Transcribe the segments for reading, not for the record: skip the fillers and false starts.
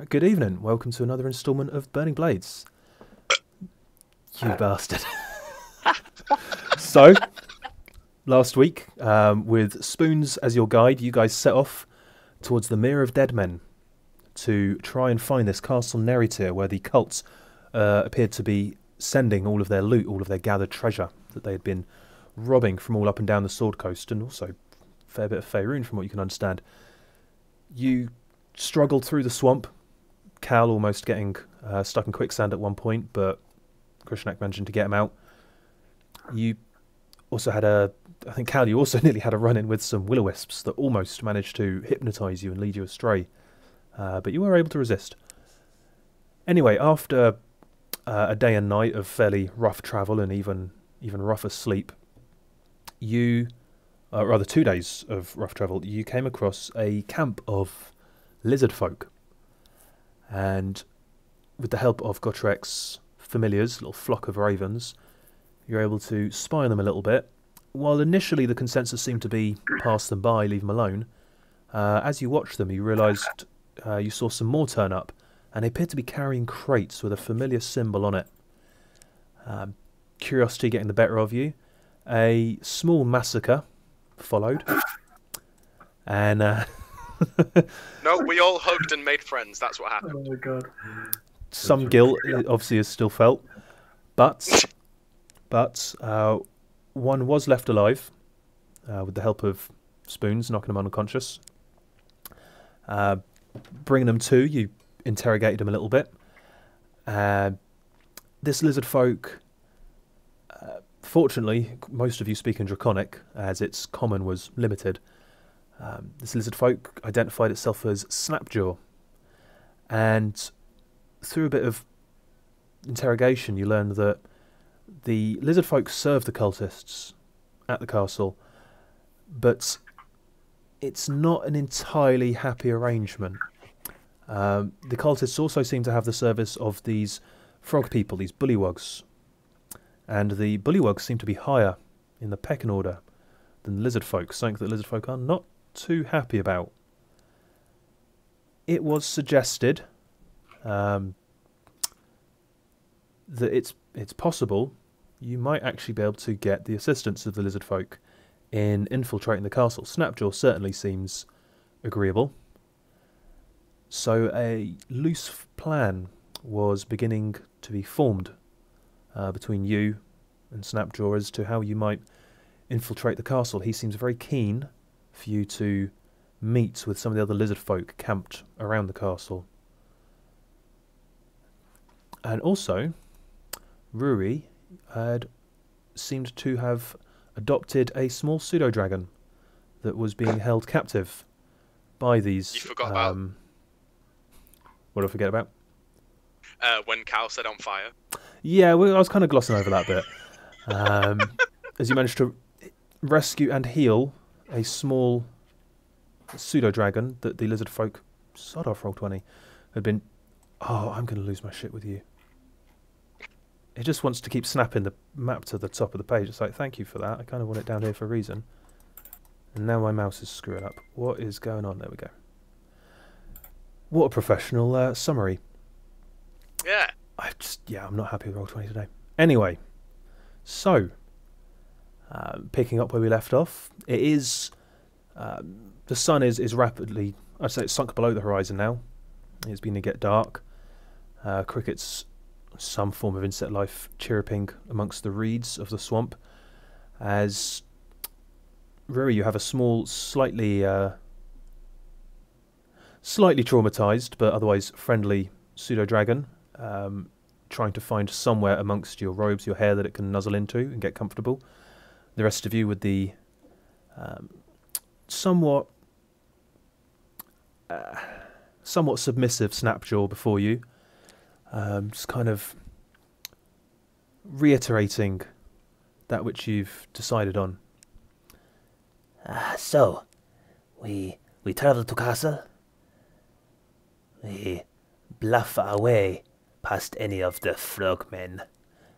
Good evening. Welcome to another instalment of Burning Blades. You bastard. So, last week, with Spoons as your guide, you guys set off towards the Mere of Dead Men to try and find this castle Neritier where the cults appeared to be sending all of their loot, all of their gathered treasure that they had been robbing from all up and down the Sword Coast, and also a fair bit of Faerun from what you can understand. You struggled through the swamp, Cal almost getting stuck in quicksand at one point, but Krishnak managed to get him out. You also had I think Cal, you also nearly had a run-in with some will-o-wisps that almost managed to hypnotise you and lead you astray. But you were able to resist. Anyway, after a day and night of fairly rough travel and even rougher sleep, rather 2 days of rough travel, you came across a camp of lizard folk. And with the help of Gottrek's familiars, a little flock of ravens, you're able to spy on them a little bit. While initially the consensus seemed to be pass them by, leave them alone, as you watched them you realised you saw some more turn up, and they appeared to be carrying crates with a familiar symbol on it. Curiosity getting the better of you, a small massacre followed, and no, we all hugged and made friends. That's what happened. Oh my god. some guilt obviously is still felt, but one was left alive with the help of Spoons knocking him unconscious. Bringing them to, you interrogated him a little bit. This lizard folk, fortunately, most of you speak in Draconic, as its common was limited. This lizard folk identified itself as Snapjaw, and through a bit of interrogation you learned that the lizard folk served the cultists at the castle, but it's not an entirely happy arrangement. The cultists also seem to have the service of these frog people, these bullywugs, and the bullywugs seem to be higher in the pecking order than the lizard folk, something that lizard folk are not too happy about. It was suggested that it's possible you might actually be able to get the assistance of the lizard folk in infiltrating the castle. Snapjaw certainly seems agreeable. So a loose plan was beginning to be formed between you and Snapjaw as to how you might infiltrate the castle. He seems very keen for you to meet with some of the other lizard folk camped around the castle. And also, Rui had seemed to have adopted a small pseudo-dragon that was being held captive by these... You forgot about... What did I forget about? When Cal said on fire. Yeah, I was kind of glossing over that bit. As you managed to rescue and heal a small pseudo-dragon that the lizard folk, sod off Roll20, had been... Oh, I'm going to lose my shit with you. It just wants to keep snapping the map to the top of the page. It's like, thank you for that. I kind of want it down here for a reason. And now my mouse is screwing up. What is going on? There we go. What a professional summary. Yeah. I'm not happy with Roll20 today. Anyway, so, picking up where we left off, it is, the sun is rapidly, I'd say it's sunk below the horizon now. It's beginning to get dark. Crickets, some form of insect life, chirruping amongst the reeds of the swamp, as Ruri, you have a small, slightly traumatized but otherwise friendly pseudo-dragon, trying to find somewhere amongst your robes, your hair, that it can nuzzle into and get comfortable. The rest of you with the somewhat submissive Snapjaw before you, just kind of reiterating that which you've decided on. So, we travel to castle. We bluff our way past any of the frogmen,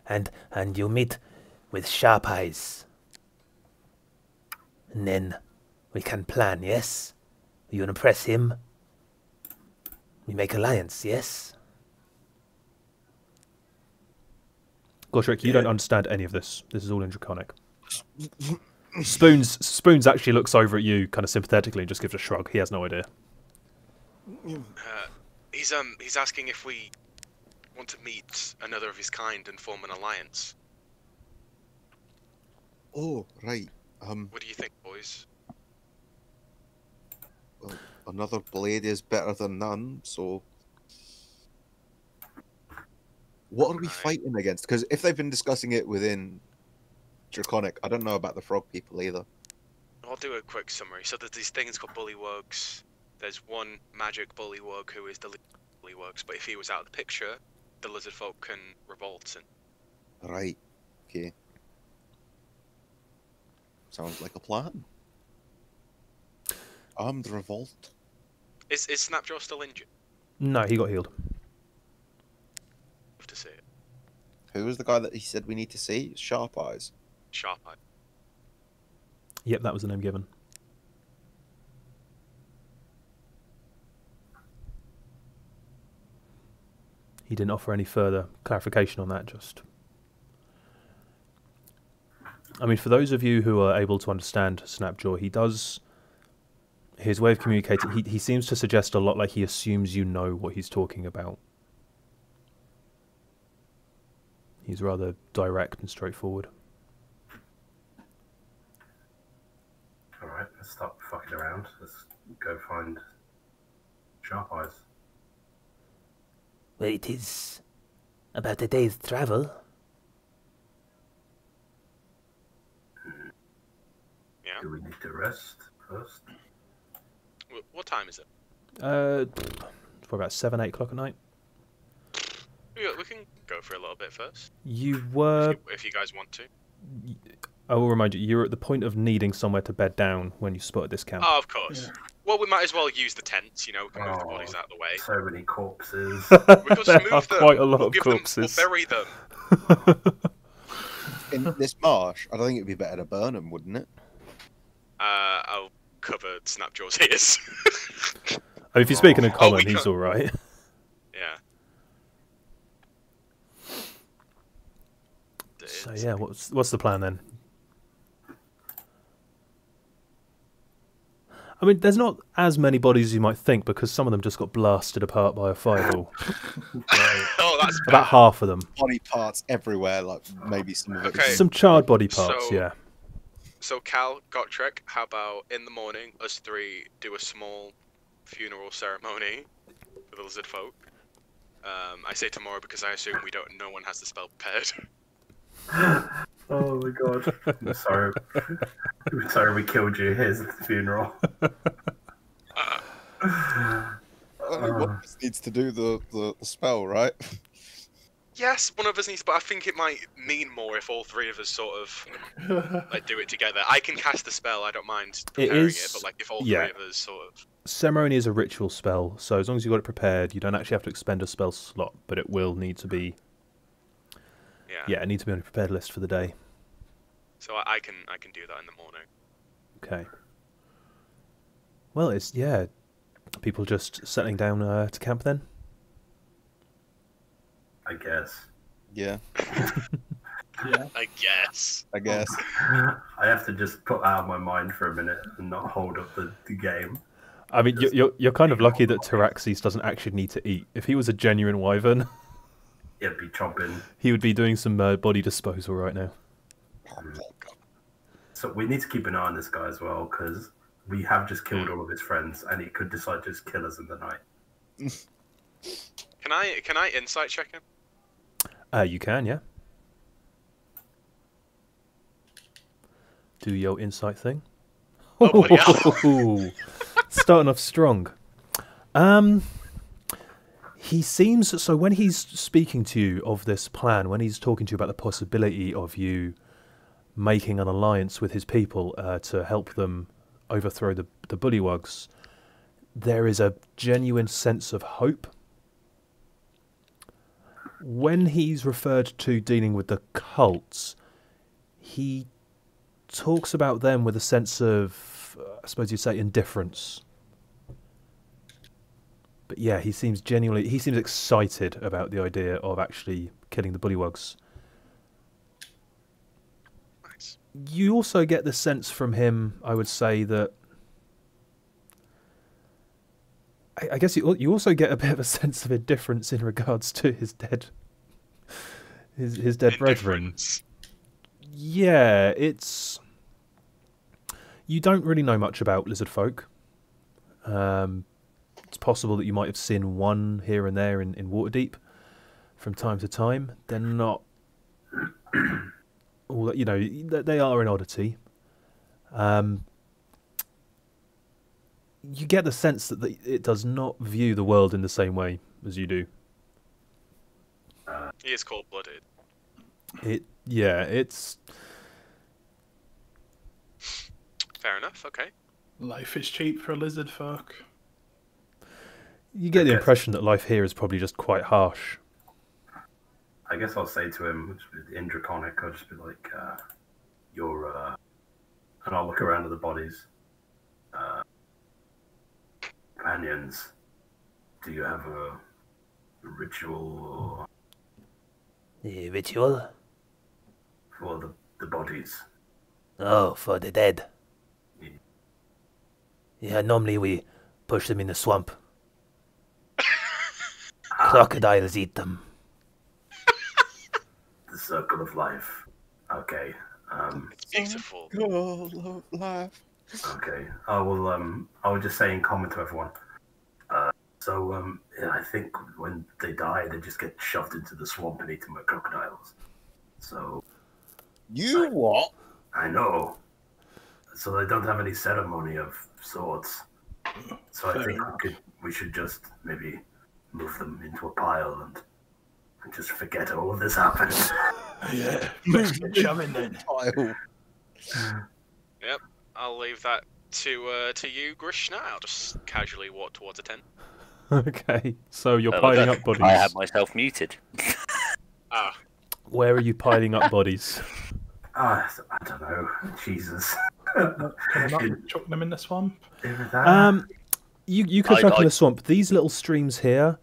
and you meet with Sharp Eyes. And then we can plan, yes? You wanna press him? We make alliance, yes? Goshrick, you don't understand any of this. This is all in Draconic. Spoons actually looks over at you kind of sympathetically and just gives a shrug. He has no idea. He's asking if we want to meet another of his kind and form an alliance. Oh, right. What do you think, boys? Well, another blade is better than none, so... What are we fighting against? Because if they've been discussing it within Draconic, I don't know about the frog people either. I'll do a quick summary. So there's these things called bullywugs. There's one magic bullywug who is the leader of bullywugs, but if he was out of the picture, the lizard folk can revolt. And... Right. Okay. Sounds like a plan. Armed revolt. Is Snapjaw still injured? No, he got healed. Love to see it. Who was the guy that he said we need to see? Sharp Eyes. Sharp Eye. Yep, that was the name given. He didn't offer any further clarification on that, just... I mean, for those of you who are able to understand Snapjaw, he does... His way of communicating, he seems to suggest a lot like he assumes you know what he's talking about. He's rather direct and straightforward. Alright, let's stop fucking around. Let's go find Sharp Eyes. Well, it is about a day's travel. Yeah. Do we need to rest first? What time is it? For about 7, 8 o'clock at night. Yeah, we can go for a little bit first. You were... If you guys want to. I will remind you, you're at the point of needing somewhere to bed down when you spotted this camp. Oh, of course. Yeah. Well, we might as well use the tents, you know, we can move the bodies out of the way. So many corpses. We'll just There move are them. quite a lot We'll of give corpses. Them, we'll bury them. In this marsh, I don't think it'd be better to burn them, wouldn't it? I'll cover Snapjaw's ears. Oh, if you're speaking in common, he's alright. Yeah. So yeah, what's the plan then? I mean, there's not as many bodies as you might think because some of them just got blasted apart by a fireball. Oh, that's about half of them. Body parts everywhere, like maybe some of it. Okay. Some charred body parts, yeah. So Cal, Gotrek, how about in the morning, us three do a small funeral ceremony for the lizard folk? I say tomorrow because I assume no one has the spell prepared. Oh my god. I'm sorry. I'm sorry we killed you. Here's the funeral. Only one of us needs to do the spell, right? Yes, one of us needs, but I think it might mean more if all three of us sort of like do it together. I can cast the spell, I don't mind preparing it, but like if all three of us sort of... Ceremony is a ritual spell, so as long as you've got it prepared, you don't actually have to expend a spell slot, but it will need to be... Yeah, it needs to be on a prepared list for the day. So I can do that in the morning. Okay. Well, it's, people just settling down to camp then? I guess. Yeah. Yeah. I guess. I have to just put out of my mind for a minute and not hold up the game. I mean, you're kind of lucky that Taraxis doesn't actually need to eat. If he was a genuine wyvern... He'd be chomping. He would be doing some body disposal right now. So we need to keep an eye on this guy as well, because we have just killed all of his friends, and he could decide to just kill us in the night. Can I insight check him? You can, yeah. Do your insight thing. Oh, starting off strong. He seems... So when he's speaking to you of this plan, when he's talking to you about the possibility of you making an alliance with his people to help them overthrow the bullywugs, there is a genuine sense of hope. When he's referred to dealing with the cults, he talks about them with a sense of, I suppose you'd say, indifference. But yeah, he seems excited about the idea of actually killing the bullywugs. Nice. You also get the sense from him, I would say, that I guess you also get a bit of a sense of indifference in regards to his dead brethren. Indifference. Yeah, you don't really know much about lizard folk. It's possible that you might have seen one here and there in Waterdeep from time to time. They're not all that, they are an oddity. You get the sense that it does not view the world in the same way as you do. He is cold-blooded. It's Fair enough. Okay. Life is cheap for lizard folk. you get the impression that life here is probably just quite harsh. I guess I'll say to him in Draconic, I'll just be like, and I'll look around at the bodies. Companions, do you have a ritual The ritual? for the bodies? Oh, for the dead. Yeah. Yeah, normally we push them in the swamp. Crocodiles eat them. The circle of life. Okay. It's beautiful. Circle of life. Okay. I will just say in common to everyone. Yeah, I think when they die, they just get shoved into the swamp and eaten by crocodiles. So You what? I know. So they don't have any ceremony of sorts. So I think we should just maybe move them into a pile and just forget all of this happened. Yeah, let's get shoving then. Pile. Yep. I'll leave that to you, Grishna. I'll just casually walk towards a tent. Okay, so you're Oh, piling look, up bodies. I have myself muted. Ah. Where are you piling up bodies? I don't know. Jesus. Can I not chuck them in the swamp? You could I- chuck in I- the swamp. These little streams here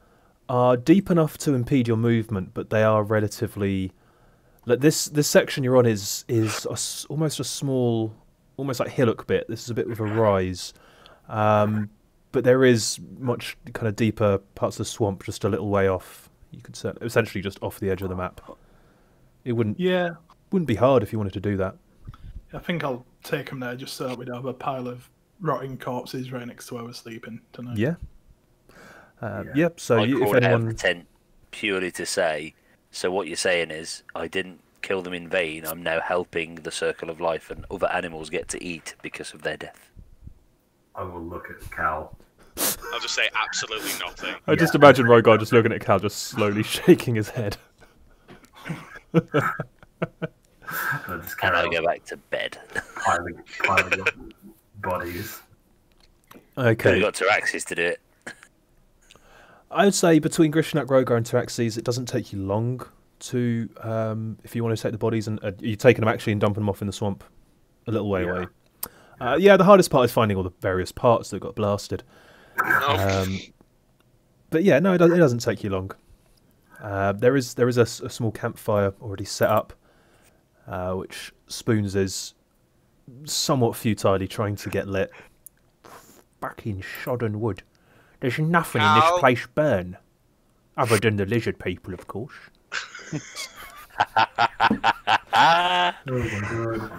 are deep enough to impede your movement, but they are relatively. Like this section you're on is almost a small, almost like hillock bit. This is a bit with a rise, but there is much kind of deeper parts of the swamp just a little way off. You could essentially just off the edge of the map. It wouldn't be hard if you wanted to do that. I think I'll take them there just so that we don't have a pile of rotting corpses right next to where we're sleeping tonight. Yeah. Yep. So I if crawled out of the anyone, tent purely to say, so what you're saying is, I didn't kill them in vain. I'm now helping the circle of life and other animals get to eat because of their death. I will look at Cal. I'll just say absolutely nothing. I just imagine Rogar just looking at Cal, just slowly shaking his head. I'll just And carry I on go back to bed. piling up bodies. Could Okay. have got Taraxis to do it. I would say between Grishnak, Rogar, and Taraxes, it doesn't take you long to, if you want to take the bodies and you're taking them actually and dumping them off in the swamp a little way away. The hardest part is finding all the various parts that got blasted. Oh. But yeah, no, it doesn't take you long. There is a small campfire already set up, which Spoons is somewhat futilely trying to get lit. Fucking shodden wood. There's nothing in this Cal? place burn. Other than the lizard people, of course. Oh my god.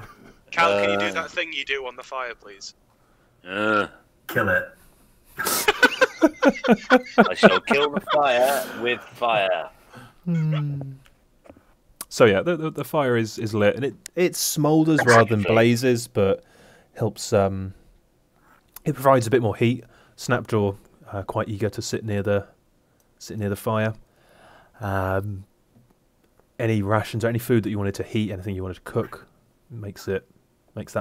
Cal, can you do that thing you do on the fire, please? Kill it. I shall kill the fire with fire. So yeah, the fire is lit, and it smoulders rather than blazes, but helps. It provides a bit more heat. Snapjaw, quite eager to sit near the fire. Any rations or any food that you wanted to heat, anything you wanted to cook, makes that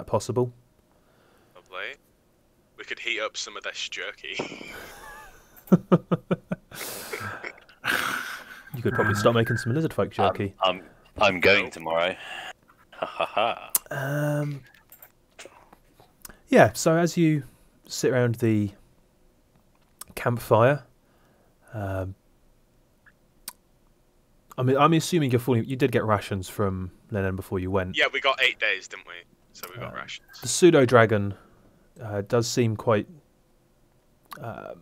possible. Lovely. We could heat up some of this jerky. You could probably start making some lizard folk jerky. I'm going tomorrow. Ha ha ha. Yeah. So as you sit around the campfire, I mean, I'm assuming you did get rations from Lennon before you went. Yeah, we got 8 days, didn't we? So we got rations. The pseudo dragon does seem quite kind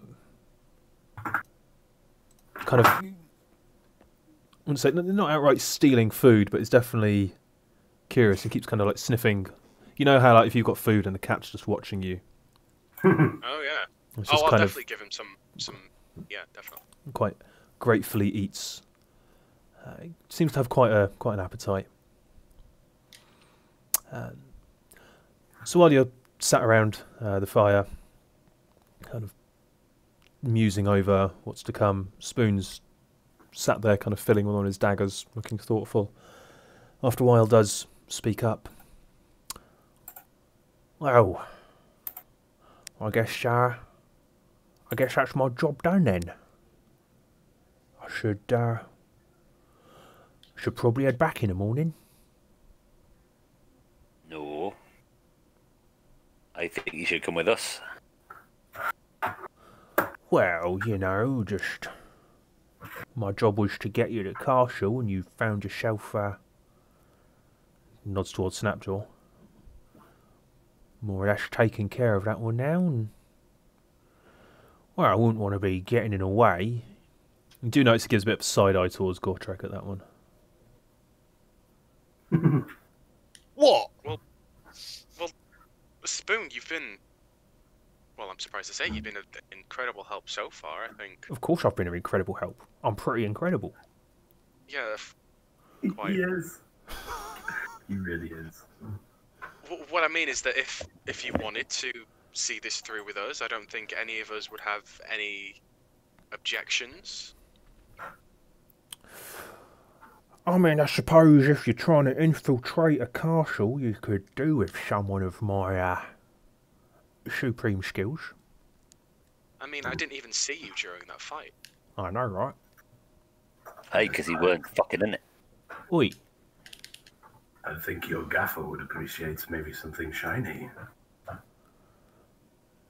of, I wouldn't say not outright stealing food, but it's definitely curious and keeps kind of like sniffing. You know how like if you've got food and the cat's just watching you. Oh yeah. It's Oh, just I'll kind definitely give him some. Yeah, definitely. of quite gratefully eats. Seems to have quite an appetite. So while you're sat around the fire, kind of musing over what's to come, Spoon's sat there kind of filling one of his daggers, looking thoughtful. After a while does speak up. Well, I guess that's my job done then. I should probably head back in the morning. No. I think you should come with us. Well, just my job was to get you to the castle, and you found yourself. Nods towards Snapjaw. More or less taking care of that one now. And, well, I wouldn't want to be getting in the way. You do notice he gives a bit of a side eye towards Gotrek at that one. What? Well, Spoon, you've been. Well, I'm surprised to say you've been an incredible help so far. I think. Of course, I've been of incredible help. I'm pretty incredible. Yeah. Quite. He is. He really is. What I mean is that if you wanted to see this through with us, I don't think any of us would have any objections. I mean, I suppose if you're trying to infiltrate a castle, you could do with someone of my supreme skills. I mean, I didn't even see you during that fight. I know, right? Hey, because he weren't fucking in it. Oi. I think your gaffer would appreciate maybe something shiny.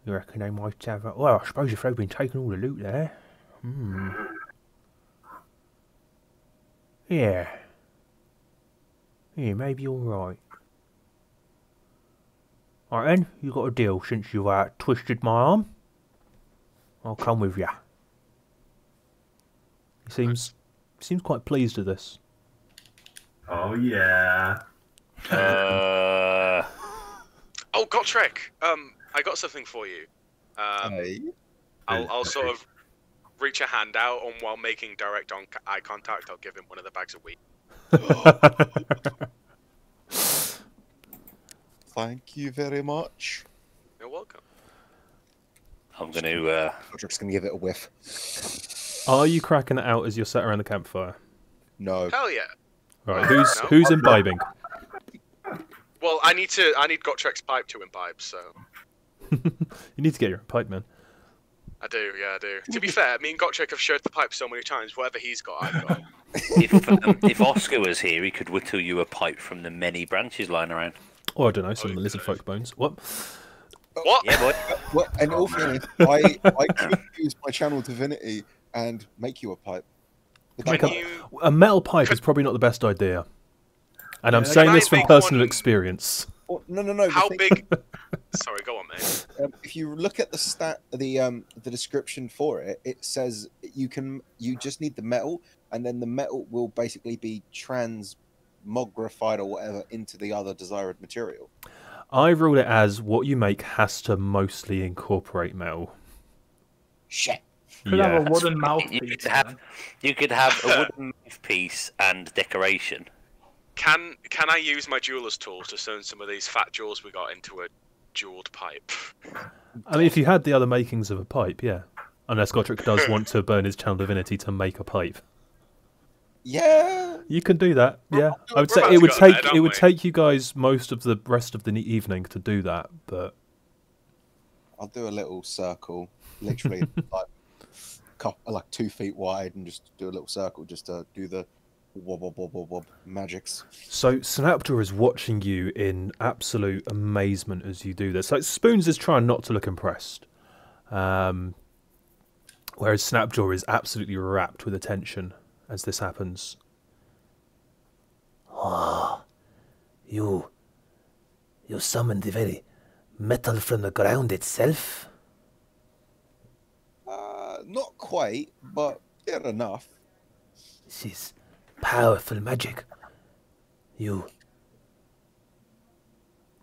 You reckon they might have... well, I suppose if they've been taking all the loot there... Yeah. Yeah, maybe you're right. Alright then, you got a deal since you twisted my arm. I'll come with you. He seems quite pleased with this. Oh yeah. Oh, Gotrek! I got something for you. Hey. I'll sort of reach a hand out, and while making direct eye contact, I'll give him one of the bags of wheat. Thank you very much. You're welcome. I'm going to... Roderick's going to give it a whiff. Are you cracking it out as you're sat around the campfire? No. Hell yeah. Right, No. who's imbibing? Well, I need Gottrek's pipe to imbibe, so You need to get your own pipe, man. I do. To be fair, me and Gottrek have shared the pipe so many times. Whatever he's got, I've got. if Oscar was here, he could whittle you a pipe from the many branches lying around. Or I don't know, some of the lizard folk bones. What? What? Yeah, boy. Well, and all fairness, I could use my channel divinity and make you a pipe. Would that Make work? a metal pipe is probably not the best idea. And I'm Yeah, saying can this I from make personal one- experience. Oh, no. How the big? Sorry, go on, mate. if you look at the description for it, it says you just need the metal, and then the metal will basically be transmogrified or whatever into the other desired material. I've ruled it as what you make has to mostly incorporate metal. Shit. Could have a wooden You mouthpiece. could have a wooden mouthpiece and decoration. Can I use my jeweler's tools to turn some of these fat jewels we got into a jeweled pipe? I mean, if you had the other makings of a pipe, yeah. Unless Gotrek does want to burn his channel divinity to make a pipe. Yeah. You can do that, yeah. I would We're say about it to would go there, take don't it would we? take you guys most of the rest of the evening to do that, but I'll do a little circle, literally like 2 feet wide, and just do a little circle just to do the wob wob wob wob wob magics. so Synaptor is watching you in absolute amazement as you do this. Like Spoons is trying not to look impressed. Well, Whereas Snapjaw is absolutely wrapped with attention as this happens. Oh, you summoned the very metal from the ground itself? Not quite, but fair enough. This is powerful magic.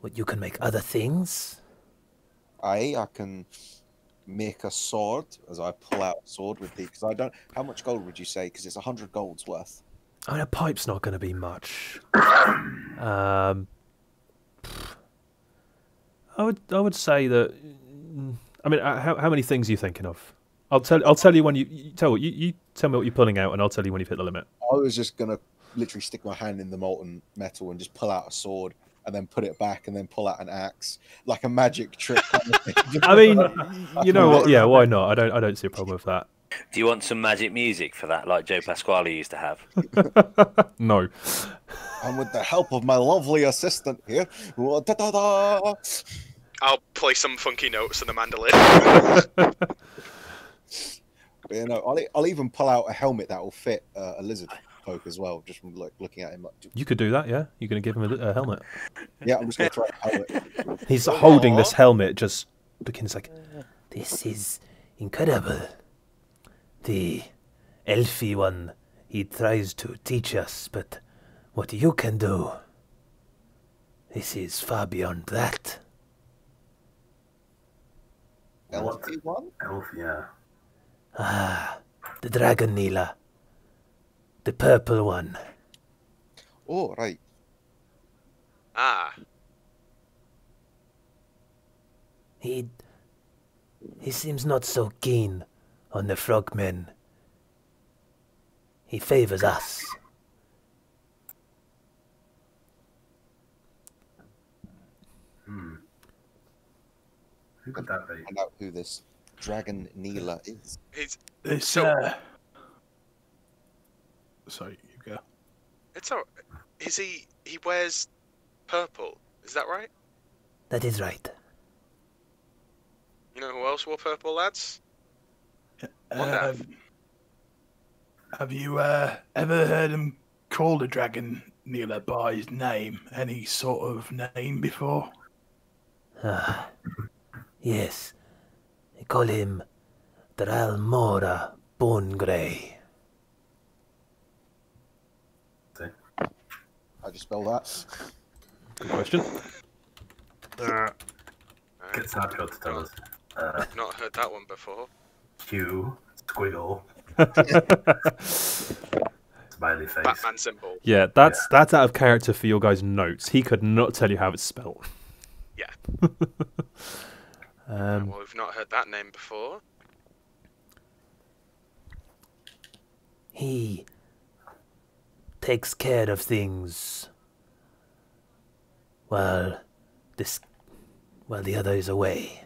What, you can make other things? I can make a sword as I pull out a sword with the. Because I don't. How much gold would you say? Because it's 100 gold's worth. I mean, a pipe's not going to be much. I would say that. I mean, how many things are you thinking of? I'll tell you when you tell me what you're pulling out, and I'll tell you when you've hit the limit. I was just gonna literally stick my hand in the molten metal and just pull out a sword, and then put it back, and then pull out an axe, like a magic trick. Kind of thing. I mean, you know what? Yeah, why not? I don't see a problem with that. Do you want some magic music for that, like Joe Pasquale used to have? No. And with the help of my lovely assistant here, da-da-da. I'll play some funky notes on the mandolin. You know, I'll even pull out a helmet that will fit a lizard folk as well, just from looking at him. Like, You could do that, yeah? You're going to give him a helmet. yeah, I'm just going to throw a helmet. He's holding this helmet, just begins like, This is incredible. The elfy one, he tries to teach us, but what you can do, this is far beyond that. Elfy one? Elf, yeah. Ah, the dragon Neela. The purple one. Oh, right. Ah, He seems not so keen on the frogmen. He favors us. Who could that be? Find out who this dragon Neela is. This, So- sorry, you go. it's all. Is he? He wears purple. Is that right? That is right. You know who else wore purple, lads? What Have you ever heard him called a dragon Neela by his name? Any sort of name before? Ah, yes. They call him Dralmora Bone Grey. I just spelled that. good question. Get Snapshot to tell us. I've not heard that one before. Q, squiggle, smiley face. Batman symbol. Yeah, that's out of character for your guys' notes. He could not tell you how it's spelled. Yeah. Um, Well, we've not heard that name before. He takes care of things while the other is away.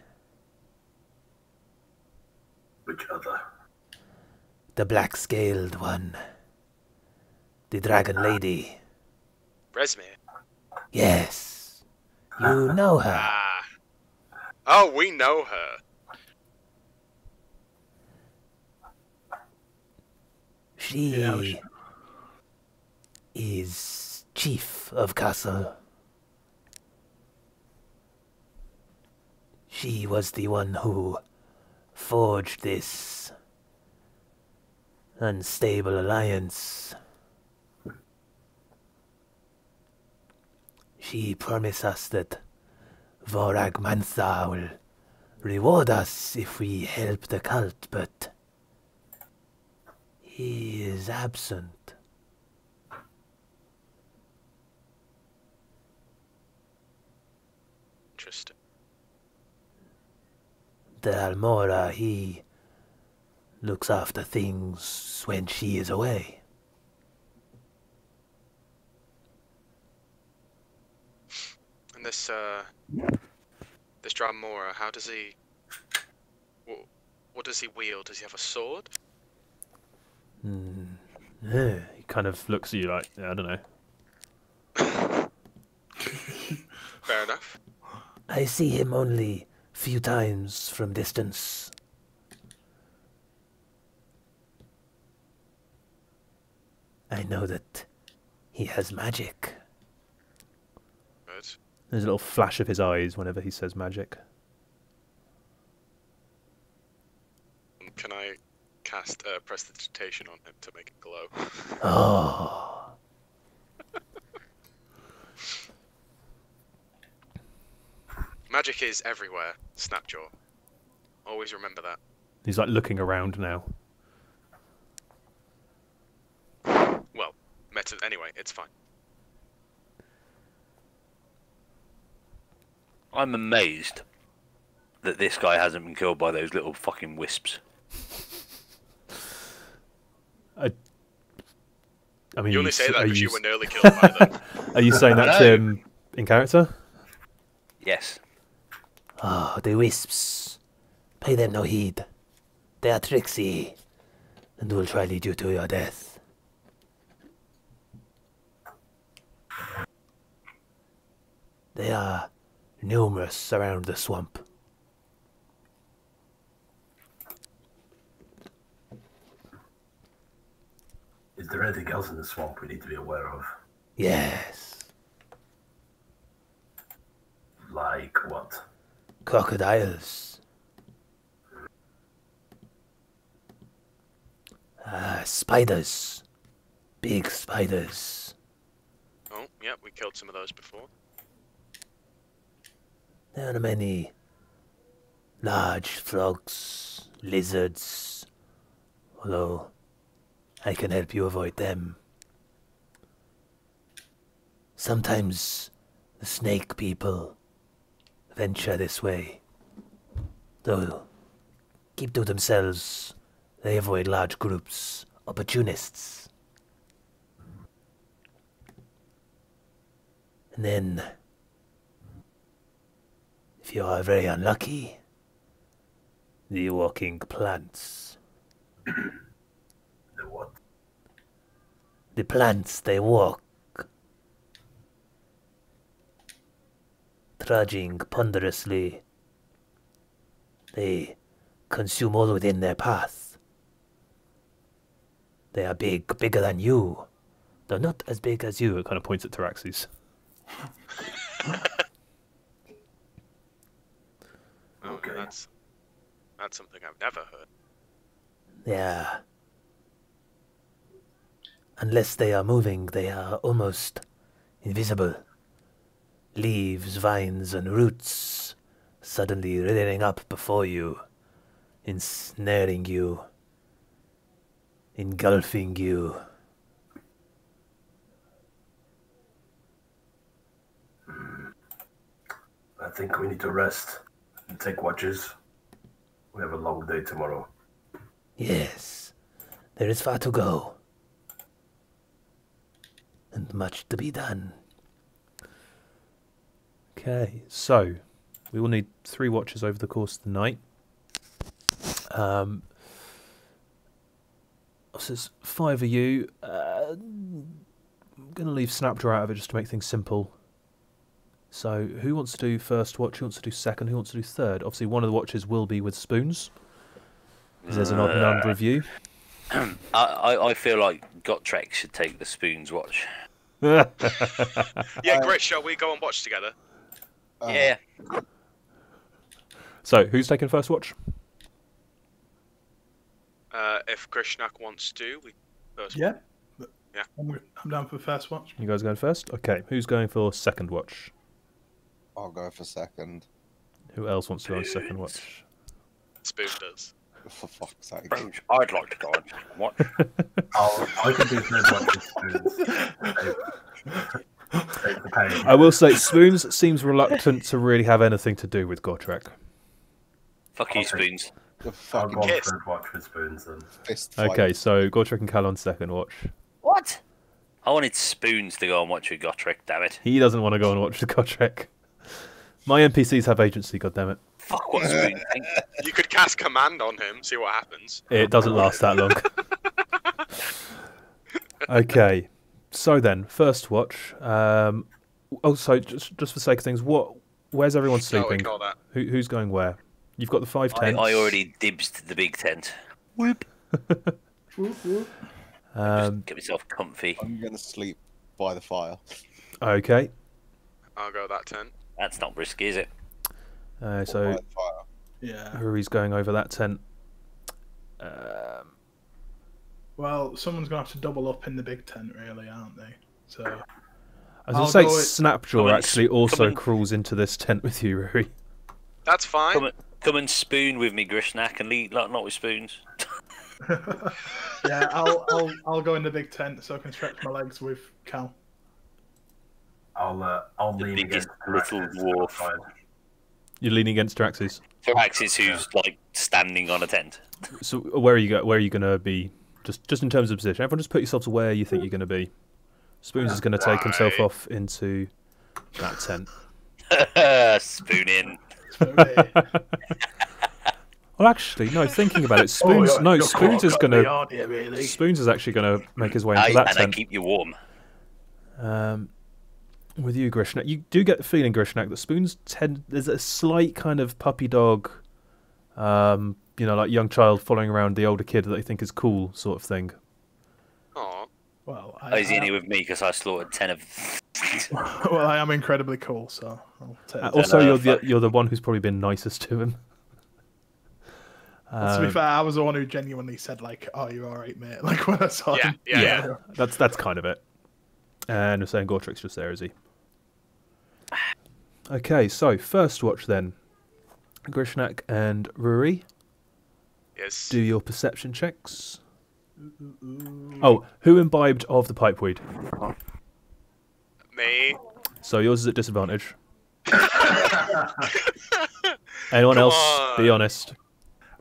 Which other? The black-scaled one. The dragon lady. Resmir. Yes. You know her. Ah. Oh, we know her. She Yeah, we should- is chief of castle. She was the one who forged this unstable alliance. She promised us that Vorag Mantha will reward us if we help the cult, but he is absent. Interesting. The Almora, he looks after things when she is away. And this Dramora, how does he? What does he wield? Does he have a sword? he kind of looks at you like, yeah, I don't know. Fair enough. I see him only few times from distance. I know that he has magic. Good. There's a little flash of his eyes whenever he says magic. Can I cast prestidigitation on him to make it glow? Oh, Magic is everywhere, Snapjaw. Always remember that. He's like looking around now. Well, anyway, it's fine. I'm amazed that this guy hasn't been killed by those little fucking wisps. I mean, You only say that are because you you were nearly killed by them. Are you saying that to him in character? Yes. oh, the wisps. Pay them no heed. They are tricksy, and will try lead you to your death. They are numerous around the swamp. Is there anything else in the swamp we need to be aware of? Yes, Like what? crocodiles. Spiders. Big spiders. Oh, yeah, we killed some of those before. There are many large frogs, lizards, although I can help you avoid them. Sometimes the snake people venture this way, though keep to themselves. They avoid large groups, opportunists. And then, if you are very unlucky, the walking plants. The what? The plants, they walk, trudging ponderously. They consume all within their path. They are big, bigger than you, though not as big as you. It kind of points at Taraxes. Oh, Okay. that's something I've never heard. Yeah. Unless they are moving, they are almost invisible. Leaves, vines, and roots suddenly rearing up before you, ensnaring you, engulfing you. I think we need to rest and take watches. We have a long day tomorrow. Yes, there is far to go, and much to be done. Okay, so we will need 3 watches over the course of the night. So there's 5 of you. I'm going to leave Snapdraw out of it just to make things simple. So who wants to do first watch? Who wants to do second? Who wants to do third? Obviously, one of the watches will be with spoons, because there's an odd number of you. I feel like Gotrek should take the spoons watch. Yeah, great. Shall we go and watch together? Yeah. So who's taking first watch? If Krishnak wants to, we first. Yeah. Yeah. I'm down for first watch. You guys going first? Okay, who's going for second watch? I'll go for second. Who else wants to go on second watch? Spoon does. For fuck's sake. I'd like to go on second watch. I can do third watch with spoons. Save the pain. I will say, Spoons seems reluctant to really have anything to do with Gotrek. Fuck you, Okay. spoons. The I'll fucking go on kiss. third watch with spoons then. fist fight. Okay, so Gotrek and Cal on second watch. What? I wanted spoons to go and watch with Gotrek, damn it. He doesn't want to go and watch the Gotrek. My NPCs have agency, goddammit. Fuck what spoons think. You could cast command on him, see what happens. It doesn't last that long. Okay, so then, first watch. Also, just for sake of things, where's everyone No, sleeping? ignore that. Who's going where? You've got the 5 tents. I already dibsed the big tent. Whoop. Just get myself comfy. I'm gonna sleep by the fire. Okay. I'll go that tent. That's not risky, is it? By So the fire. Yeah. Huri's going over that tent. Well, someone's gonna have to double up in the big tent, really, aren't they? So I was I'll going to say, go with- Snapjaw Come on, actually also come on. crawls into this tent with you, Ruri. That's fine. Come and spoon with me, Grishnak, and eat like not with spoons. yeah, I'll go in the big tent so I can stretch my legs with Cal. I'll The lean biggest against little Drax's dwarf. outside. You're leaning against Draxis. Thraxis, who's like standing on a tent. So where are you going to be? Just in terms of position. Everyone just put yourself to where you think you're going to be. Spoons is going to take himself Right. off into that tent. Spoon in. Well, actually, no. Thinking about it, Spoons. Spoons is going to. aren't you, really? Spoons is actually going to make his way into I that tent. keep you warm. With you, Grishnak, you do get the feeling, Grishnak, that Spoons there's a slight kind of puppy dog, like young child following around the older kid that they think is cool, sort of thing. Aw. Well, Oh, he's in here with me because I slaughtered 10 of. well, I am incredibly cool, so I'll take it. Also, no, you're the one who's probably been nicest to him. To be fair, I was the one who genuinely said, like, "Oh, you're all right, mate." Like when I saw him. Yeah. That's kind of it. And we're saying Gortrik's just there, is he? Okay, so first watch then. Grishnak and Ruri, Yes. do your perception checks. Oh, who imbibed of the pipeweed? Me. So yours is at disadvantage. Anyone Come else? Be on. honest.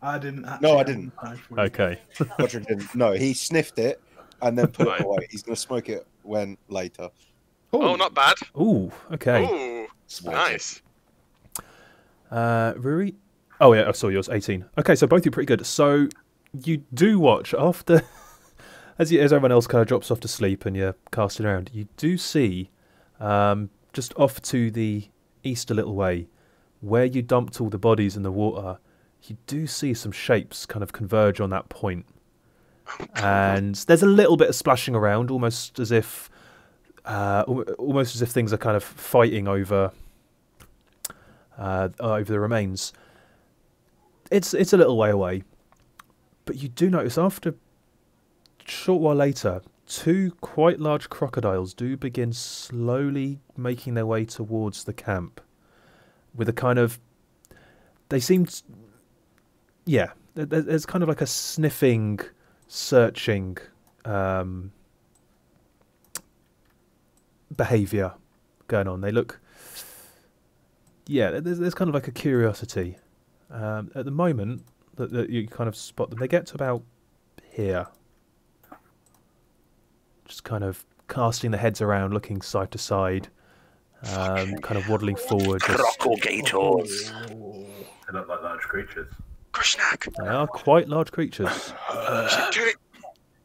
I didn't. No, I actually didn't. have time for it. Okay. Godric didn't. No, he sniffed it and then put Right. it away. He's gonna smoke it when later. Oh, not bad. Ooh, okay. Ooh, nice. Ruri? Oh, yeah, I saw yours, 18. Okay, so both you pretty good. So you do watch after, as everyone else kind of drops off to sleep and you're casting around, you do see, just off to the east a little way, where you dumped all the bodies in the water, you do see some shapes kind of converge on that point. And there's a little bit of splashing around, almost as if things are kind of fighting over the remains. It's a little way away, but you do notice after a short while later, two quite large crocodiles do begin slowly making their way towards the camp. With a kind of, they seem, there's kind of like a sniffing, searching behaviour going on. They look, there's kind of like a curiosity. At the moment that you kind of spot them, they get to about here. Just kind of casting their heads around, looking side to side, kind of waddling forward. Crocodiles. They look like large creatures. Krishnak, They are quite large creatures.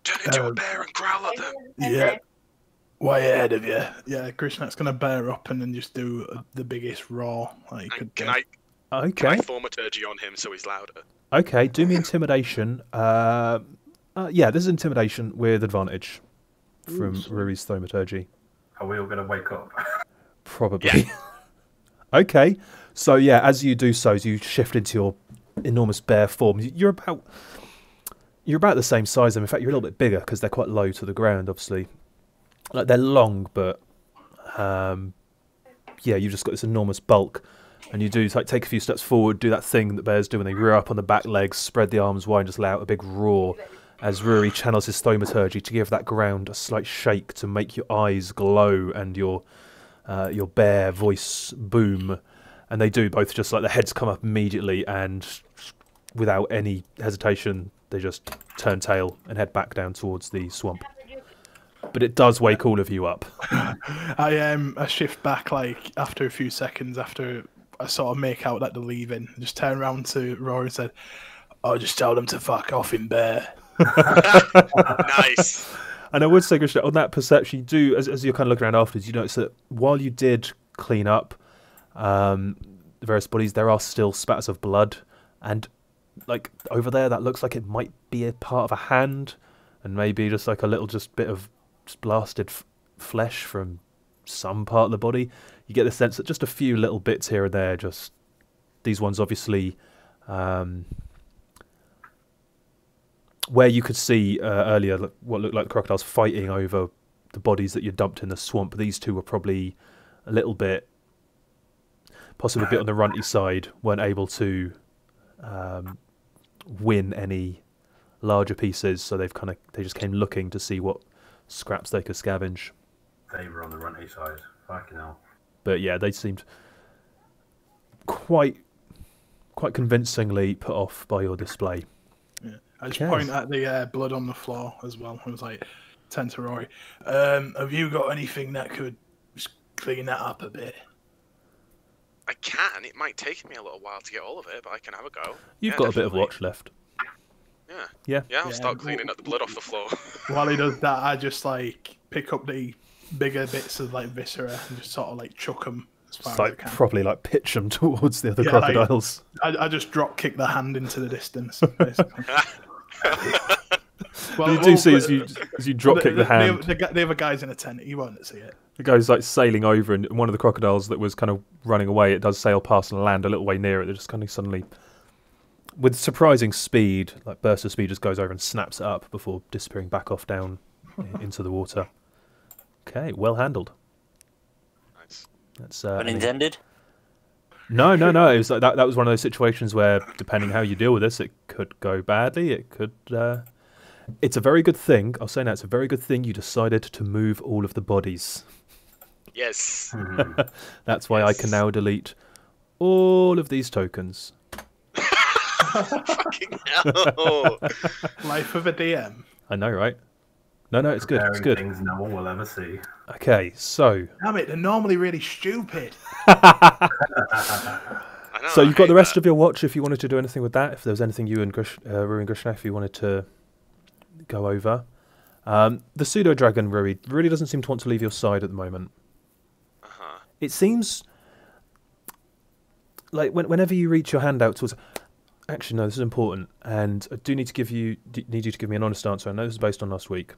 turn into a bear and growl at them. Yeah. Way ahead of you. Yeah, Krishnak's gonna bear up and then just do the biggest roar that he could And do. can I Okay, thaumaturgy on him so he's louder? okay. Do me intimidation. This is intimidation with advantage from Ruri's thaumaturgy. Are we all going to wake up? Probably. Okay. So yeah, as you do so, as you shift into your enormous bear form, you're about the same size. In fact, you're a little bit bigger because they're quite low to the ground. Obviously, like they're long, but you've just got this enormous bulk, and you do like take a few steps forward, do that thing that bears do when they rear up on the back legs, spread the arms wide, and just let out a big roar. As Ruri channels his thaumaturgy to give that ground a slight shake to make your eyes glow and your bear voice boom, and they do both. Just like the heads come up immediately, and without any hesitation, they just turn tail and head back down towards the swamp. But it does wake all of you up. I shift back like after a few seconds after I sort of make out that they're leaving. Just turn around to Rory and said, "I'll just tell them to fuck off in bear." Nice. And I would say, Krishna, on that perception, you do, as you're kind of looking around afterwards, you notice that while you did clean up the various bodies, there are still spatters of blood, and like over there, that looks like it might be a part of a hand. and maybe just like a little bit of just blasted flesh from some part of the body. You get the sense that just a few little bits here and there, just these ones obviously where you could see earlier what looked like the crocodiles fighting over the bodies that you dumped in the swamp. These two were probably a little bit, possibly a bit on the runty side, weren't able to win any larger pieces, so they just came looking to see what scraps they could scavenge. They were on the runty side. Fucking hell. But yeah, they seemed quite convincingly put off by your display. Yeah. I just point at the blood on the floor as well. I was like, turn to Rory, have you got anything that could just clean that up a bit? I can. It might take me a little while to get all of it, but I can have a go. You've got a bit of watch left. Yeah. I'll start cleaning up the blood off the floor. While he does that, I just like pick up the bigger bits of like viscera and just sort of like chuck them as far as I can. Probably like pitch them towards the other crocodiles. Like, I just drop kick the hand into the distance, basically. Well, you do see as you drop kick the hand. The other guy's in a tent. He won't see it. The guy's like sailing over, and one of the crocodiles that was kind of running away, it does sail past and land a little way near it. It just kind of suddenly, with surprising speed, like burst of speed, just goes over and snaps it up before disappearing back off down into the water. Okay, well handled. Nice. That's Unintended? No. It was like that was one of those situations where, depending how you deal with this, it could go badly. It could. It's a very good thing. I'll say now, it's a very good thing you decided to move all of the bodies. Yes. That's why I can now delete all of these tokens. Fucking hell. Life of a DM. I know, right? No, it's good. It's good. Things no one will ever see. Okay, so. Damn it! They're normally really stupid. I know, So you've got the rest of your watch if you wanted to do anything with that. If there was anything you and Rui and Grishna, if you wanted to go over. The pseudo dragon Rui really doesn't seem to want to leave your side at the moment. It seems like whenever you reach your hand out towards. Actually, no, this is important, and I do need you to give me an honest answer. I know this is based on last week.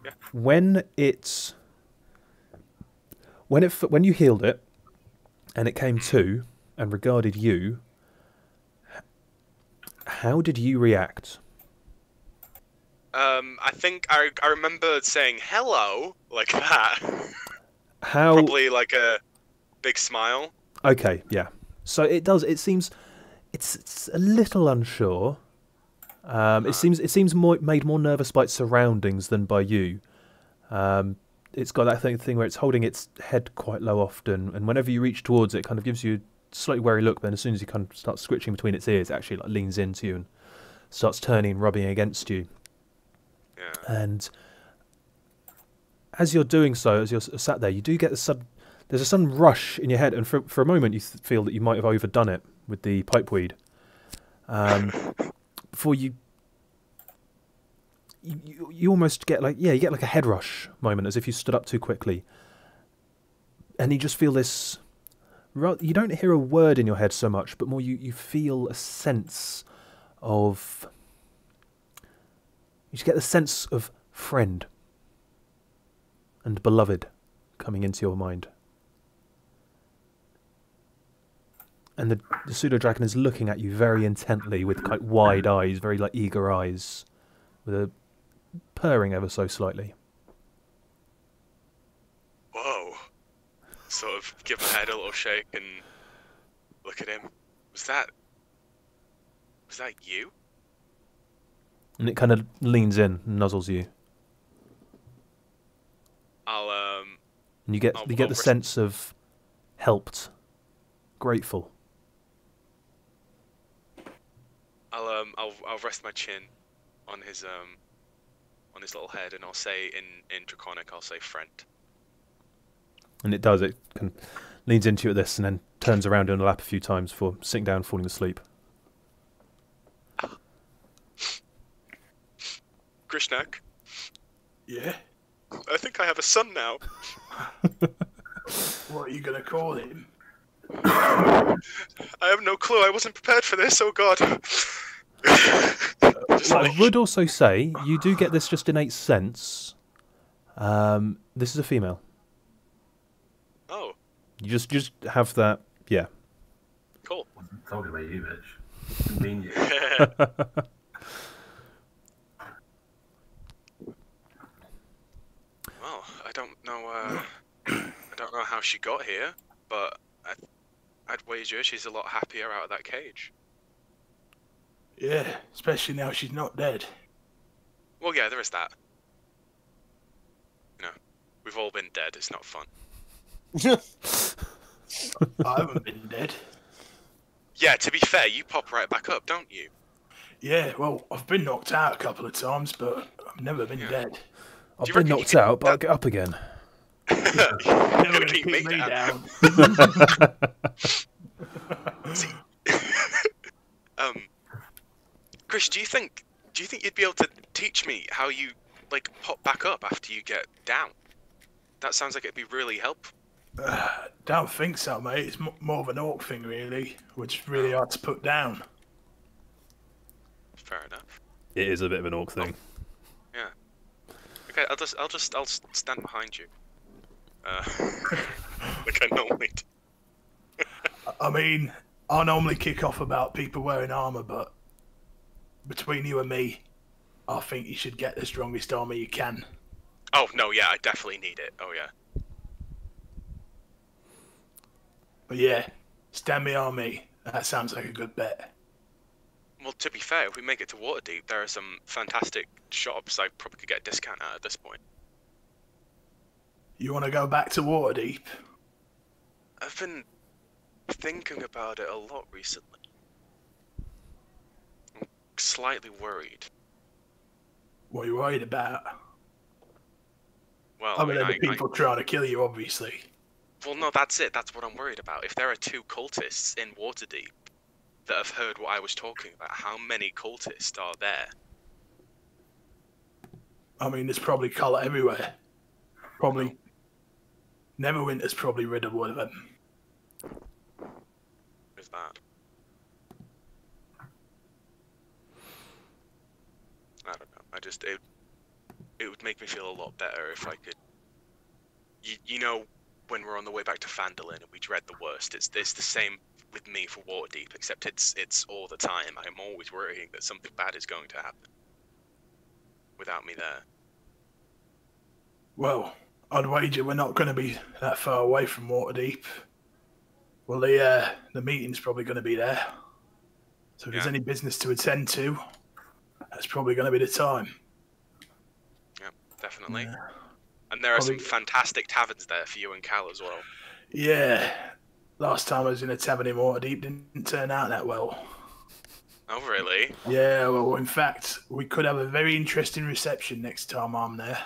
Yeah. When you healed it, and it came to and regarded you, how did you react? I think I remember saying hello like that. How? Probably like a big smile. Okay, yeah. So it seems it's a little unsure. It seems made more nervous by its surroundings than by you. It's got that thing where it's holding its head quite low often, and whenever you reach towards it, it kind of gives you a slightly wary look. But then as soon as you kind of start switching between its ears, it actually like leans into you and starts turning and rubbing against you. Yeah. And as you're doing so, as you're sat there, you do get there's a sudden rush in your head, and for a moment you feel that you might have overdone it with the pipeweed. Before you almost get you get like a head rush moment, as if you stood up too quickly, and you just feel this. You don't hear a word in your head so much, but more you feel a sense of. You just get the sense of friend and beloved coming into your mind. And the pseudo-dragon is looking at you very intently with quite wide eyes, very eager eyes, with a purring ever so slightly. Whoa. Sort of give my head a little shake and look at him. Was that you? And it kind of leans in and nuzzles you. And you get the sense of helped, grateful. I'll rest my chin on his little head, and I'll say in Draconic, I'll say friend. And it does. It kind of leans into you at this, and then turns around in a lap a few times before sitting down, and falling asleep. Grishnak. Yeah. I think I have a son now. What are you gonna call him? I have no clue. I wasn't prepared for this. Oh God. I would also say you do get this just innate sense. This is a female. Oh, You just have that. Yeah. cool. I'm talking about you, bitch. Mean you. Well, I don't know. I don't know how she got here, but I'd wager she's a lot happier out of that cage. Yeah, especially now she's not dead. Well, yeah, there is that. You know, we've all been dead. It's not fun. I haven't been dead. Yeah, to be fair, you pop right back up, don't you? Yeah, well, I've been knocked out a couple of times, but I've never been dead. I've you been reckon you knocked could- out, but I'll get up again. Never Never gonna keep keep me me down. Chris, do you think you'd be able to teach me how you like pop back up after you get down? That sounds like it'd be really helpful. Don't think so, mate. It's more of an orc thing, really, which is really hard to put down. Fair enough. It is a bit of an orc thing. Yeah. Okay, I'll stand behind you. Like I normally do. I mean, I normally kick off about people wearing armor, but between you and me, I think you should get the strongest armor you can. Oh no, yeah, I definitely need it. Oh yeah. But yeah, stand behind me. That sounds like a good bet. Well, to be fair, if we make it to Waterdeep, there are some fantastic shops I probably could get a discount at this point. You want to go back to Waterdeep? I've been thinking about it a lot recently. I'm slightly worried. What are you worried about? Well, I mean, the people trying to kill you, obviously. well, no, that's it. That's what I'm worried about. If there are 2 cultists in Waterdeep that have heard what I was talking about, how many cultists are there? I mean, there's probably colour everywhere. Probably. Neverwinter's probably rid of one of them. Is that? I don't know. It would make me feel a lot better if I could. You know, when we're on the way back to Phandalin and we dread the worst, it's the same with me for Waterdeep, except it's all the time. I'm always worrying that something bad is going to happen without me there. Well, I'd wager we're not going to be that far away from Waterdeep. Well, the meeting's probably going to be there. So if there's Yeah. any business to attend to, that's probably going to be the time. Yeah, definitely. Yeah. And there are some Probably- fantastic taverns there for you and Cal as well. Yeah. Last time I was in a tavern in Waterdeep didn't turn out that well. Oh, really? Yeah, well, in fact, we could have a very interesting reception next time I'm there.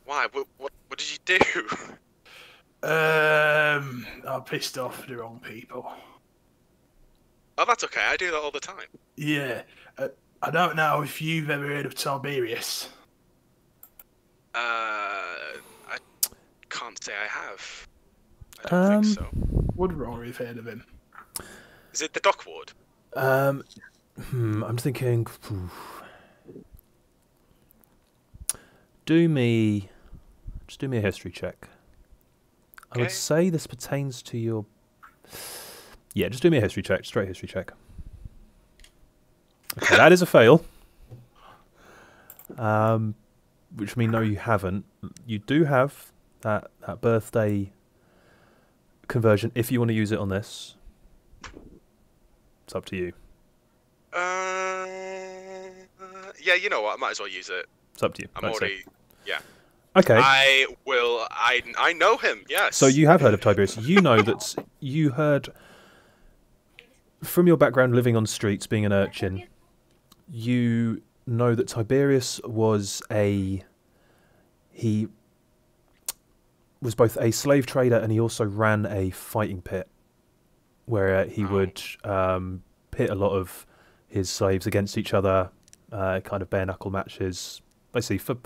Why? What did you do? I pissed off the wrong people. Oh, that's okay. I do that all the time. Yeah. I don't know if you've ever heard of Tiberius. I can't say I have. I don't think so. Would Rory have heard of him? Is it the dock ward? I'm thinking. Just do me a history check. I would Okay. say this pertains to your. Yeah, just do me a history check. Straight history check. Okay, that is a fail. Which means no, you haven't. You do have that birthday conversion if you want to use it on this. It's up to you. Yeah, you know what? I might as well use it. It's up to you. I'm Like I say. already. Yeah. Okay. I will. I know him. Yes. So you have heard of Tiberius. You know that you heard from your background living on streets, being an urchin. You know that Tiberius was he was both a slave trader and he also ran a fighting pit where he would pit a lot of his slaves against each other, kind of bare knuckle matches, basically for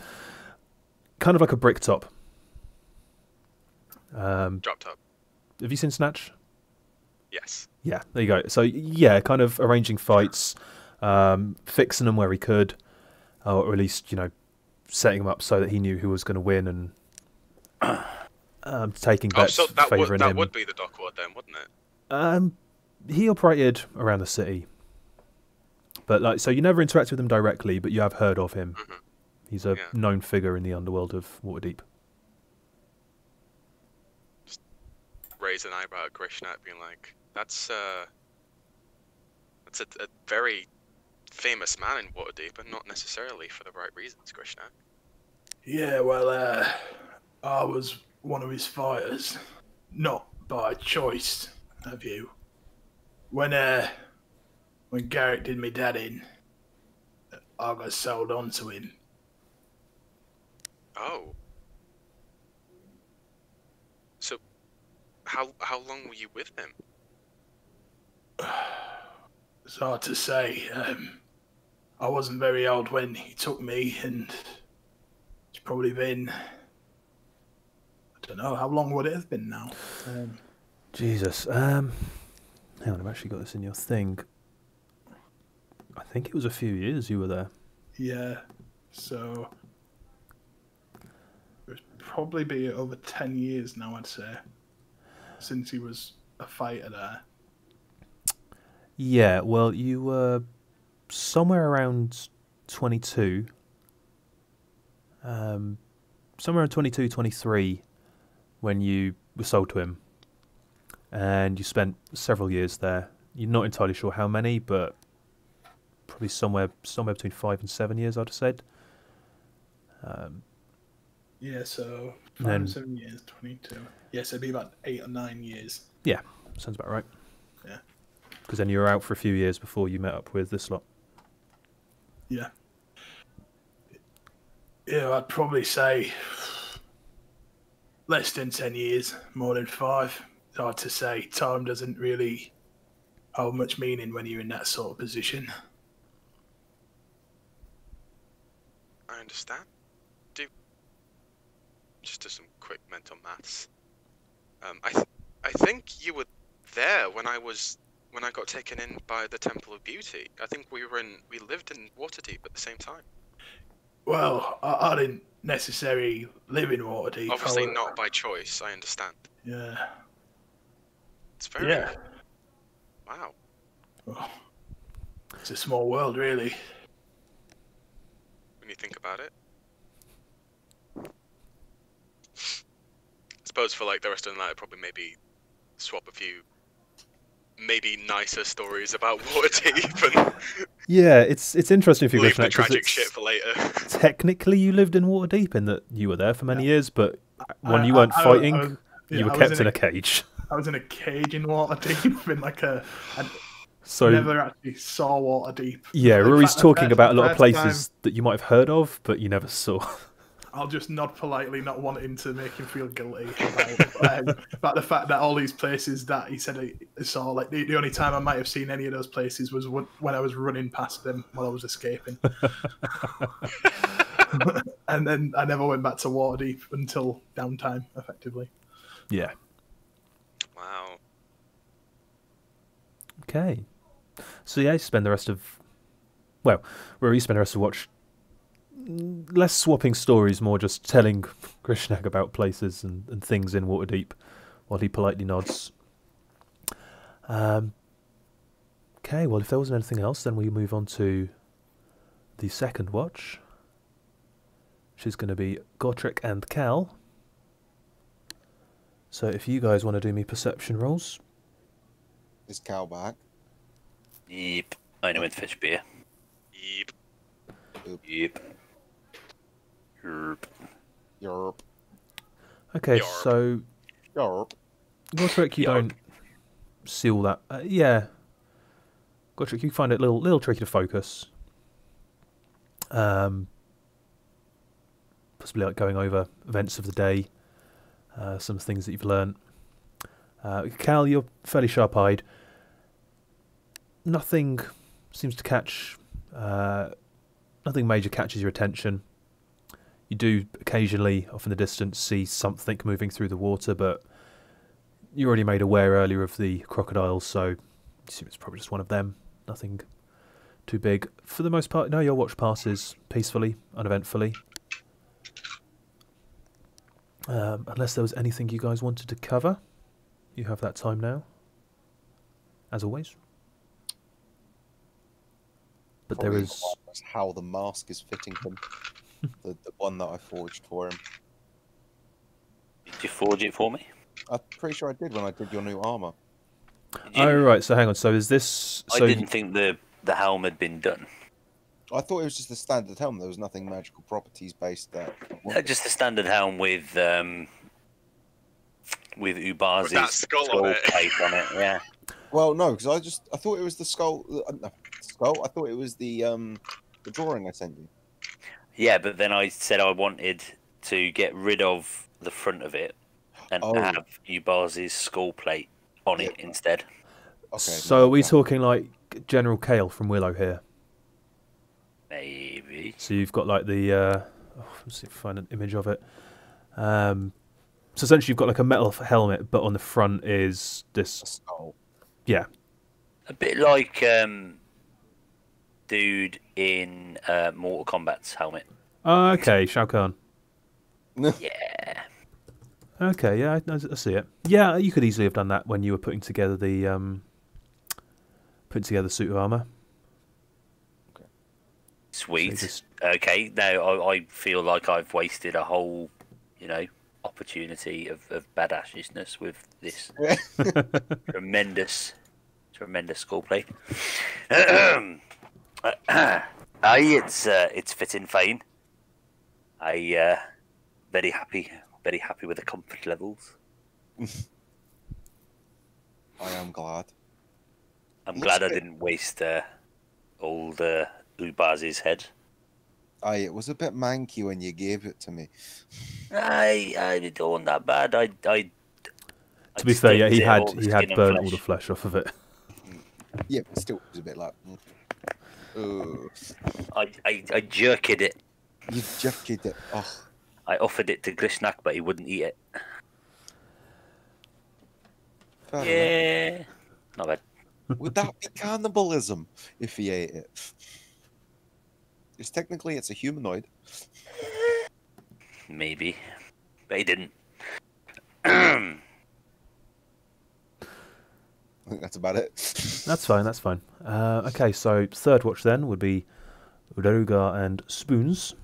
kind of like a brick top. Drop top. Have you seen Snatch? Yes. Yeah, there you go. So yeah, kind of arranging fights. fixing them where he could, or at least, setting them up so that he knew who was going to win, and taking bets, so favouring him. that would be the Dockward then, wouldn't it? He operated around the city, but so you never interact with him directly, but you have heard of him. Mm-hmm. He's a known figure in the underworld of Waterdeep. Just raise an eyebrow at Grishnak, being like, that's a very famous man in Waterdeep, but not necessarily for the right reasons, Grishnak. Yeah, well, I was one of his fighters, not by choice, have you? When Garrick did me dad in, I got sold on to him. Oh. So, how long were you with him? It's hard to say. I wasn't very old when he took me, and it's probably been... I don't know, how long would it have been now? Jesus. Hang on, I've actually got this in your thing. I think it was a few years you were there. Yeah, so... It would probably be over 10 years now, I'd say, since he was a fighter there. Yeah, well, you were somewhere around 22. Somewhere around 22, 23 when you were sold to him. And you spent several years there. You're not entirely sure how many, but probably somewhere between 5 and 7 years, I'd have said. Yeah, so 5 and 7 years, 22. Yes, it'd be about 8 or 9 years. Yeah, sounds about right. Yeah. Because then you were out for a few years before you met up with this lot. Yeah. Yeah, I'd probably say less than 10 years, more than 5. It's hard to say. Time doesn't really hold much meaning when you're in that sort of position. I understand. Just do some quick mental maths. I think you were there when I got taken in by the Temple of Beauty. I think we lived in Waterdeep at the same time. Well, I didn't necessarily live in Waterdeep. Obviously not by choice, I understand. Yeah. It's very... Yeah. Wow. Oh, it's a small world, really. When you think about it. I suppose for like the rest of the night, I'd probably maybe swap a few maybe nicer stories about Waterdeep and yeah, it's interesting if you leave the tragic shit for later. Technically, you lived in Waterdeep in that you were there for many years, but when you weren't fighting, you were kept in a cage. I was in a cage in Waterdeep, in like I so never actually saw Waterdeep. Yeah, Rory's talking about a lot of places that you might have heard of, but you never saw. I'll just nod politely, not wanting to make him feel guilty about the fact that all these places that he said he saw, like the only time I might have seen any of those places was when I was running past them while I was escaping. And then I never went back to Waterdeep until downtime, effectively. Yeah. Wow. Okay. So yeah, you spend the rest of... Well, Rory, you spend the rest of watch... less swapping stories, more just telling Grishnak about places and things in Waterdeep while he politely nods. Okay, well, if there wasn't anything else, then we move on to the second watch, which is going to be Gotrek and Cal. So if you guys want to do me perception rolls. Is Cal back? Yep. I know with fish beer. Yep. Yep. Yerp. Yerp. Okay, Yarp. so Yerp. Gotrek, you don't see all that. Yeah, Gotrek, you find it a little tricky to focus. Possibly like going over events of the day, some things that you've learned. Cal, you're fairly sharp-eyed. Nothing seems to catch. Nothing major catches your attention. You do occasionally, off in the distance, see something moving through the water, but you already made aware earlier of the crocodiles, so you assume it's probably just one of them. Nothing too big. For the most part, no, your watch passes peacefully, uneventfully. Unless there was anything you guys wanted to cover. You have that time now. As always. But Probably there is... how the mask is fitting him. the one that I forged for him. Did you forge it for me? I'm pretty sure I did when I did your new armor. Did you? Oh, right, so hang on. So is this... I So didn't think the helm had been done. I thought it was just a standard helm. There was nothing magical properties based there. No, just the standard helm with Ubaz's that skull on it. plate on it. Yeah. Well, no, because I thought it was the skull. No, skull. I thought it was the drawing I sent you. Yeah, but then I said I wanted to get rid of the front of it and have Ubaz's skull plate on it instead. Okay. So are we talking like General Kale from Willow here? Maybe. So you've got like the... let's see if I find an image of it. So essentially you've got like a metal helmet, but on the front is this... A skull. Yeah. A bit like dude in Mortal Kombat's helmet. Okay, Shao Kahn. Yeah. Okay, yeah, I see it. Yeah, you could easily have done that when you were putting together the suit of armor. Sweet. So just... Okay, now I feel like I've wasted a whole, opportunity of badassness with this tremendous skull plate. It's fitting fine. Very happy with the comfort levels. I am glad. I'm glad I didn't waste old Ubaz's head. It was a bit manky when you gave it to me. I don't want that bad. To be fair, yeah, he had burnt all the flesh off of it. Yeah, but still, it was a bit like. I jerked it. You jerked it. Oh. I offered it to Grishnak, but he wouldn't eat it. Fair Yeah, not bad. Would that be cannibalism if he ate it? Because technically it's a humanoid. Maybe, but he didn't. I think that's about it. That's fine. Okay, so third watch then would be Udaruga and Spoons.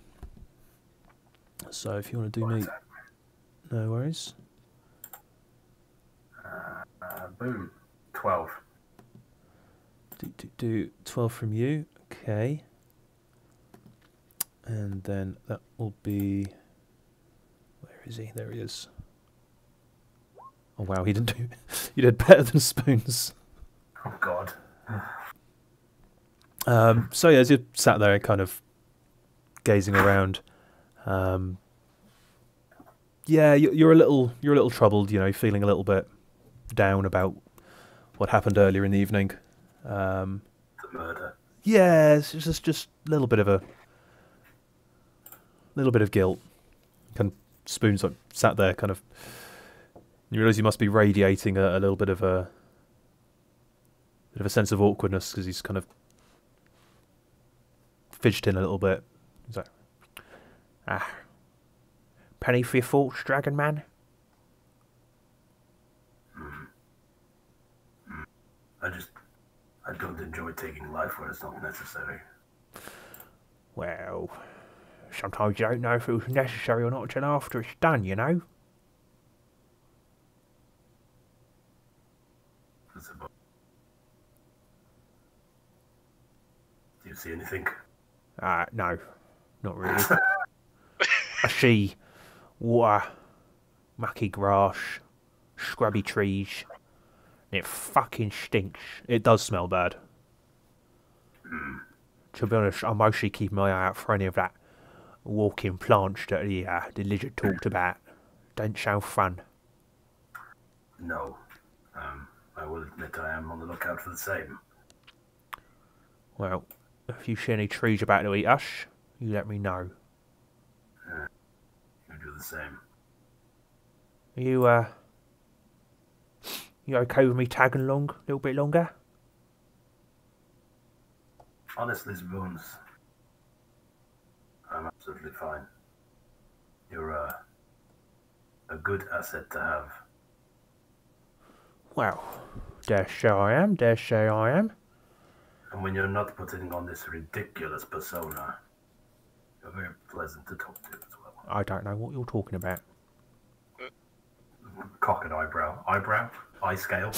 So if you want to do me... No worries. Boom. 12. Do 12 from you. Okay. And then that will be... Where is he? There he is. Oh wow, he didn't do... You did better than Spoons. Oh god. So yeah, as you sat there kind of gazing around, yeah, you're a little troubled, feeling a little bit down about what happened earlier in the evening. The murder. Yeah, it's just a little bit of guilt. Kind of Spoons like sat there, kind of. You realise you must be radiating a little bit of a sense of awkwardness because he's kind of fidgeting a little bit. He's like, penny for your thoughts, Dragon Man. I don't enjoy taking life when it's not necessary. Well, sometimes you don't know if it was necessary or not until after it's done, you know? That's about... Do you see anything? No, not really. I see water, mucky grass, scrubby trees, and it fucking stinks. It does smell bad. To be honest, I mostly keep my eye out for any of that walking plants that the lizard talked about. Don't sound fun. No. I will admit I am on the lookout for the same. Well, if you see any trees about to eat us, you let me know. You do the same. You okay with me tagging along a little bit longer? Honestly, Spoons, I'm absolutely fine. You're a good asset to have. Well, dare say I am, dare say I am. And when you're not putting on this ridiculous persona, you're very pleasant to talk to as well. I don't know what you're talking about. Cock and eyebrow. Eyebrow? Eye scale?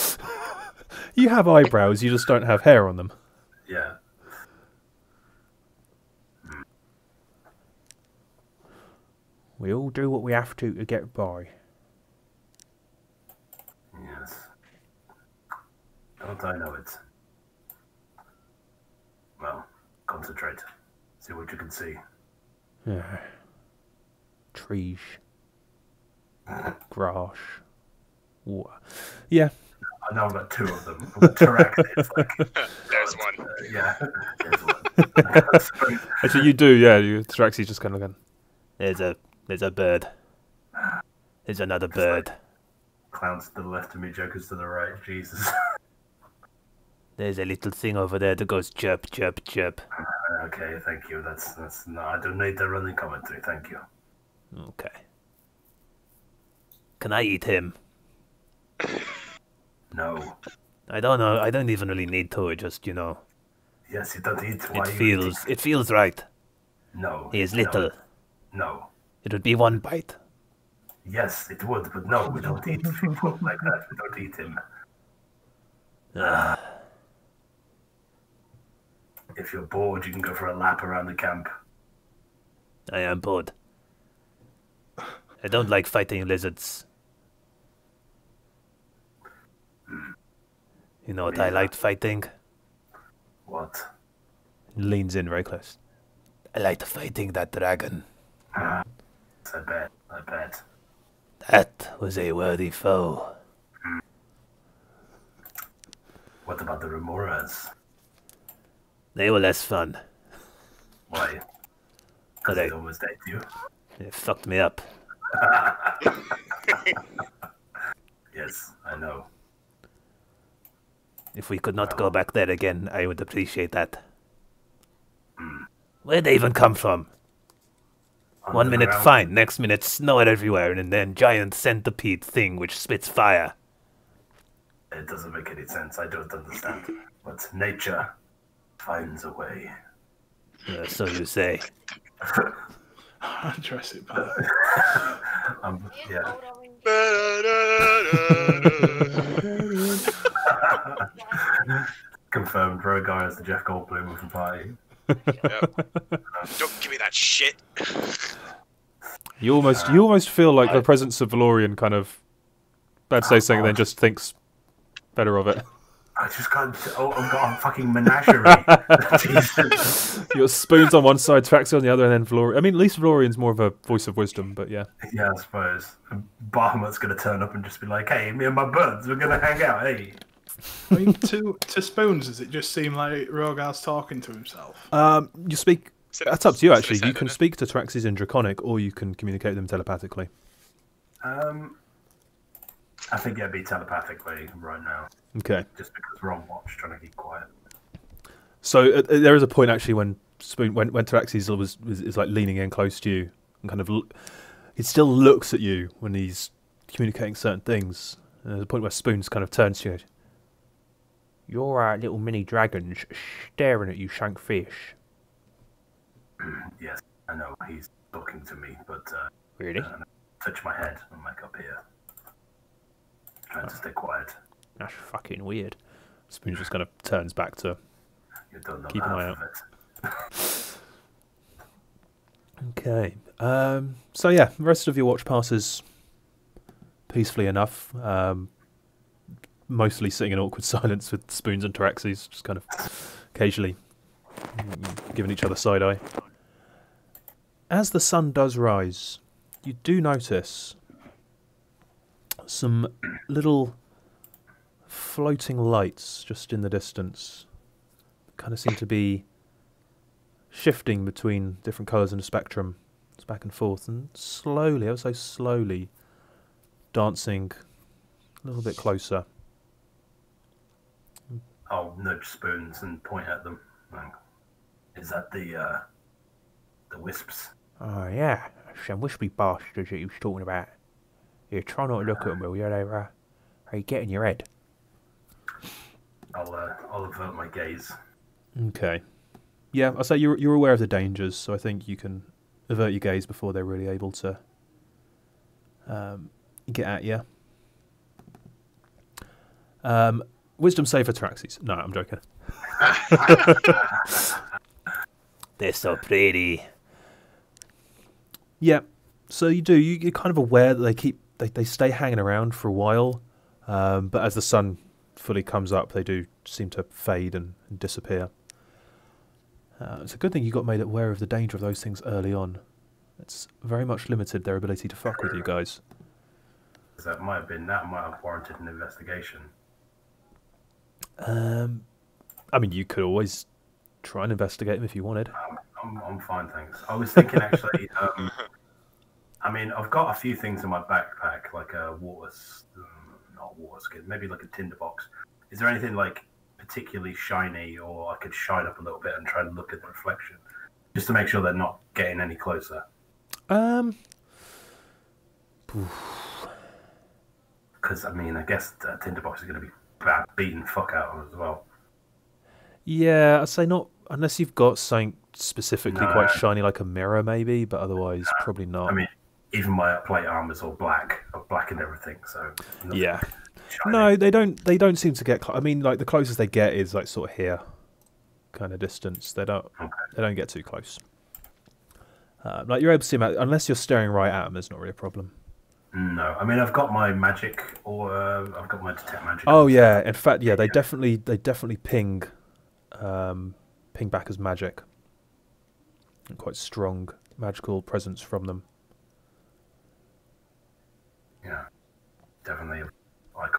You have eyebrows, you just don't have hair on them. Yeah. We all do what we have to get by. Yes. Don't I know it? Well, concentrate. See what you can see. Yeah. Trees. Grass. Water. Yeah. I know about two of them. Terrax, like, There's one. yeah, there's one. Actually, you do, yeah. Traxy's just kind of going, there's a bird. There's another bird. Clowns to the left of me, jokers to the right. Jesus. There's a little thing over there that goes chirp, chirp, chirp. Okay, thank you. That's no. I don't need the running commentary. Thank you. Okay. Can I eat him? No. I don't know. I don't even really need to. Just, you know, Yes, you don't eat. Why it feels right. No. He is little. No. It would be one bite. Yes, it would, but no, we don't eat people like that. We don't eat him. If you're bored, you can go for a lap around the camp. I am bored. I don't like fighting lizards. You know what I liked fighting? What? Leans in very close. I liked fighting that dragon. I bet. I bet. That was a worthy foe. What about the Remoras? They were less fun. Why? Because they almost ate you. They fucked me up. Yes, I know. If we could not go back there again, I would appreciate that. Where'd they even come from? One minute Underground. fine, next minute snow everywhere, and then giant centipede thing which spits fire. It doesn't make any sense. I don't understand. But nature finds a way. So you say. Jurassic Park. Yeah. Confirmed. Rogar is the Jeff Goldblum of the party. Don't give me that shit. You almost feel like the presence of Valorian kind of bad to say something and then just thinks better of it. I just can't. Oh, I've got a fucking menagerie. Jesus. You got Spoons on one side, Traxy on the other, and then Valorian. I mean, at least Valorian's more of a voice of wisdom, but yeah. Yeah, I suppose. Bahamut's going to turn up and just be like, hey, me and my buds, we're going to hang out, hey. I mean, to Spoons, does it just seem like Rogar's talking to himself? You speak. That's up to you, actually. You can Isn't it? speak to Traxys in Draconic, or you can communicate with them telepathically. I think it'd be telepathically right now, Okay. just because we're on watch trying to keep quiet. So there is a point actually when Traxys is like leaning in close to you and kind of he still looks at you when he's communicating certain things. And there's a point where Spoons kind of turns to you. Your little mini dragons staring at you, shank fish. Yes, I know he's talking to me, but Really? touch my head. I'm like up here, trying to stay quiet. That's fucking weird. Spoons just kind of turns back to You don't know keep an eye out. of it. Okay. So yeah, the rest of your watch passes peacefully enough. Mostly sitting in awkward silence with Spoons and Traxys, just kind of occasionally giving each other side eye. As the sun does rise, you do notice some little floating lights just in the distance. Kind of seem to be shifting between different colours in the spectrum. It's back and forth, and slowly, I would say slowly, dancing a little bit closer. I'll nudge Spoons and point at them. Like, Is that the wisps? Oh, yeah. Some wispy bastards that you was talking about. Yeah, try not to look at them, will you? They get in your head. I'll avert my gaze. Okay. Yeah, I'll say you're aware of the dangers, so I think you can avert your gaze before they're really able to get at you. Wisdom save for Traxxas. No, I'm joking. They're so pretty. Yeah, so you're kind of aware that they stay hanging around for a while, but as the sun fully comes up, they do seem to fade and disappear. It's a good thing you got made aware of the danger of those things early on. It's very much limited their ability to fuck with you guys. That might have warranted an investigation. I mean, you could always try and investigate them if you wanted. I'm fine, thanks. I was thinking actually. I mean, I've got a few things in my backpack, like a not water skin, maybe like a tinderbox. Is there anything like particularly shiny, or I could shine up a little bit and try and look at the reflection, just to make sure they're not getting any closer? Because I mean, I guess the tinderbox is going to be beaten fuck out of as well. Yeah, I'd say not unless you've got something specifically No. quite shiny, like a mirror, maybe. But otherwise, probably not. I mean, even my plate armor's all black. I've blackened everything, so nothing yeah. shiny. No, they don't seem to get. I mean, like the closest they get is like sort of here, kind of distance. They don't get too close. Like you're able to see them unless you're staring right at them. There's not really a problem. No, I mean I've got my magic, or I've got my detect magic. Oh yeah, in fact, yeah, they definitely ping back as magic. Quite strong magical presence from them. Yeah, definitely. Like,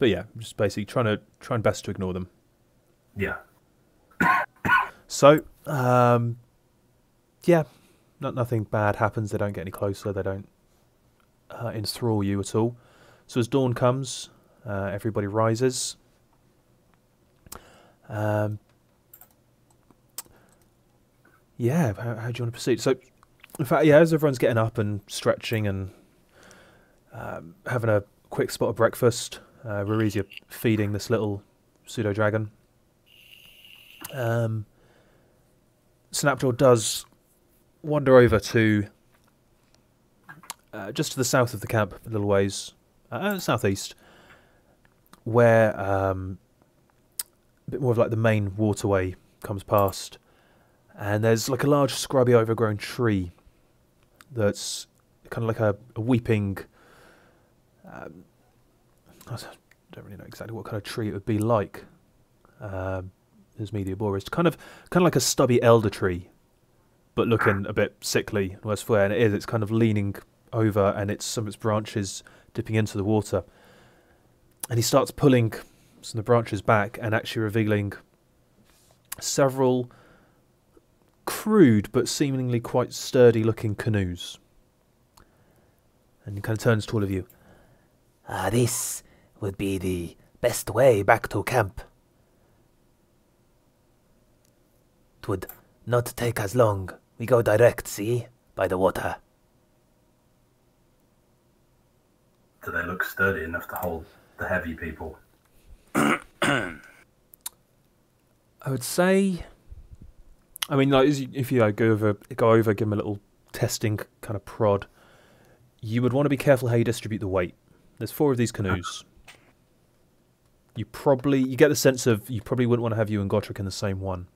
But yeah, just basically trying best to ignore them. yeah. So, yeah, nothing bad happens. They don't get any closer. They don't enthrall you at all. So as dawn comes, everybody rises. Yeah, how do you want to proceed? So, in fact, yeah, as everyone's getting up and stretching and having a quick spot of breakfast, Rarisia feeding this little pseudo-dragon. Snapjaw does wander over to just to the south of the camp, a little ways, southeast, where a bit more of like the main waterway comes past, and there's like a large scrubby overgrown tree that's kind of like a weeping. I don't really know exactly what kind of tree it would be like. As media bore is kind of like a stubby elder tree, but looking a bit sickly and worse for wear. And it's kind of leaning over, and some of its branches dipping into the water. And he starts pulling some of the branches back and actually revealing several crude but seemingly quite sturdy looking canoes. And he kind of turns to all of you. This would be the best way back to camp. It would not take as long. We go direct, see? By the water. Do they look sturdy enough to hold the heavy people? I would say, I mean, like if you go over, give them a little testing kind of prod. You would want to be careful how you distribute the weight. There's 4 of these canoes. You get the sense of you probably wouldn't want to have you and Godric in the same one.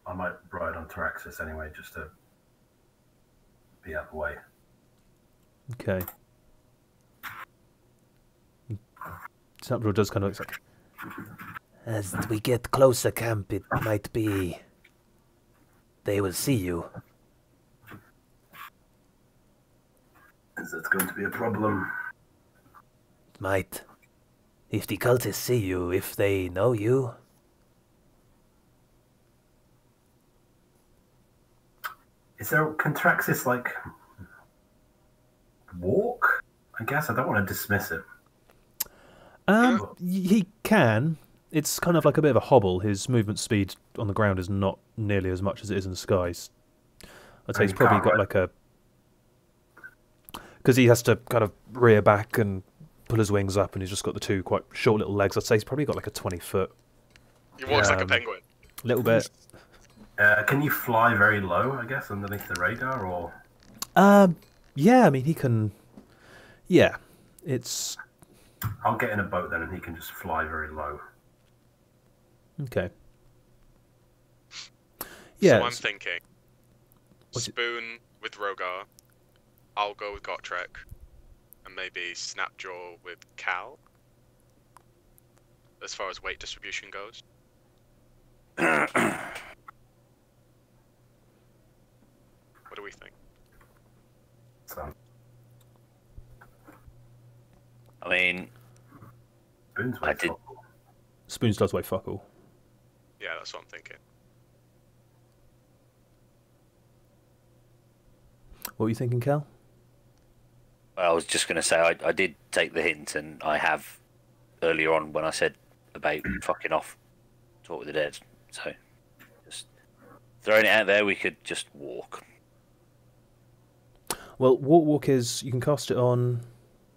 I might ride on Taraxis anyway, just to be out of the way. Okay. Snapjaw does kind of look like. As we get closer camp, it might be... They will see you. Is that going to be a problem? Might. If the cultists see you, if they know you... Can Taraxis, like, walk? I guess I don't want to dismiss it. He can. it's kind of like a bit of a hobble. His movement speed on the ground is not nearly as much as it is in the skies. I'd say he's probably got like a... Because he has to kind of rear back and pull his wings up, and he's just got the two quite short little legs. I'd say he's probably got like a 20-foot... He walks like a penguin. Little bit. Can you fly very low, I guess, underneath the radar, or...? Yeah, I mean, he can... Yeah, it's... I'll get in a boat then, and he can just fly very low. Okay. Yeah. So I'm thinking, Spoon with Rogar, I'll go with Gotrek, and maybe Snapjaw with Cal, as far as weight distribution goes. What do we think? So, I mean, Spoon's I did. Spoons does weigh fuck all. Yeah, that's what I'm thinking. What were you thinking, Cal? I was just going to say I did take the hint, and I have earlier on when I said about fucking off, talk with the dead. So, just throwing it out there, we could just walk. Well, walk is... You can cast it on...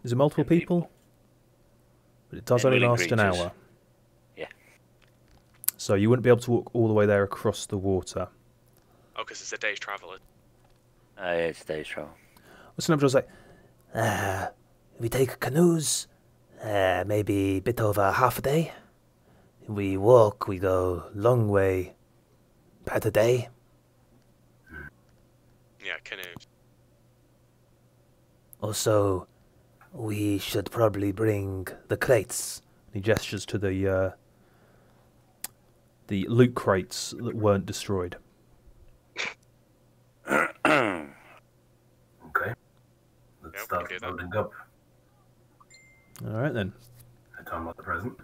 Is it multiple people? But it does only Willing last an creatures. hour. Yeah. So you wouldn't be able to walk all the way there across the water. Oh, because it's a day's travel. Yeah, it's day's travel. What's the number? Like, We take canoes, maybe a bit over half a day. We walk, we go long way, about a day. Yeah, canoes. Also, we should probably bring the crates. he gestures to the loot crates that weren't destroyed. Okay. Let's Yeah, we start can do that. loading up. All right then. A time like the present.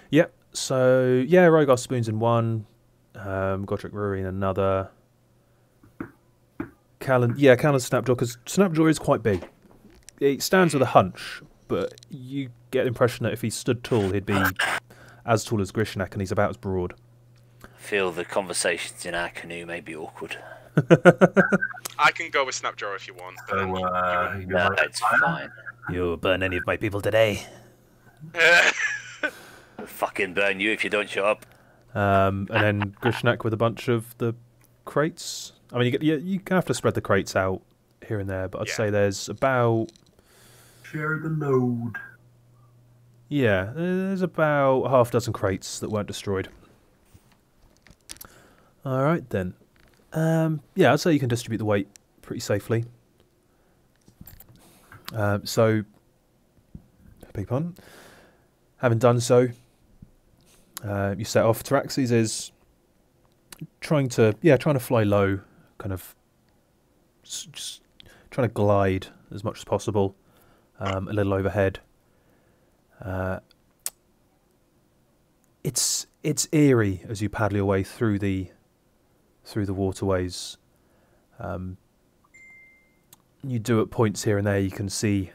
Yep. So yeah, Rogar Spoons in one, Godric Ruri in another. Callan Snapjaw, because Snapjaw is quite big. He stands with a hunch, but you get the impression that if he stood tall, he'd be as tall as Grishnak, and he's about as broad. I feel the conversations in our canoe may be awkward. I can go with Snapjaw if you want. But then You No, like it's fine. You burn any of my people today? I'll fucking burn you if you don't shut up. And then Grishnak with a bunch of the crates. I mean, you have to spread the crates out here and there, but I'd Yeah. say there's about... Share the load. Yeah, there's about half a dozen crates that weren't destroyed. All right, then. Yeah, I'd say you can distribute the weight pretty safely. So, beg your pardon. Having done so, you set off. Taraxes is trying to fly low, kind of just trying to glide as much as possible, a little overhead. It's eerie as you paddle your way through the waterways. You do at points here and there. You can see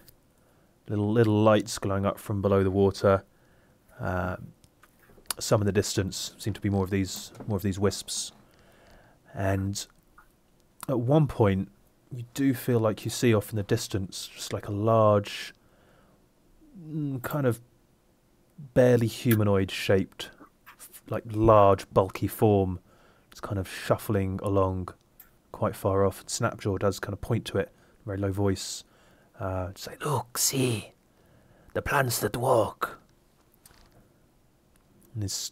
little lights glowing up from below the water. Some in the distance seem to be more of these wisps. And at one point, you do feel like you see off in the distance just like a large, kind of barely humanoid shaped, like large bulky form. It's kind of shuffling along quite far off. Snapjaw does kind of point to it, very low voice. Say, look, see, the plants that walk. And it's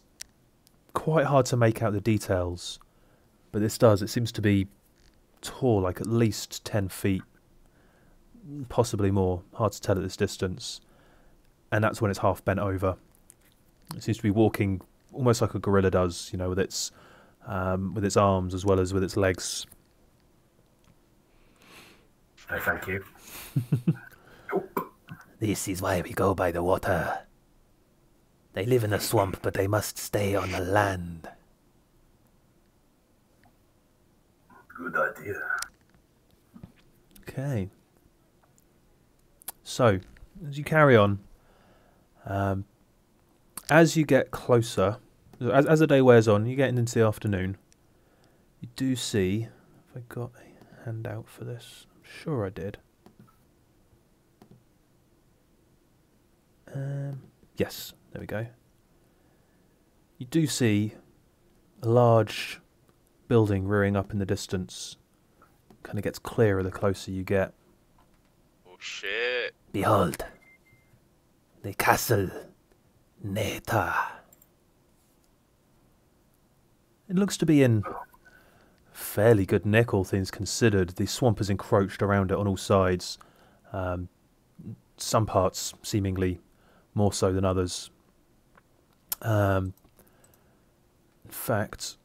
quite hard to make out the details, but it seems to be tall, like at least 10 feet, possibly more. Hard to tell at this distance. And that's when it's half bent over. It seems to be walking almost like a gorilla does, with its arms as well as with its legs. No, thank you. Nope. This is why we go by the water. They live in a swamp, but they must stay on the land. Good idea. Okay. So, as you carry on, as you get closer, as the day wears on, you're getting into the afternoon, you do see, have I got a handout for this? I'm sure I did. Yes, there we go. You do see a large building rearing up in the distance. Kind of gets clearer the closer you get. Oh shit. Behold, the castle Neta. It looks to be in fairly good nick, all things considered. The swamp has encroached around it on all sides. Some parts seemingly more so than others. In fact,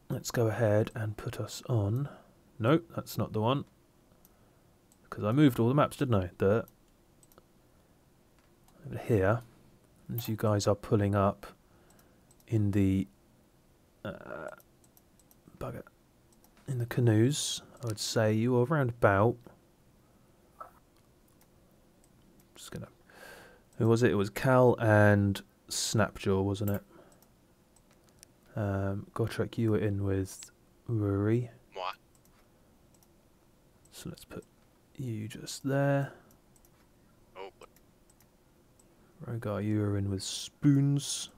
let's go ahead and put us on... No, that's not the one. Because I moved all the maps, didn't I? Over here, as you guys are pulling up in the... bugger. In the canoes, I would say you are around about... Just gonna... Who was it? It was Cal and Snapjaw, wasn't it? Gotrek, you were in with Rory. What? So let's put you just there. Oh, Rogar, you were in with Spoons.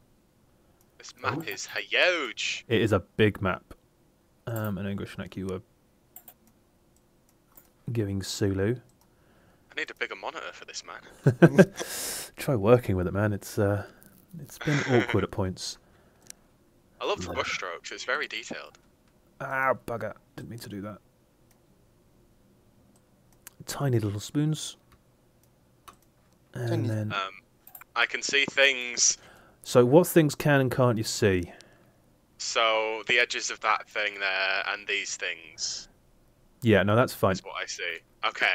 this map is huge. It is a big map. And Englishnek, you were giving Sulu. I need a bigger monitor for this, man. Try working with it, man. It's been awkward at points. I love the brush strokes. It's very detailed. Ah, bugger. Didn't mean to do that. Tiny little spoons. And Tiny. then... I can see things. So what things can and can't you see? So the edges of that thing there and these things Yeah, no, that's fine. is what I see. Okay.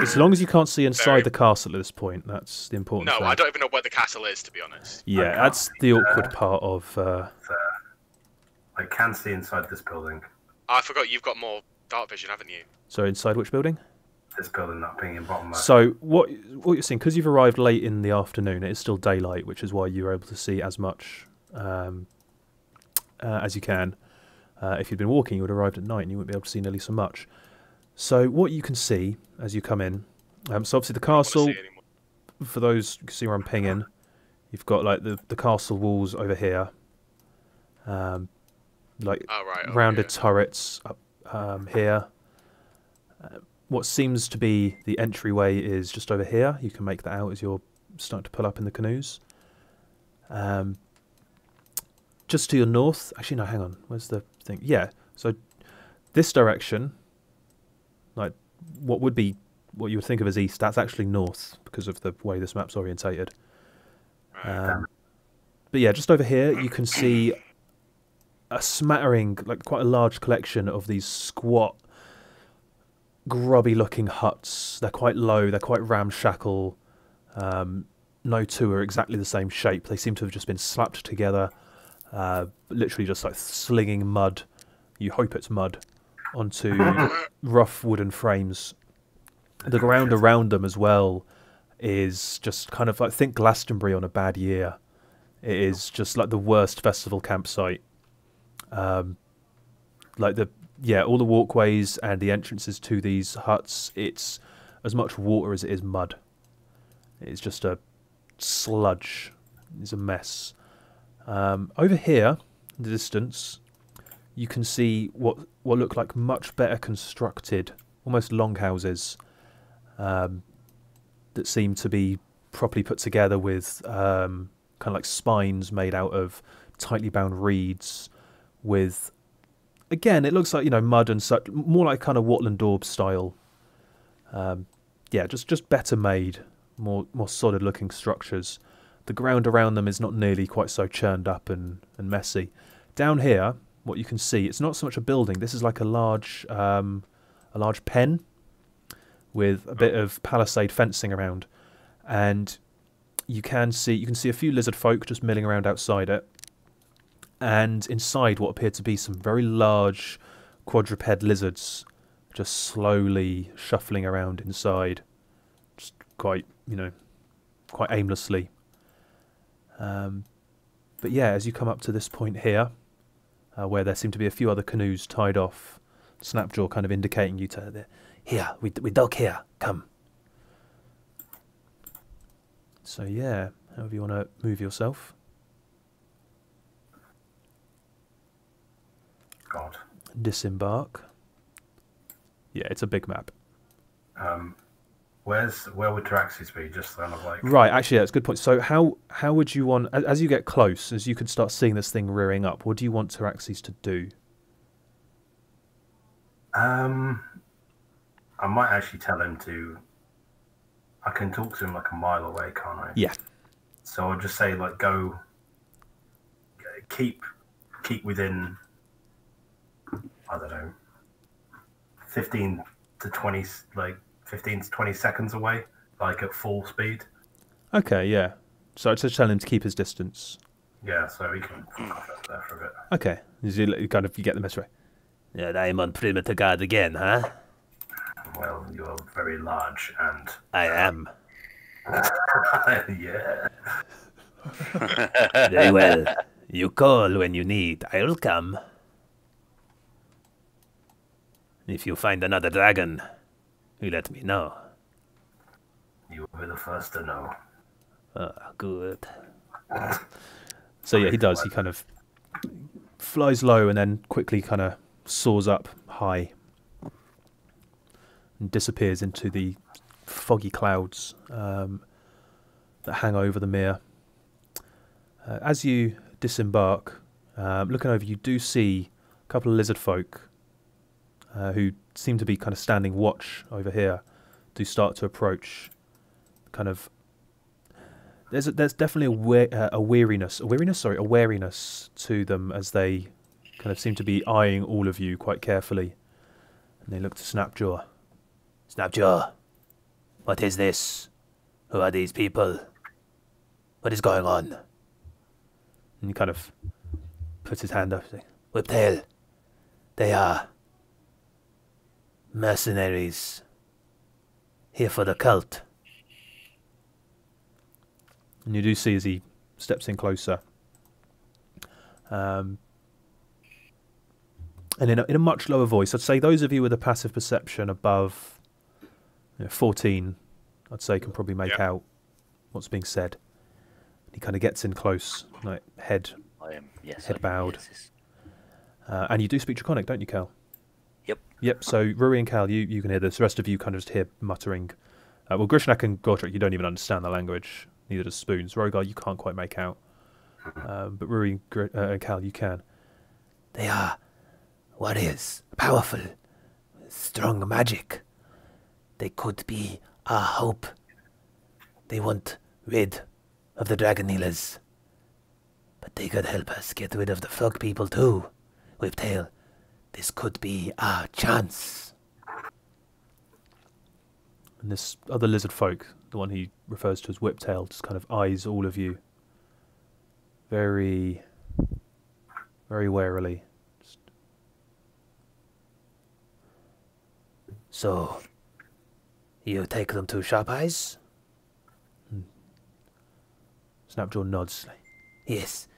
As long as you can't see inside Very- the castle at this point, that's the important No, thing. I don't even know where the castle is, to be honest. Yeah, that's the awkward part of... I can see inside this building. I forgot you've got more dark vision, haven't you? So inside which building? This building not being in bottom left. So what you're seeing, because you've arrived late in the afternoon, it is still daylight, which is why you're able to see as much as you can. If you'd been walking, you would have arrived at night and you wouldn't be able to see nearly so much. So what you can see as you come in, so obviously the I don't wanna castle, see anymore. for those who can see where I'm pinging, you've got like the castle walls over here, like Oh, right. over rounded here. turrets up here. What seems to be the entryway is just over here. You can make that out as you're starting to pull up in the canoes. Just to your north, actually no, hang on, where's the thing? Yeah, so this direction, like what would be, what you would think of as east, that's actually north because of the way this map's orientated. Right. But yeah, just over here you can see a smattering, like quite a large collection of these squat, grubby looking huts. They're quite low, they're quite ramshackle. No two are exactly the same shape. They seem to have just been slapped together, literally just like slinging mud. You hope it's mud onto rough wooden frames. The ground around them as well is just kind of like, think Glastonbury on a bad year. It is just like the worst festival campsite. Like all the walkways and the entrances to these huts, it's as much water as it is mud. It's just a sludge. It's a mess. Over here, in the distance, you can see what look like much better constructed, almost longhouses, that seem to be properly put together with kind of like spines made out of tightly bound reeds with, again, it looks like, you know, mud and such, more like kind of Watland Daub style. Yeah, just better made, more solid looking structures. The ground around them is not nearly quite so churned up and messy. Down here, what you can see, it's not so much a building. This is like a large pen with a bit of palisade fencing around, and you can see a few lizard folk just milling around outside it, and inside what appear to be some very large quadruped lizards just slowly shuffling around inside, just quite aimlessly. But yeah, as you come up to this point here, where there seem to be a few other canoes tied off, Snapjaw kind of indicating you to here. We dock here. Come. So yeah, however you want to move yourself. God. Disembark. Yeah, it's a big map. Where would Traxxas be? Just kind of like. Right, actually, yeah, that's a good point. So how would you want, as you get close, as you can start seeing this thing rearing up, what do you want Traxxas to do? I might actually tell him to. I can talk to him like a mile away, can't I? Yeah. So I'll just say like go. Keep within. I don't know. 15 to 20 seconds away, like at full speed. Okay, yeah. So I'd just tell him to keep his distance. Yeah, so he can fuck off up there for a bit. Okay. You get the message right. Yeah, I'm on perimeter guard again, huh? Well, you're very large and... I am. Yeah. Very well. You call when you need. I'll come. If you find another dragon, you let me know. You will be the first to know. Oh, good. So yeah, he does. He kind of flies low and then quickly kind of soars up high and disappears into the foggy clouds that hang over the mere. As you disembark, looking over, you do see a couple of lizard folk who seem to be kind of standing watch over here, do start to approach. Kind of, there's definitely a wariness to them as they kind of seem to be eyeing all of you quite carefully, and they look to Snapjaw. Snapjaw, what is this? Who are these people? What is going on? And he kind of puts his hand up, saying, Whiptail, they are mercenaries here for the cult. and you do see as he steps in closer. And in a much lower voice, I'd say those of you with a passive perception above 14, I'd say can probably make out what's being said. He kind of gets in close, like head bowed. Yes. And you do speak Draconic, don't you, Cal? Yep. Yep, so Rui and Cal, you can hear this. The rest of you kind of just hear muttering. Well, Grishnak and Gortrik, you don't even understand the language. Neither does Spoons. Rogar, you can't quite make out. But Rui and Cal, you can. They are warriors, powerful, strong magic. They could be our hope. They want rid of the dragon healers. But they could help us get rid of the fog people too. Whiptail, this could be our chance. And this other lizard folk, the one he refers to as Whiptail, just kind of eyes all of you very, very warily. So, you take them to Sharp Eyes? Snapjaw nods. Yes,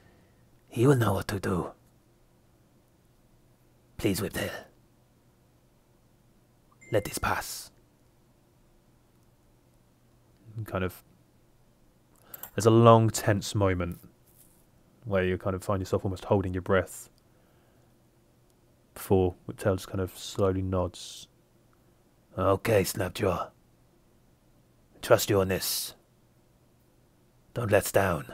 he will know what to do. Please, Whiptail. Let this pass. And kind of, there's a long, tense moment where you kind of find yourself almost holding your breath before Whiptail just kind of slowly nods. Okay, Snapjaw. Trust you on this. Don't let us down.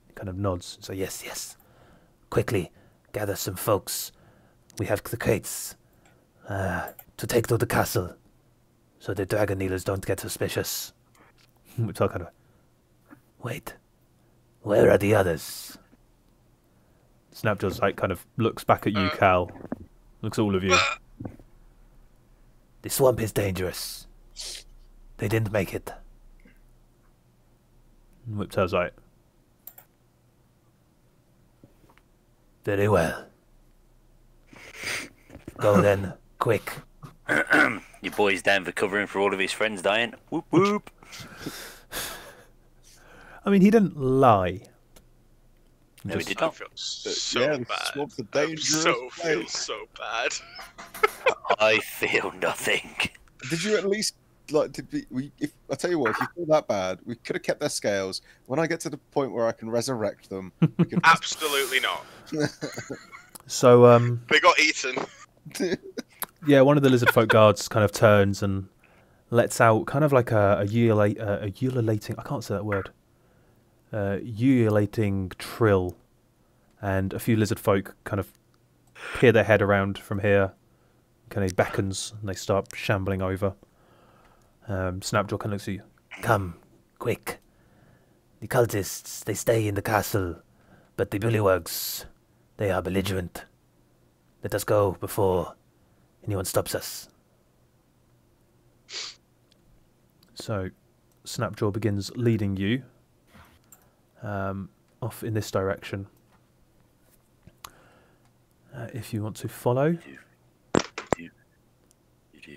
He kind of nods. So yes, yes. Quickly, gather some folks. We have the crates to take to the castle, so the dragon healers don't get suspicious. Whiptail kind of, Wait, where are the others? Snapjaw's like kind of looks back at you, Cal. Looks at all of you. The swamp is dangerous. They didn't make it. And Whiptail's like, Very well. Go then, quick. Your boy's down for covering for all of his friends dying. Whoop whoop. I mean, he didn't lie. No, we Just- did I not. feel so yeah, the bad. swamps are I dangerous feel place. so bad. I feel nothing. Did you at least like? If I tell you what, if you feel that bad, we could have kept their scales. When I get to the point where I can resurrect them, we can. Absolutely not. So They got eaten. yeah, one of the lizard folk guards kind of turns and lets out kind of like a ululating. I can't say that word. Ululating trill, and a few lizard folk kind of peer their head around from here. Kind of beckons, and they start shambling over. Snapjaw kind of looks at you. Come, quick. The cultists, they stay in the castle, but the bullywugs, they are belligerent. Let us go before anyone stops us. So, Snapjaw begins leading you off in this direction. If you want to follow,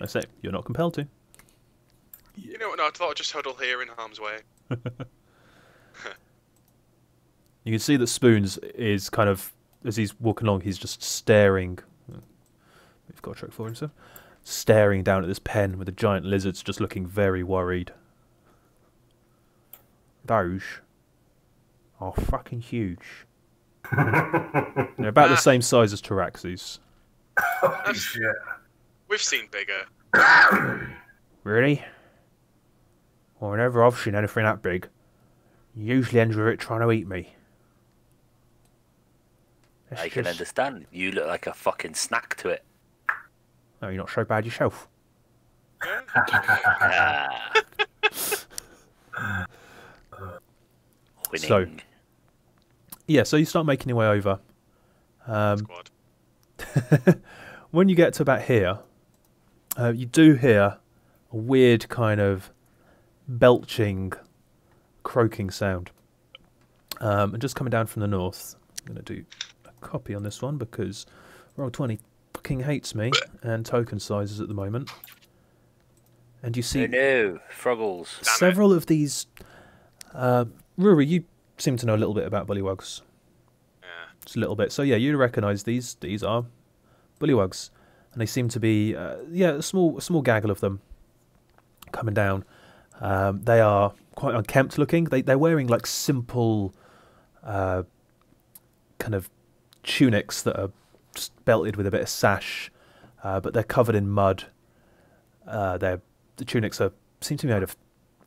I say you're not compelled to. You know what? No, I thought I'd just huddle here in harm's way. You can see that Spoons is kind of, as he's walking along, he's just staring. We've got a trick for him, sir. Staring down at this pen with the giant lizards, just looking very worried. Those are fucking huge. They're about the same size as Tyraxes. Holy shit. We've seen bigger. Really? Well, whenever I've seen anything that big, it usually ends with it trying to eat me. It's I can just- understand. You look like a fucking snack to it. No, you're not so bad yourself. Ah. Winning. So- Yeah, so you start making your way over. Squad. When you get to about here, you do hear a weird kind of belching, croaking sound. And just coming down from the north, I'm going to do a copy on this one because Roll20 fucking hates me and token sizes at the moment. And you see Oh no, Froggles. several of these. Ruri, you seem to know a little bit about bullywugs. Yeah. Just a little bit. So yeah, you recognise these. These are bullywugs, and they seem to be a small gaggle of them coming down. They are quite unkempt looking. They're wearing like simple kind of tunics that are just belted with a bit of sash, but they're covered in mud. The tunics seem to be made of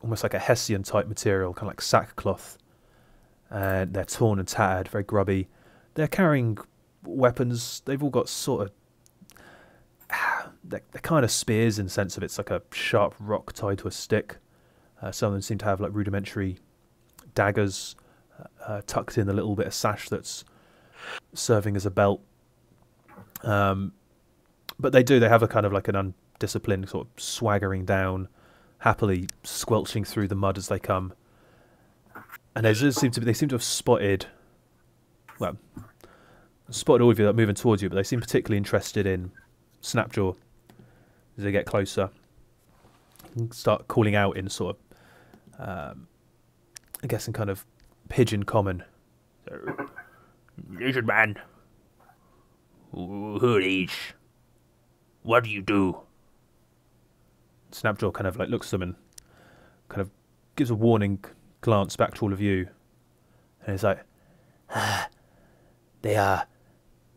almost like a Hessian type material, kind of like sackcloth. And they're torn and tattered, very grubby. They're carrying weapons. They've all got sort of... They're kind of spears in the sense of it's like a sharp rock tied to a stick. Some of them seem to have like rudimentary daggers tucked in a little bit of sash that's serving as a belt. But they have a kind of like an undisciplined sort of swaggering down, happily squelching through the mud as they come. And they seem to have spotted all of you that are moving towards you, but they seem particularly interested in Snapjaw as they get closer. And start calling out in sort of, I guess in kind of pigeon common. So, Lizard man, who are these? What do you do? Snapjaw kind of like looks at them and kind of gives a warning glance back to all of you, and it's like, They are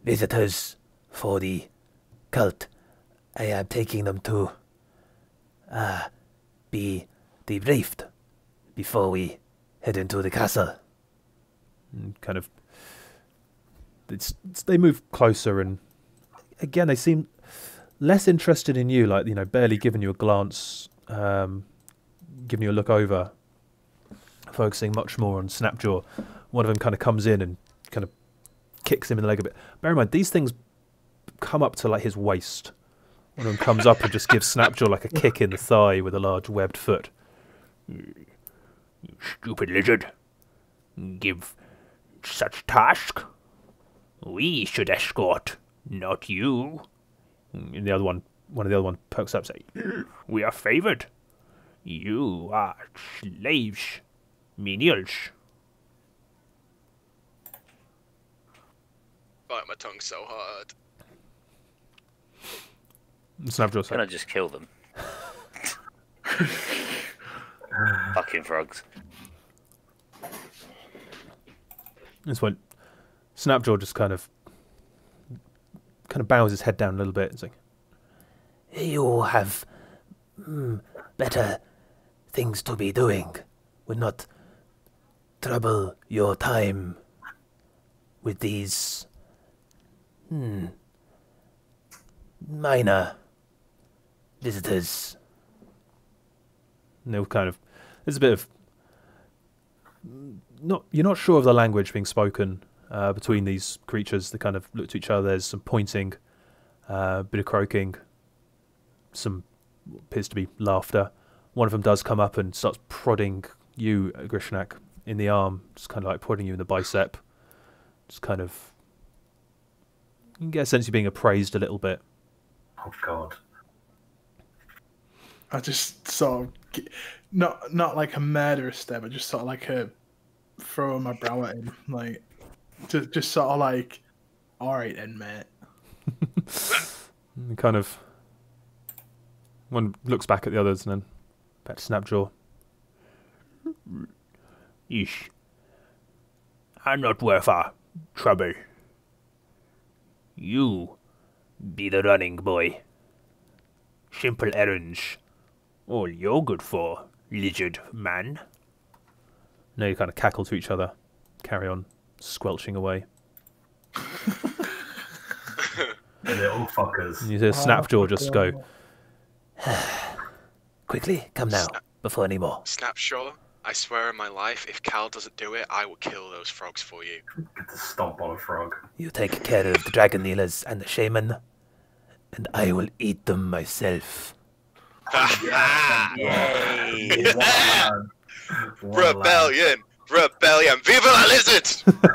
visitors for the cult. I am taking them to be debriefed before we head into the castle. and kind of they move closer, and again they seem less interested in you, like, you know, barely giving you a glance, giving you a look over, focusing much more on Snapjaw. One of them kind of comes in and kind of kicks him in the leg a bit. Bear in mind, these things come up to like his waist. One of them comes up and just gives Snapjaw like a kick in the thigh with a large webbed foot. You stupid lizard. Give such task. We should escort, not you. And one of the other one pokes up and says, We are favored. You are slaves, menials. bite my tongue so hard. Snapjaw Can I said, just kill them? Fucking frogs. this point, Snapjaw just kind of bows his head down a little bit. It's like, You have better things to be doing. Would not trouble your time with these minor visitors. and they'll kind of, there's a bit of, you're not sure of the language being spoken between these creatures. They kind of look to each other. There's some pointing, a bit of croaking, some appears to be laughter. One of them does come up and starts prodding you, Grishnak, in the arm, just kind of like prodding you in the bicep. Just kind of, you can get a sense you're being appraised a little bit. Oh God. I just sort of not like a murderous stare, but just sort of like a throw my brow at him, like just sort of like, all right then, mate. And kind of, one looks back at the others and then back to Snapjaw. Ish. I'm not worth our trouble. You be the running boy. Simple errands. All you're good for, lizard man. Now you kind of cackle to each other, carry on squelching away. Little fuckers. And you hear Snapjaw just go, Quickly, come now, before any more. Snapshaw, I swear on my life, if Cal doesn't do it, I will kill those frogs for you. Get to stomp on a frog. You take care of the dragon kneelers and the shaman, and I will eat them myself. Yay! Rebellion! Rebellion! Viva la lizard!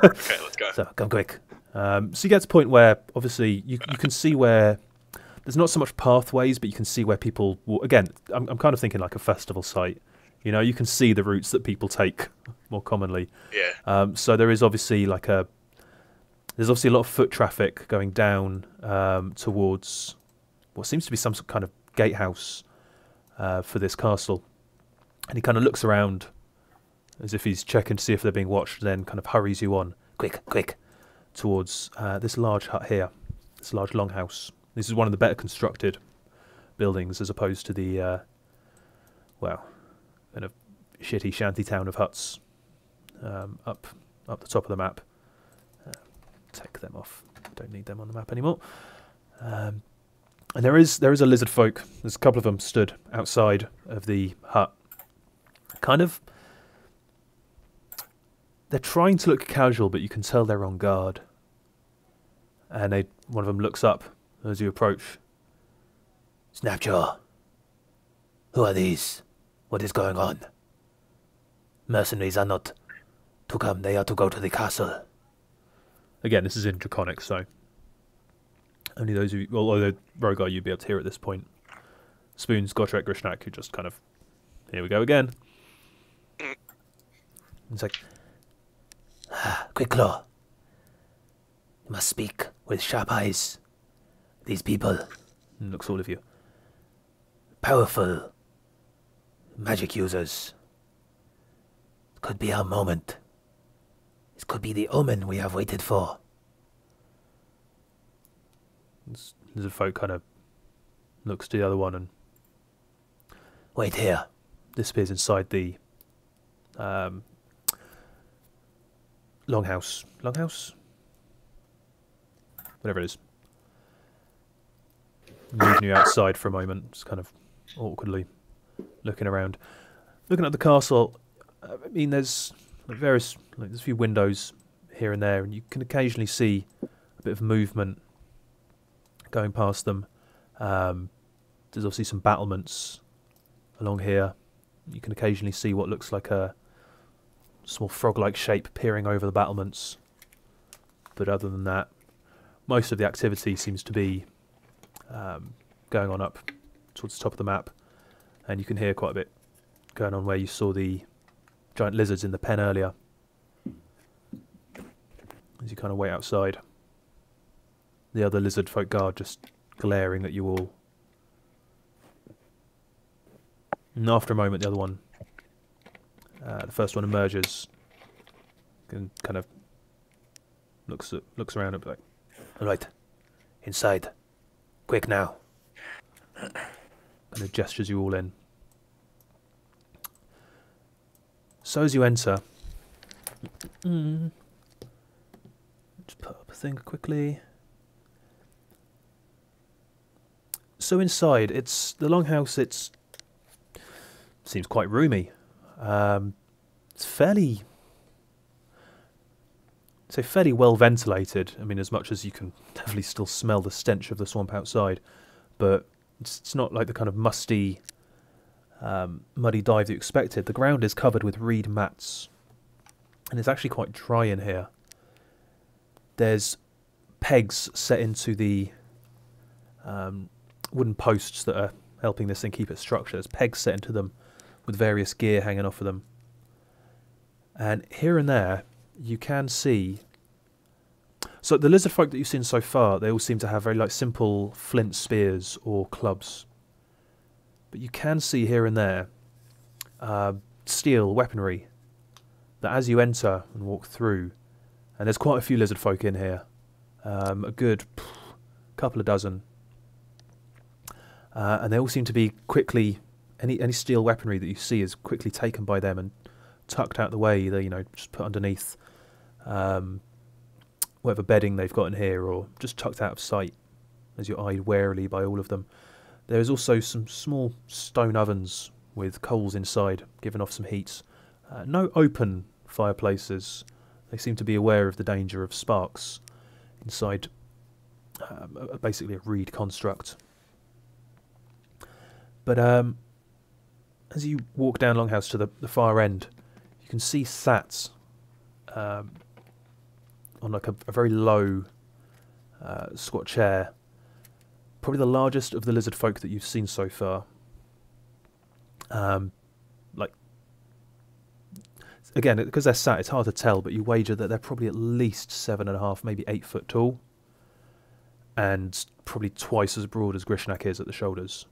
Okay, let's go. so come quick. So you get to a point where obviously you can see where there's not so much pathways, but you can see where people again, I'm kind of thinking like a festival site. You know, you can see the routes that people take more commonly. Yeah. So there is obviously there's obviously a lot of foot traffic going down towards what seems to be some sort of kind of gatehouse for this castle. And he kind of looks around as if he's checking to see if they're being watched, then kind of hurries you on, quick, towards this large hut here, this large longhouse. This is one of the better constructed buildings as opposed to the, kind of shitty shanty town of huts up the top of the map. Take them off. Don't need them on the map anymore. And there is a lizard folk. There's a couple of them stood outside of the hut. Kind of, they're trying to look casual, but you can tell they're on guard. And one of them looks up as you approach. Snapjaw, who are these? What is going on? Mercenaries are not to come, they are to go to the castle. Again, this is in Draconic, so only those of you, although Rogar you'd be able to hear at this point. Spoons, Gotrek, Grishnak, who just kind of, here we go again. It's like, quick, Claw. You must speak with sharp eyes. These people, And looks at all of you. powerful magic users. It could be our moment. This could be the omen we have waited for. Lizard folk kind of looks to the other one and Wait here. disappears inside the longhouse. Longhouse? Whatever it is. Leaving you outside for a moment, just kind of awkwardly looking around. Looking at the castle, I mean, there's there's a few windows here and there, and you can occasionally see a bit of movement going past them. There's obviously some battlements along here. You can occasionally see what looks like a small frog-like shape peering over the battlements. But other than that, most of the activity seems to be going on up towards the top of the map. And you can hear quite a bit going on where you saw the giant lizards in the pen earlier. As you kind of wait outside. The other lizard folk guard just glaring at you all. And after a moment, the other one, the first one emerges and kind of looks around and be like, All right. Inside. Quick now. kind of gestures you all in. So as you enter, just put up a thing quickly. So inside, it's the longhouse. It seems quite roomy. It's fairly well ventilated. I mean, as much as you can definitely still smell the stench of the swamp outside, but it's not like the kind of musty, muddy dive that you expected. The ground is covered with reed mats, and it's actually quite dry in here. There's pegs set into the wooden posts that are helping this thing keep its structure. There's pegs set into them with various gear hanging off of them. And here and there, you can see... So the lizard folk that you've seen so far, they all seem to have very simple flint spears or clubs. But you can see here and there steel weaponry that as you enter and walk through, and there's quite a few lizard folk in here, a good couple of dozen. And they all seem to be quickly, any steel weaponry that you see is quickly taken by them and tucked out the way, either, just put underneath whatever bedding they've got in here, or just tucked out of sight as you're eyed warily by all of them. There is also some small stone ovens with coals inside, giving off some heat. No open fireplaces. They seem to be aware of the danger of sparks inside basically a reed construct. But as you walk down Longhouse to the far end, you can see sat on a very low squat chair, probably the largest of the lizard folk that you've seen so far. Again, because they're sat, it's hard to tell, but you wager that they're probably at least 7.5, maybe 8 foot tall, and probably twice as broad as Grishnak is at the shoulders.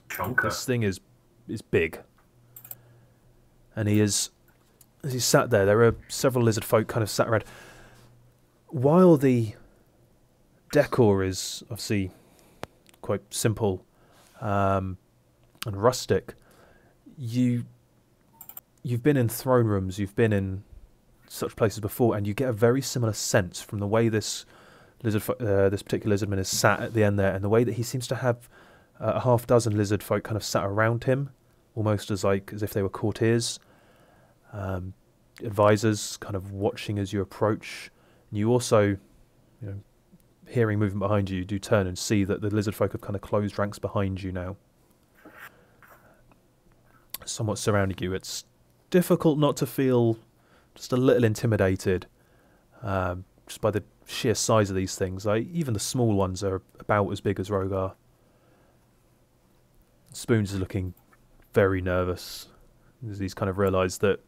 Chonker. This thing is big, and as he's sat there, there are several lizard folk kind of sat around. While the decor is obviously quite simple and rustic, you've been in throne rooms, you've been in such places before, and you get a very similar sense from the way this this particular lizardman is sat at the end there, and the way that he seems to have a half dozen lizard folk kind of sat around him, almost as if they were courtiers, advisors, kind of watching as you approach. And you also, hearing movement behind you, do turn and see that the lizard folk have kind of closed ranks behind you now, somewhat surrounding you. It's difficult not to feel just a little intimidated, just by the sheer size of these things. Even the small ones are about as big as Rogar. Spoons is looking very nervous as he's kind of realised that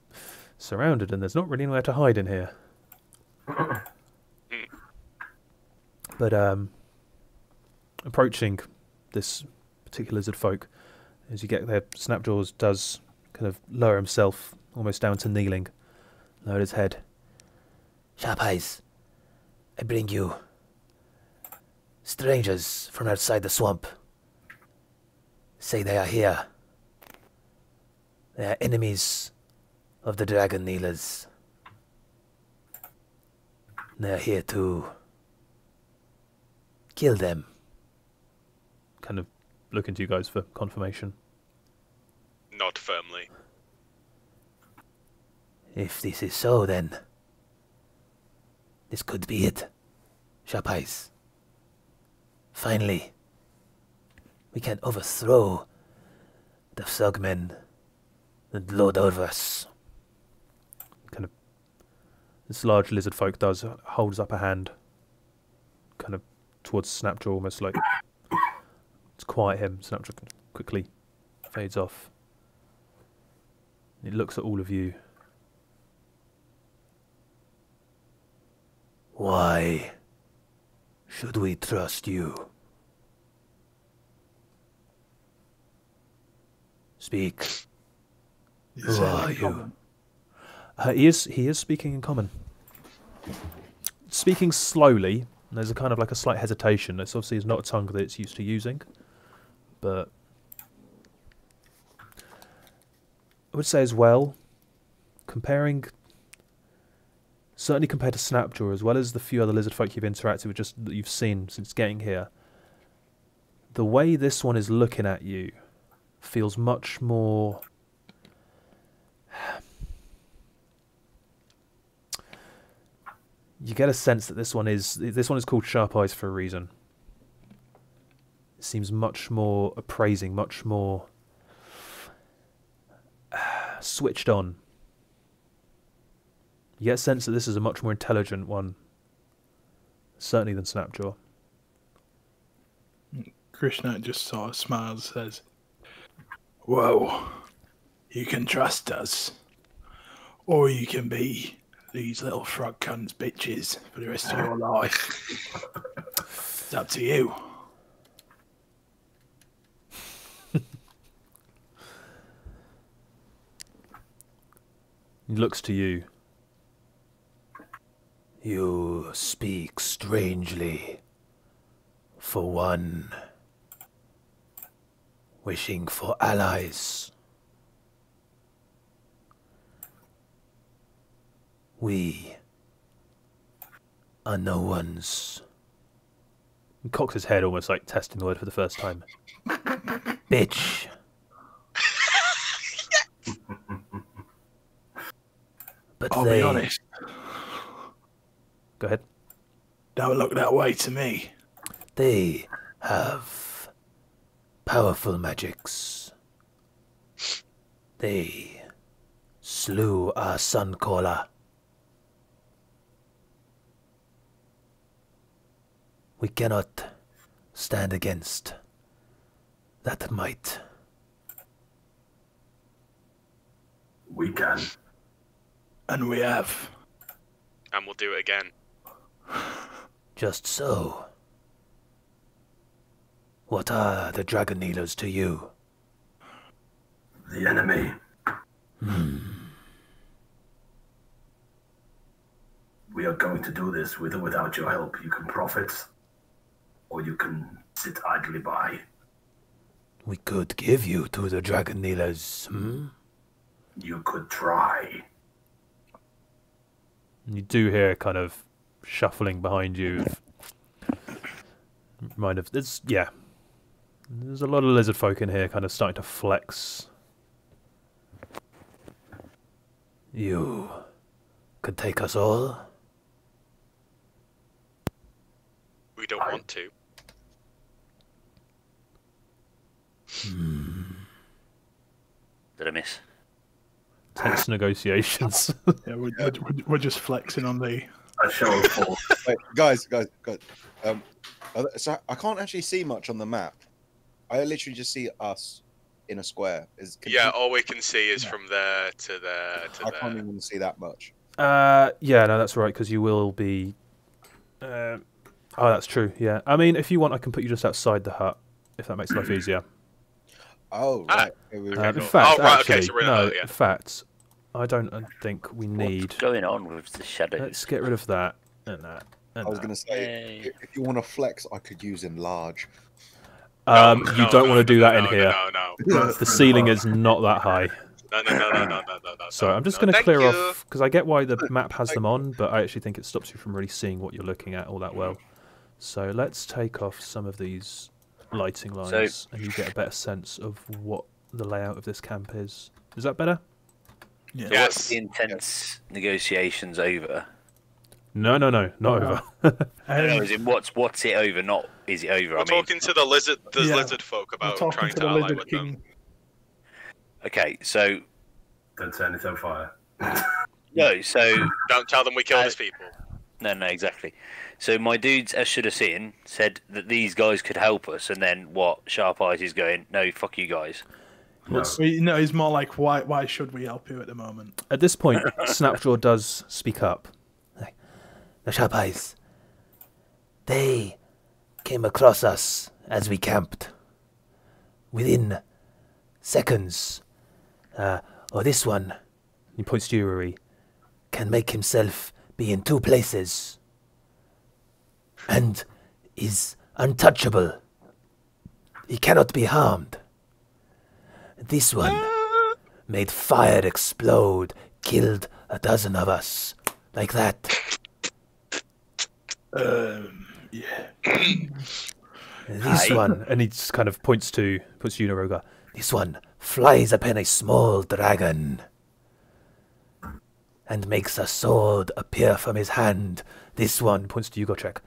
surrounded and there's not really anywhere to hide in here. But approaching this particular lizard folk, as you get there, Snapjaws does kind of lower himself almost down to kneeling, lowered his head. Sharp eyes, I bring you strangers from outside the swamp. Say they are here. They are enemies of the dragon kneelers. They are here to kill them. Kind of looking to you guys for confirmation. Nod firmly. If this is so, then this could be it. Sharp eyes. Finally, we can overthrow the Thugmen and lord over us. Kind of, this large lizard folk holds up a hand, kind of towards Snapjaw, almost like to quiet him. Snapjaw quickly fades off. He looks at all of you. Why Should we trust you? Speak. Who are you? He is speaking in common. Speaking slowly. There's a kind of like a slight hesitation. It's obviously is not a tongue that it's used to using, but I would say as well, certainly compared to Snapjaw, as well as the few other lizard folk you've interacted with, just that you've seen since getting here, the way this one is looking at you feels much more. You get a sense that this one is called Sharp Eyes for a reason. It seems much more appraising, much more switched on. You get a sense that this is a much more intelligent one, certainly than Snapjaw. Krishna just sort of smiles and says, "Whoa, you can trust us. Or you can be these little frog cunts bitches for the rest of your life. It's up to you." He looks to you. You speak strangely. For one, wishing for allies. We are no ones. He cocks his head, almost like testing the word for the first time. Bitch. But I'll they be honest, Go ahead. don't look that way to me. They have powerful magics. They slew our sun caller. We cannot stand against that might. We can. And we have. And we'll do it again. Just so. What are the dragon kneelers to you? The enemy. We are going to do this with or without your help. You can profit, or you can sit idly by. We could give you to the dragon kneelers, You could try. You do hear kind of shuffling behind you. There's a lot of lizard folk in here kind of starting to flex. You could take us all? We don't want to. Did I miss? Tense negotiations. Yeah, we're just flexing on the. A show of force. Wait, guys. So I can't actually see much on the map. I literally just see us in a square. Yeah, all we can see is from there to there to I there. can't even see that much. Yeah, no, that's right, because you will be... oh, that's true, yeah. I mean, if you want, I can put you just outside the hut, if that makes life easier. Oh, Ah, right. In cool. fact, Oh, right, actually, okay, so we're in a no, hut, yeah. in fact, I don't think we need... What's going on with the shadows? Let's get rid of that and that. And I was that. going to say, if you want to flex, I could use enlarge. You don't want to do that in here. No. The ceiling is not that high. No. So I'm just no, going to thank clear you. off, because I get why the map has them on, but I actually think it stops you from really seeing what you're looking at all that well. So let's take off some of these lighting lines, and you get a better sense of what the layout of this camp is. Is that better? Yeah. Yes. What's the intense negotiations over? No, not over. No, as in what's it over? Not is it over? We're talking to the lizard folk We're about talking trying to to the ally lizard with king. them. Okay, so Don't turn it on fire. no, so Don't tell them we killed his people. no, exactly. So my dudes, as should have seen, said that these guys could help us, and then what? Sharp Eyes is going, no, fuck you guys. No. No, he's more like, why should we help you at the moment? At this point, Snapjaw does speak up. The Sharp Eyes. They came across us as we camped. Within seconds, or this one, He points to you, Rui. can make himself be in 2 places and is untouchable. He cannot be harmed. This one made fire explode, killed a dozen of us. Like that. Yeah. This Aye. one, And he just kind of points to you, Naroga. this one flies upon a small dragon and makes a sword appear from his hand. This one Points to you, Gotrek.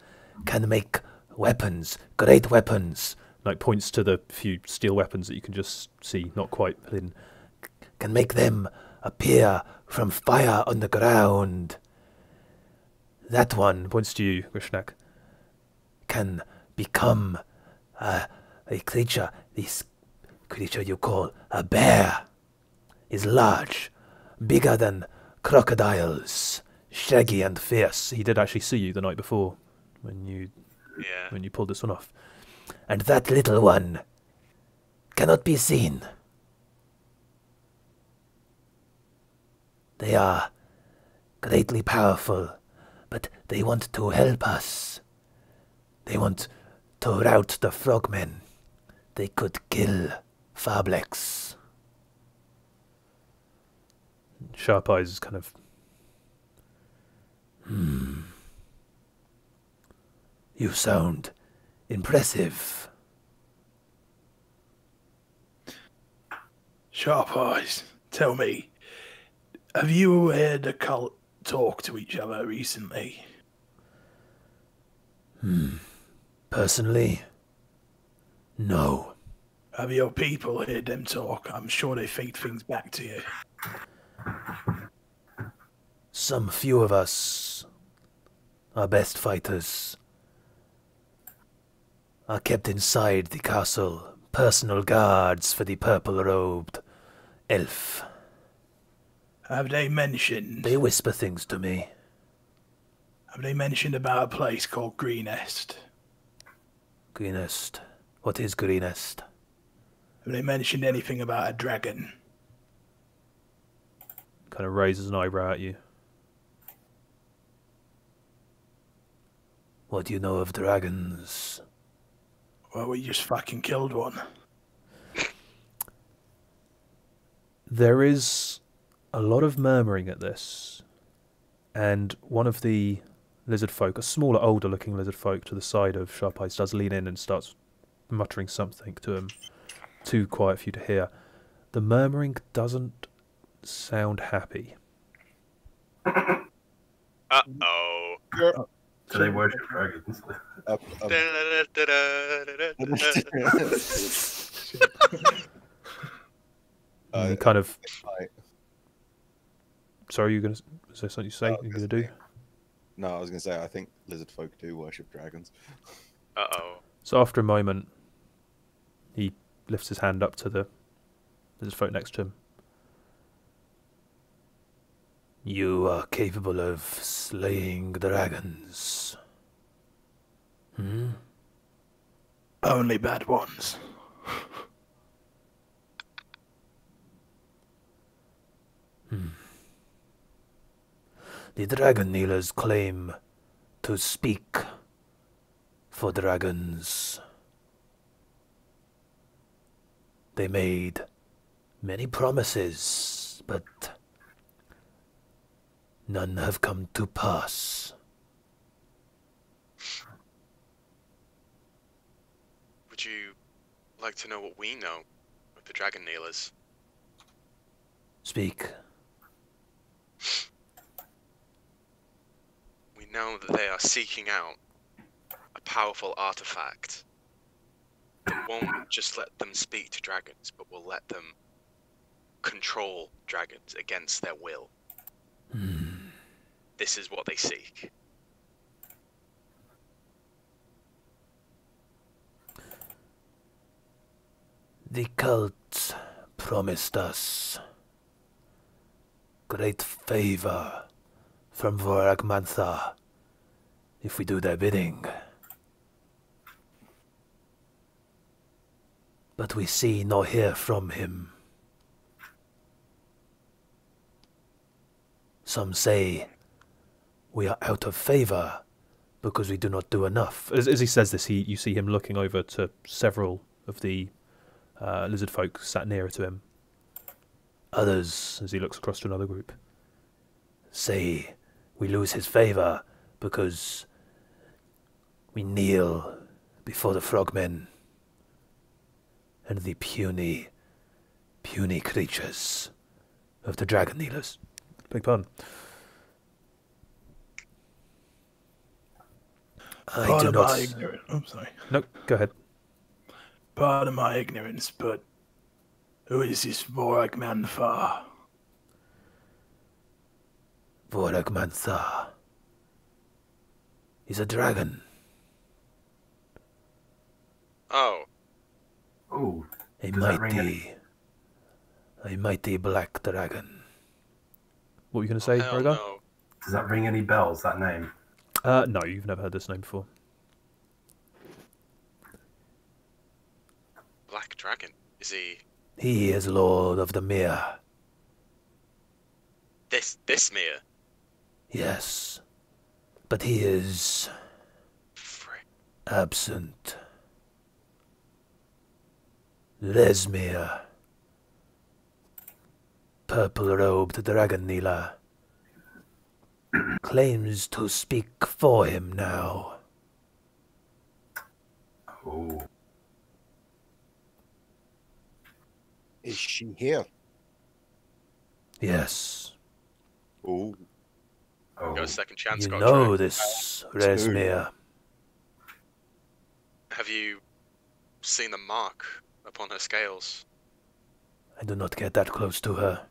can make weapons, great weapons, Like points to the few steel weapons that you can just see, not quite hidden. can make them appear from fire on the ground. That one Points to you, Grishnak. can become a creature. This creature you call a bear is large, bigger than crocodiles, shaggy and fierce. He did actually see you the night before when you Yeah. pulled this one off. And that little one cannot be seen. They are greatly powerful, but they want to help us. They want to rout the frogmen. They could kill Fablex. Sharp Eyes kind of. You sound impressive. Sharp Eyes, tell me, have you heard the cult talk to each other recently? Personally, no. Have your people heard them talk? I'm sure they feed things back to you. Some few of us, our best fighters, are kept inside the castle, personal guards for the purple-robed elf. Have they mentioned? They whisper things to me. Have they mentioned about a place called Greenest? Greenest. What is Greenest? Have they mentioned anything about a dragon? kind of raises an eyebrow at you. What do you know of dragons? Well, we just fucking killed one. There is a lot of murmuring at this, and one of the lizard folk, a smaller, older-looking lizard folk to the side of Sharp Eyes, does lean in and starts muttering something to him, too quiet for you to hear. The murmuring doesn't sound happy. Uh-oh. Do they worship dragons? And you kind of... Right. Sorry, is there something you say you're going to do? No, I was going to say, I think lizard folk do worship dragons. Uh-oh. So after a moment, he lifts his hand up to the lizard folk next to him. You are capable of slaying dragons. Hmm? Only bad ones. The dragon kneelers claim to speak for dragons. They made many promises, but none have come to pass. Would you like to know what we know of the Dragon Kneelers? Speak. We know that they are seeking out a powerful artifact that won't just let them speak to dragons, but will let them control dragons against their will. This is what they seek. The cult promised us great favor from Voragmantha if we do their bidding. but we see nor hear from him. Some say we are out of favor because we do not do enough. As he says this, you see him looking over to several of the lizard folk sat nearer to him. Others, As he looks across to another group. say we lose his favor because we kneel before the frogmen and the puny creatures of the dragon kneelers. Big pun. I do Pardon not. my ignorance. I'm sorry. No, go ahead. Pardon my ignorance, but who is this Vorak Manfar? Voragmantha is a dragon, Oh, Oh, a Does that ring mighty black dragon. What were you going to say, hell Rogar? no. does that ring any bells, that name? No, you've never heard this name before. Black Dragon. Is he He is Lord of the Mere. this mere? Yes, but he is Frick. absent. Lesmere, purple-robed dragon kneeler, claims to speak for him now. Oh, Is she here? Yes, Oh, oh. Got a second chance, you Gotrek. know this, Lesmere. Have you seen the mark upon her scales? I do not get that close to her.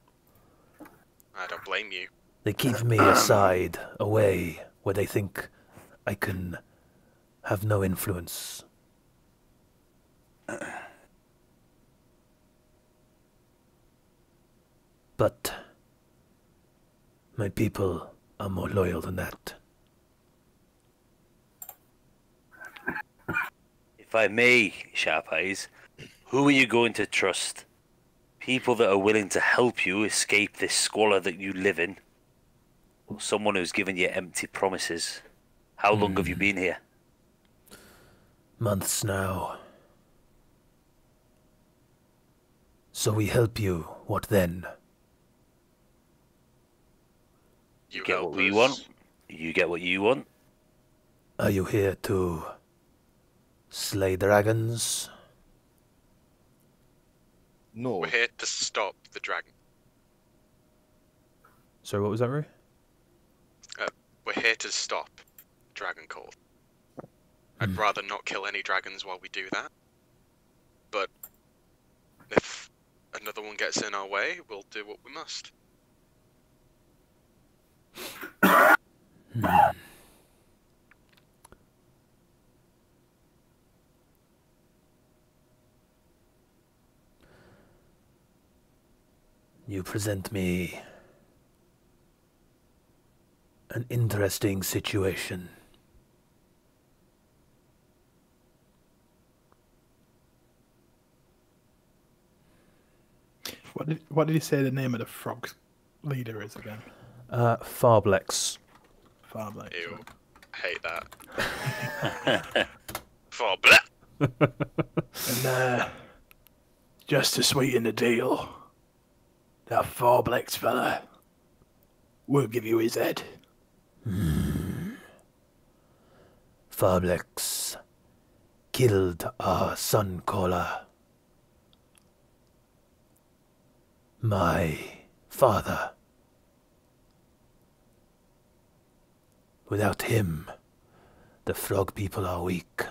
I don't blame you. They keep me aside, away, where they think I can have no influence. But my people are more loyal than that. If I may, Sharp Eyes, who are you going to trust? People that are willing to help you escape this squalor that you live in? Or someone who's given you empty promises? How long have you been here? Months now. So we help you, what then? You Get help what we us. want. You get what you want. Are you here to slay dragons? no. We're here to stop the dragon. So what was that, Rue? We're here to stop Dragon Call. I'd rather not kill any dragons while we do that. But if another one gets in our way, we'll do what we must. You present me an interesting situation. What did he say the name of the frog leader is again? Farblex. Farblade. Ew. I hate that. For bleh. And just to sweeten the deal, that Farblex fella, we'll give you his head. Farblex killed our sun caller. My father. Without him, the frog people are weak.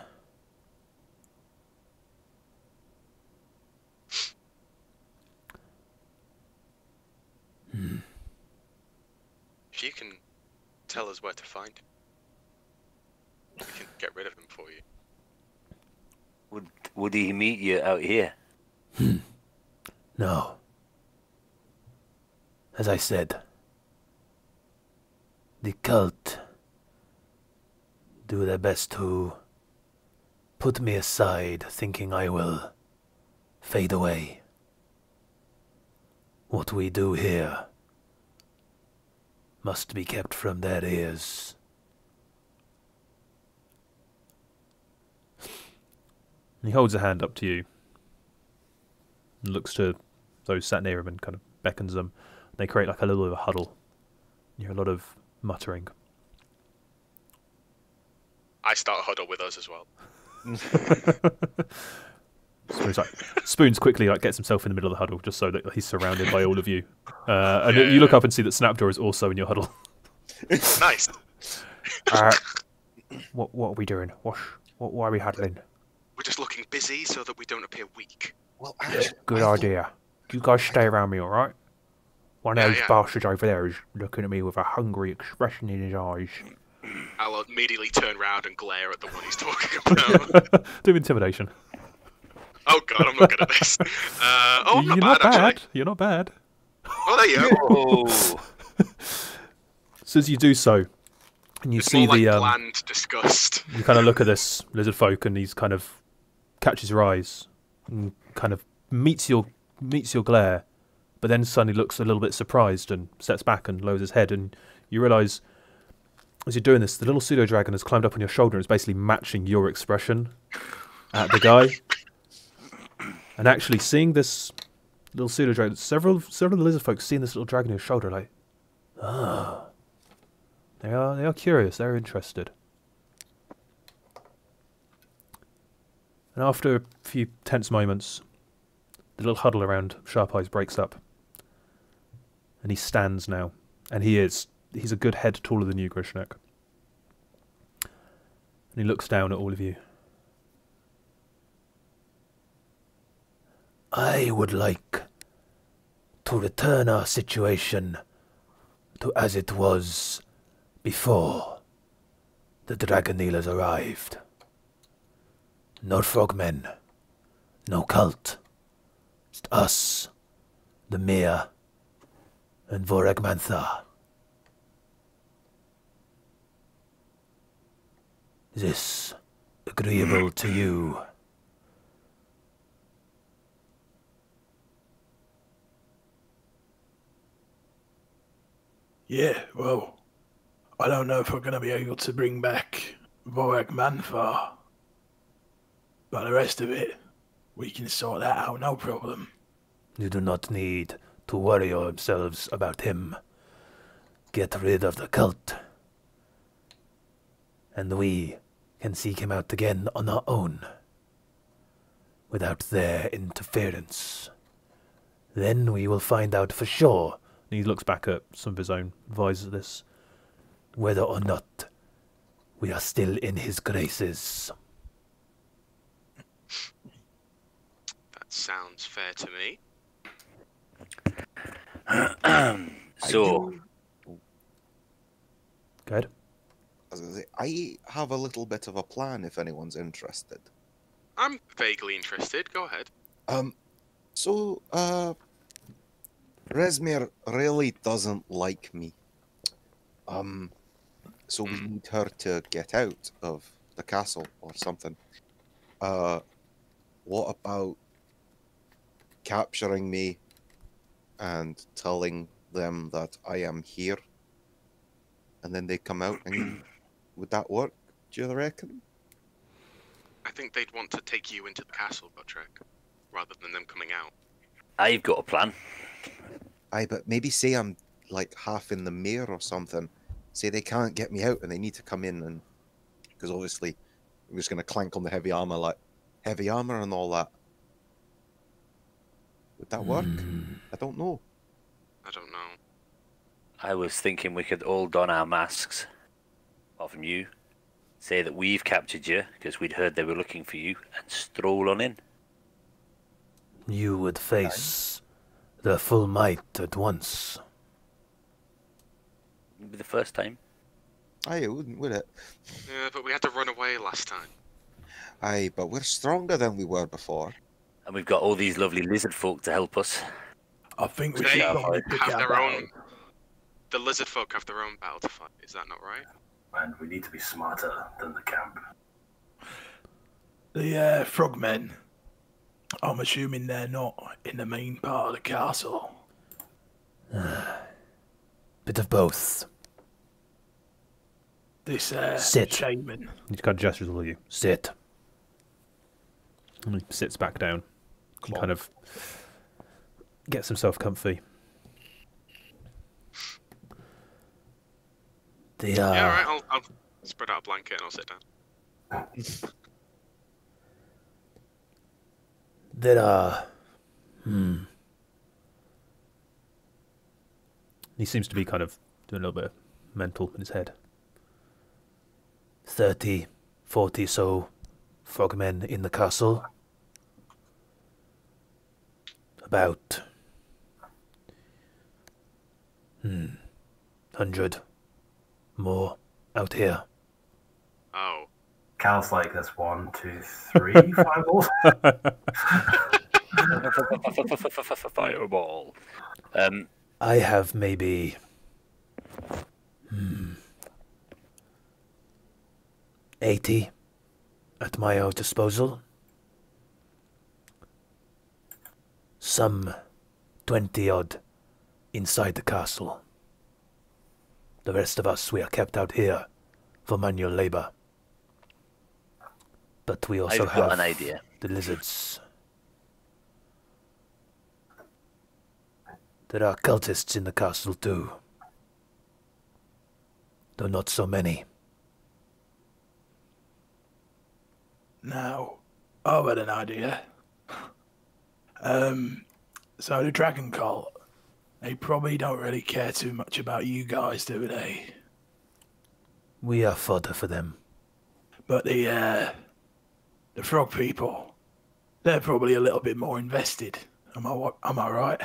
If you can tell us where to find him, we can get rid of him for you. Would he meet you out here? No. As I said, the cult do their best to put me aside, thinking I will fade away. What we do here must be kept from their ears. He holds a hand up to you and looks to those sat near him and kind of beckons them. They create like a little bit of a huddle. You hear a lot of muttering. I start a huddle with us as well. Spoons quickly gets himself in the middle of the huddle just so that he's surrounded by all of you. And you look up and see that Snapjaw is also in your huddle. Nice. What are we doing? Why are we huddling? We're just looking busy so that we don't appear weak. Well, actually, Good idea. You guys stay around me, alright? One of those bastards over there is looking at me with a hungry expression in his eyes. I'll immediately turn around and glare at the one he's talking about. Do intimidation. Oh god, I'm not good at this. I'm You're not bad, actually. You're not bad. Oh, there you go. Oh, So as you do so, and you It's see more like the bland disgust. you kind of look at this lizard folk, and he's kind of catches your eyes, and kind of meets your glare, but then suddenly looks a little bit surprised and steps back and lowers his head, and you realise as you're doing this, the little pseudo dragon has climbed up on your shoulder and is basically matching your expression at the guy. And actually, seeing this little pseudo dragon, several of the lizard folk seeing this little dragon on your shoulder, like, they are curious, they're interested. And after a few tense moments, the little huddle around Sharp Eyes breaks up, and he stands now, and he's a good head taller than you, Grishnek. And he looks down at all of you. I would like to return our situation to as it was before the Dragon Healers arrived. No frogmen, no cult, just us, the Mir, and Voragmantha. Is this agreeable to you? Yeah, well, I don't know if we're going to be able to bring back Vorag Manfar. But the rest of it, we can sort that out, no problem. You do not need to worry yourselves about him. Get rid of the cult, and we can seek him out again on our own, without their interference. Then we will find out for sure. And he looks back at some of his own advisors at this. Whether or not we are still in his graces. That sounds fair to me. so, Go ahead. I was gonna say, I have a little bit of a plan if anyone's interested. I'm vaguely interested. Go ahead. So, Resmir really doesn't like me. So we need her to get out of the castle or something. What about capturing me and telling them that I am here? And then they come out, and would that work, do you reckon? I think they'd want to take you into the castle, Gotrek, rather than them coming out. I've got a plan. Aye, but maybe say I'm like half in the mirror or something. Say they can't get me out and they need to come in, and because obviously I'm just gonna clank on the heavy armor, like heavy armor and all that. Would that work? I don't know. I don't know. I was thinking we could all don our masks, apart from you, say that we've captured you because we'd heard they were looking for you, and stroll on in. You would face the full might at once. It'd be the first time. Aye, it wouldn't, would it? Yeah, but we had to run away last time. Aye, but we're stronger than we were before. And we've got all these lovely lizard folk to help us. I think we They should have probably pick our their battle. own. The lizard folk have their own battle to fight. Is that not right? And we need to be smarter than the camp. The frogmen, I'm assuming they're not in the main part of the castle. Bit of both. This Sit. shaman. He kind of gestures all of you. Sit. And he sits back down. And kind of gets himself comfy. They Yeah, are. alright, I'll spread out a blanket and I'll sit down. There are. He seems to be kind of doing a little bit of mental in his head. 30, 40 so frogmen in the castle. About 100 more out here. Oh. Cal's like, that's 1, 2, 3 fireballs. Fireball. I have maybe 80 at my own disposal. Some 20 odd inside the castle. The rest of us, we are kept out here for manual labor. But we also I've got have an idea. the lizards. There are cultists in the castle too. Though not so many. Now, I've had an idea. So the Dragon Cult, they probably don't really care too much about you guys, do they? We are fodder for them. But the frog people, they're probably a little bit more invested. Am I right?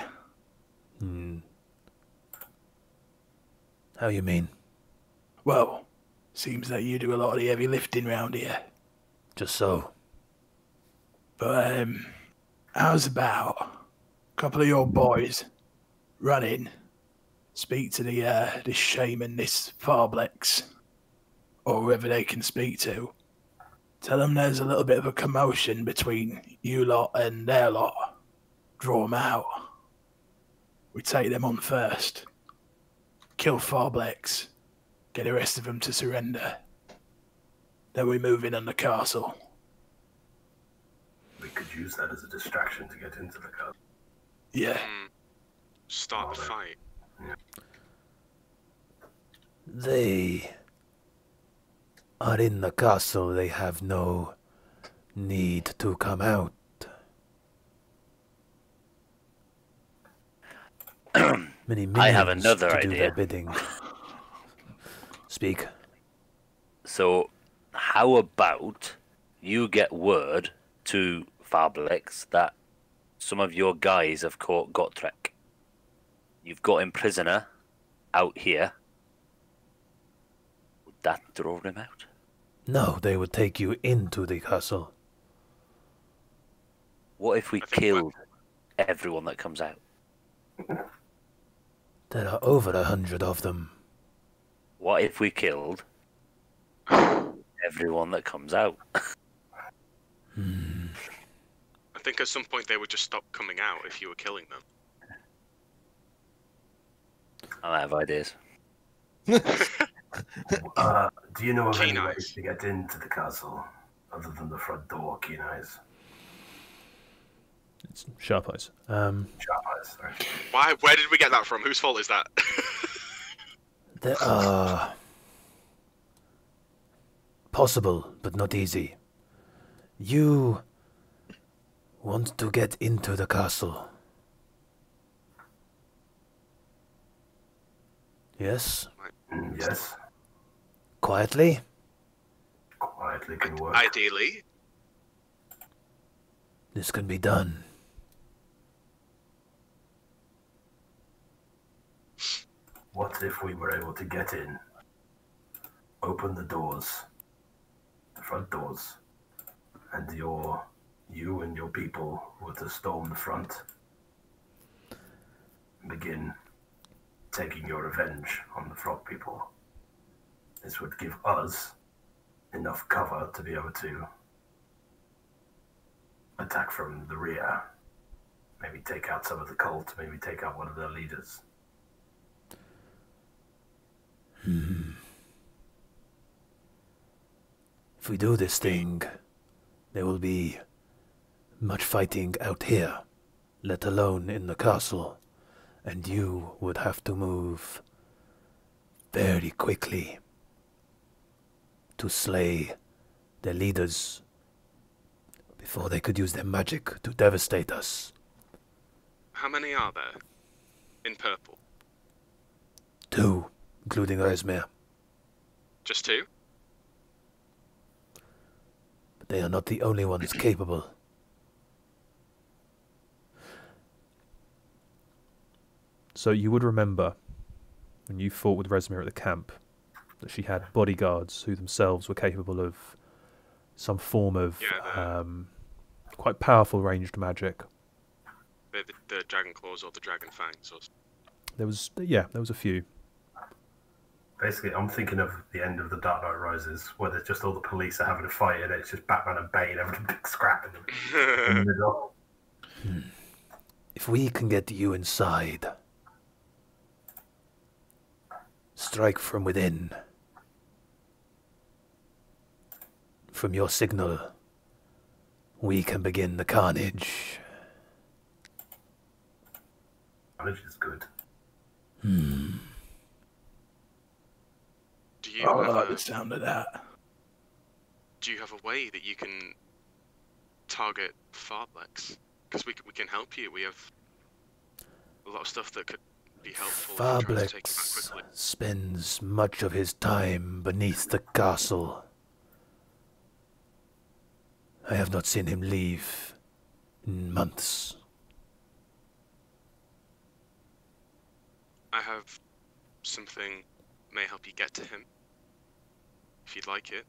How you mean? Well, seems that you do a lot of the heavy lifting round here. Just so. But how's about a couple of your boys run in, speak to this shaman, this Farblex, or whoever they can speak to. Tell them there's a little bit of a commotion between you lot and their lot. Draw them out. We take them on first. Kill Farblex. Get the rest of them to surrender. Then we move in on the castle. We could use that as a distraction to get into the castle. Yeah. Start the fight. They are in the castle. They have no need to come out. Many I have minions another to do their idea. bidding. Speak. So, how about you get word to Farblex that some of your guys have caught Gotrek? You've got him prisoner out here. Would that draw him out? No, they would take you into the castle. What if we I think killed everyone that comes out? There are over 100 of them. What if we killed everyone that comes out? I think at some point they would just stop coming out if you were killing them. I have ideas. Do you know of any Keen ways eyes. to get into the castle other than the front door? Keen eyes. It's sharp eyes. Sharp eyes, sorry. Why? Where did we get that from? Whose fault is that? There are... possible, but not easy. You want to get into the castle. Yes? Yes, Quietly? quietly can work. Ideally. This can be done. What if we were able to get in, open the doors, the front doors, and you and your people were to storm the front and begin taking your revenge on the frog people? This would give us enough cover to be able to attack from the rear. Maybe take out some of the cult, maybe take out one of their leaders. If we do this thing, there will be much fighting out here, let alone in the castle, and you would have to move very quickly to slay their leaders before they could use their magic to devastate us. How many are there? In purple? 2, including Esmer. Just 2? But they are not the only ones capable. So you would remember when you fought with Resmir at the camp that she had bodyguards who themselves were capable of some form of quite powerful ranged magic. The dragon claws or the dragon fangs? Or... There was a few. Basically, I'm thinking of the end of The Dark Knight Rises, where there's just all the police are having a fight, and it's just Batman and Bane having a big scrap in the middle. If we can get you inside, strike from within. From your signal, we can begin the carnage. Carnage is good. Do you I have like a, the sound of that. do you have a way that you can target Farblex? Because we can help you. We have a lot of stuff that could be helpful. if you're trying to take him out Farblex quickly. spends much of his time beneath the castle. I have not seen him leave in months. I have something may help you get to him. If you'd like it,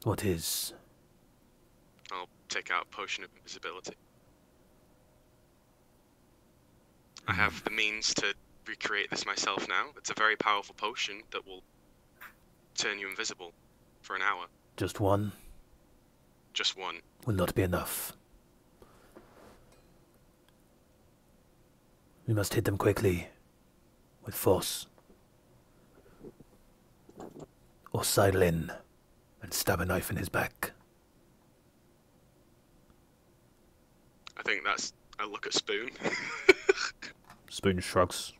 What is? I'll take out a potion of invisibility. I have the means to recreate this myself now. It's a very powerful potion that will turn you invisible for an hour. Just one Just one. will not be enough. We must hit them quickly, with force. Or sidle in and stab a knife in his back. I think that's... I look at Spoon. Spoon shrugs.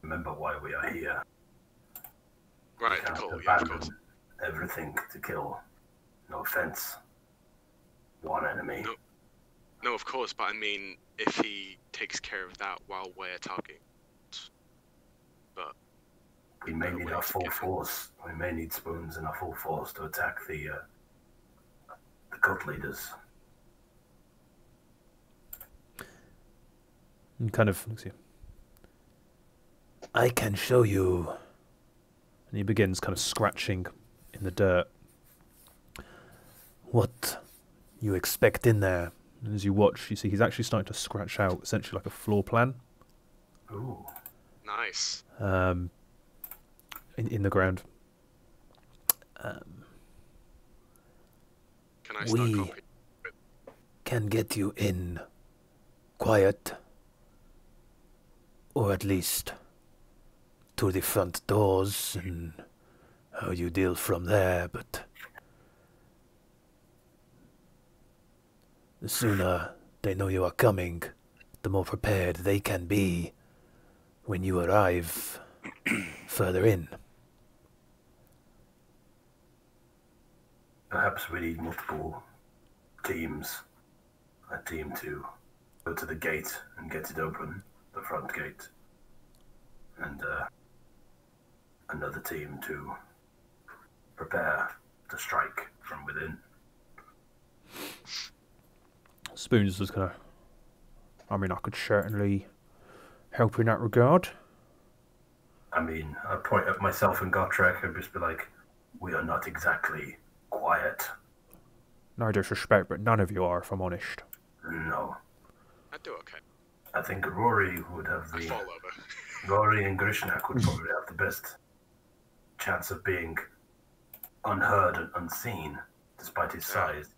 Remember why we are here. Right, the Can't call, yeah, of abandon course. everything to kill. No offense. One enemy. No. No, of course, but I mean, if he takes care of that while we're talking. But We may no need way our to full get him. force. We may need Spoons and our full force to attack the cult leaders. And kind of looks at you. I can show you. And he begins kind of scratching in the dirt. What You expect in there. And as you watch, you see he's actually starting to scratch out essentially like a floor plan Ooh. nice. in the ground. Can I start We copying? can get you in quiet, or at least to the front doors, and how you deal from there, but the sooner they know you are coming, the more prepared they can be when you arrive further in. Perhaps we need multiple teams. A team to go to the gate and get it open, the front gate. And another team to prepare to strike from within. Spoon's just gonna... I mean, I could certainly help in that regard. I mean, I point at myself and Gotrek and just be like, we are not exactly quiet. No disrespect, but none of you are, if I'm honest. No. I'd do okay. I think Rory would have I'd the... fall over. Rory and Grishnak would probably have the best chance of being unheard and unseen, despite his size.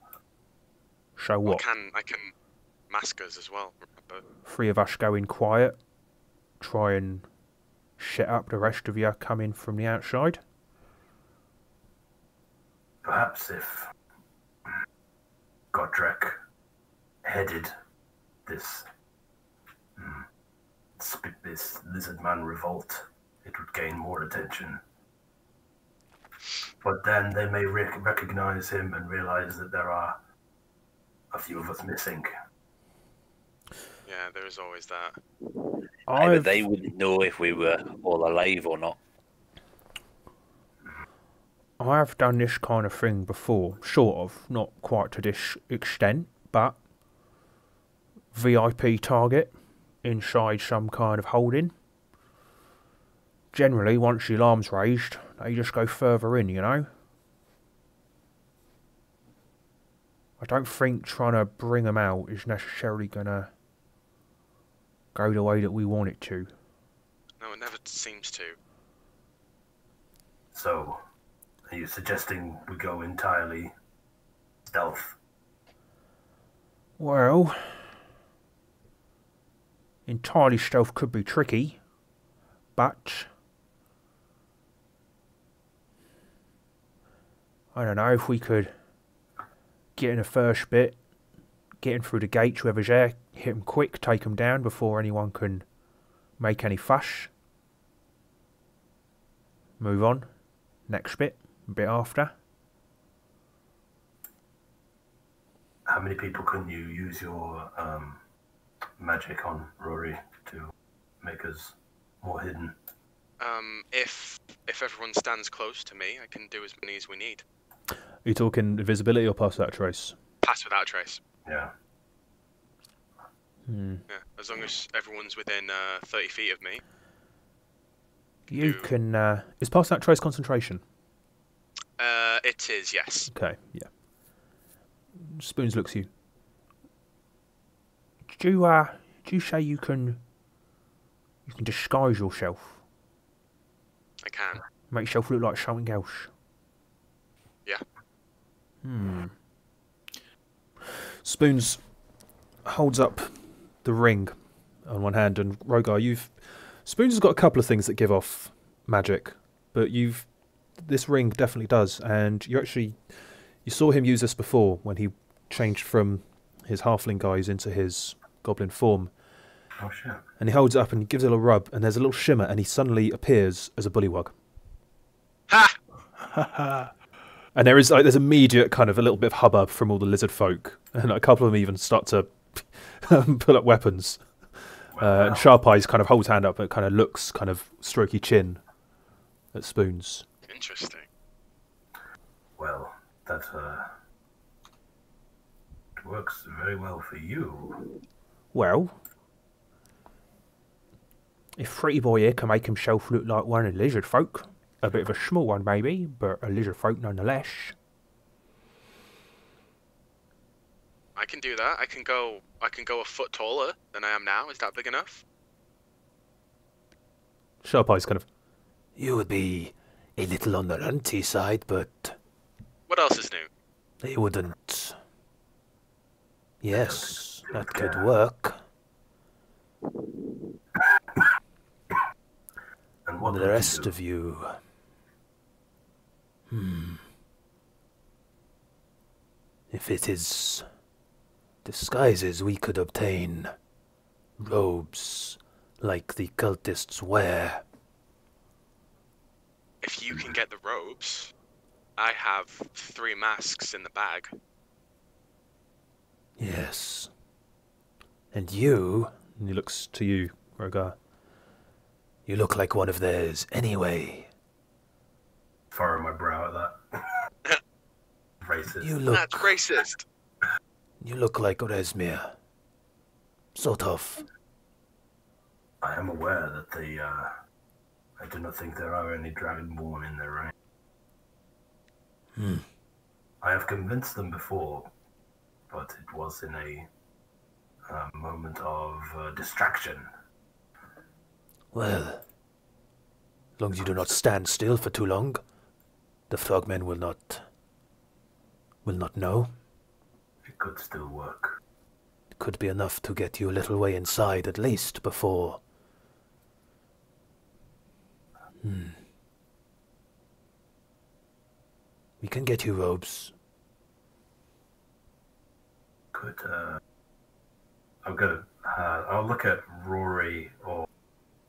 So what? I can mask us as well. Remember? 3 of us go in quiet, try and shut up the rest of you come in from the outside. Perhaps if Godrek headed this this lizard man revolt, it would gain more attention. But then they may recognize him and realize that there are a few of us missing. Yeah, there is always that. But they wouldn't know if we were all alive or not. I've done this kind of thing before, sort of, not quite to this extent, but VIP target inside some kind of holding. Generally, once the alarm's raised, they just go further in, you know? I don't think trying to bring them out is necessarily gonna go the way that we want it to. No, it never seems to. So, are you suggesting we go entirely stealth? Well, entirely stealth could be tricky, but I don't know if we could get in the first bit, get in through the gates, whoever's there, hit them quick, take them down before anyone can make any fuss. Move on. Next bit, a bit after. How many people can you use your magic on, Rory, to make us more hidden? If everyone stands close to me, I can do as many as we need. Are you talking invisibility or pass without trace? Pass without trace. Yeah. Yeah, as long as everyone's within 30 feet of me. You can... is pass without trace concentration? It is, yes. Okay, yeah. Spoons looks at you. Do you say you can disguise yourself? I can. Make yourself look like something else? Yeah. Spoons holds up the ring on one hand, and Rogar, Spoons has got a couple of things that give off magic, but this ring definitely does, and you saw him use this before when he changed from his halfling guise into his goblin form. Oh shit. And he holds it up and he gives it a little rub, and there's a little shimmer, and he suddenly appears as a bullywug. Ha! And there's immediate kind of a little bit of hubbub from all the lizard folk, and a couple of them even start to pull up weapons. And Sharp Eyes kind of holds hand up and kind of looks kind of strokey chin at Spoons. Interesting. Well, that works very well for you. Well, if Pretty Boy here can make himself look like one of the lizard folk, a bit of a small one maybe, but a lizard folk nonetheless. I can do that. I can go a foot taller than I am now. Is that big enough? Sharp Eyes kind of... You would be a little on the runty side, but What else is new? they wouldn't. Yes, that could work. And what The rest of you... If it is disguises we could obtain, robes like the cultists wear. If you can get the robes, I have 3 masks in the bag. Yes. And you, And he looks to you, Rogar. you look like one of theirs anyway. furrow my brow at that. Racist. That's racist. You look like Resmir. Sort of. I am aware that I do not think there are any Dragonborn in their range. I have convinced them before, but it was in a moment of distraction. Well, as long as you do not stand still for too long. The frogmen will not know. It could still work. It could be enough to get you a little way inside at least before... We can get you robes. Could, I'll look at Rory, or...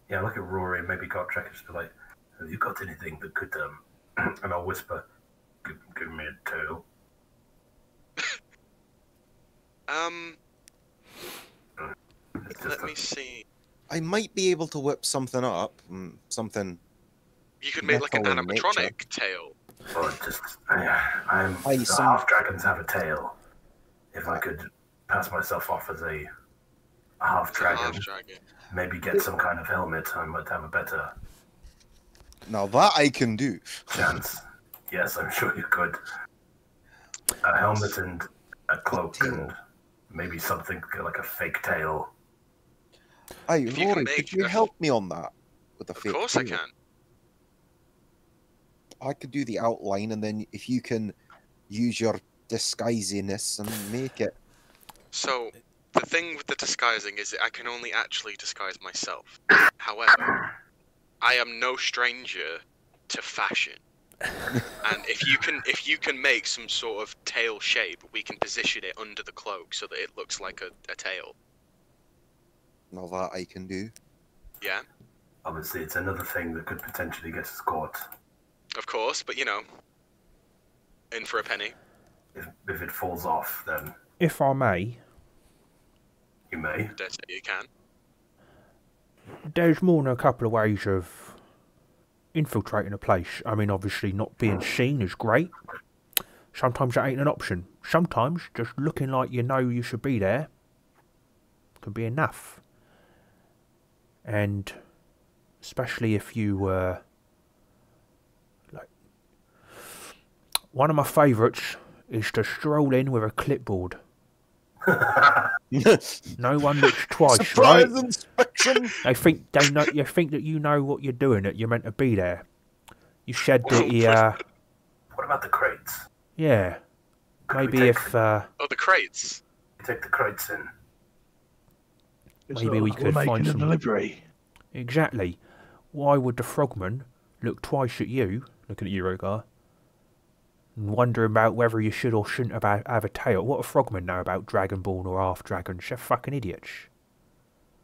Yeah, I'll look at Rory and maybe Gotrek and just be like, have you got anything that could, and I'll whisper, give me a tail. Let me see. I might be able to whip something up. Something. You could make like an metal in nature. animatronic tail. Or just, Hey, some- half dragons have a tail. If I could pass myself off as a half dragon, Half-dragon. maybe get some kind of helmet, I might have a better Now that I can do. chance. Yes, I'm sure you could. A helmet and a cloak tail. and maybe something like a fake tail. Hey, If you can Rory, make could you a- help me on that? With the Of fake course I tail? can. I could do the outline, and then if you can use your disguisiness and make it. So, the thing with the disguising is that I can only actually disguise myself. However, I am no stranger to fashion. And if you can make some sort of tail shape, we can position it under the cloak so that it looks like a tail. Now that I can do. Yeah, Obviously, it's another thing that could potentially get us caught. of course, but you know, in for a penny. If it falls off, then If I may, you may. Dare say you can. there's more than a couple of ways of infiltrating a place. I mean, obviously, not being seen is great. Sometimes that ain't an option. Sometimes just looking like you know you should be there can be enough. And especially if you like, one of my favourites is to stroll in with a clipboard. No one looks twice, Surprise right? inspection! They think they know. You think that you know what you're doing. That you're meant to be there. You said that What about the crates? yeah. Could we Maybe take if Oh, the crates. take the crates in? Maybe we We're could making find a some- delivery. exactly, why would the frogman look twice at you, looking at you, Rogar, and wondering about whether you should or shouldn't have a tail? What do frogmen know about dragonborn or half dragons? They're fucking idiots.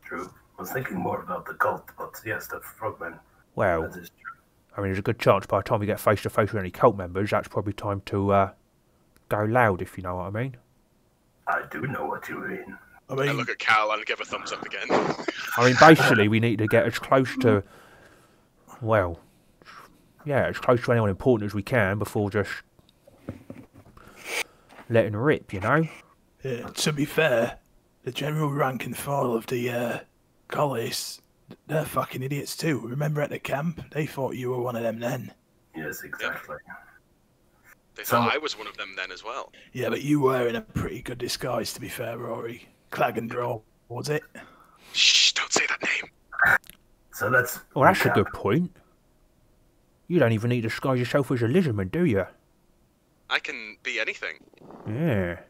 True. I was thinking more about the cult, but yes, the frogmen. Well, That is true. I mean, there's a good chance by the time we get face to face with any cult members, that's probably time to go loud, if you know what I mean. I do know what you mean. I I mean, look at Cal and give a thumbs up again. I mean, basically, we need to get as close to, well, yeah, as close to anyone important as we can before just letting rip, you know? to be fair, the general rank and file of the collies, they're fucking idiots too. Remember at the camp, they thought you were one of them then. Yes, exactly. They thought So- I was one of them then as well. Yeah, but you were in a pretty good disguise, to be fair, Rory. Clagendraw, was it? Shh! Don't say that name. So let's. Well, that's a recap. good point. You don't even need to disguise yourself as a lizardman, do you? I can be anything. Yeah.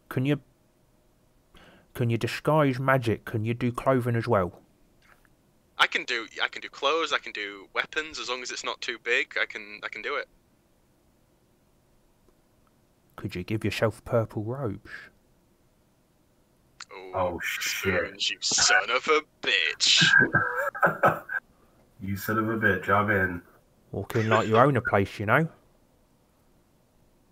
Can you disguise magic? Can you do clothing as well? I can do clothes. I can do weapons as long as it's not too big. I can do it. Could you give yourself purple robes? Oh, shit. Spoons, you son of a bitch. You son of a bitch, I'm in. Walk in like you own a place, you know?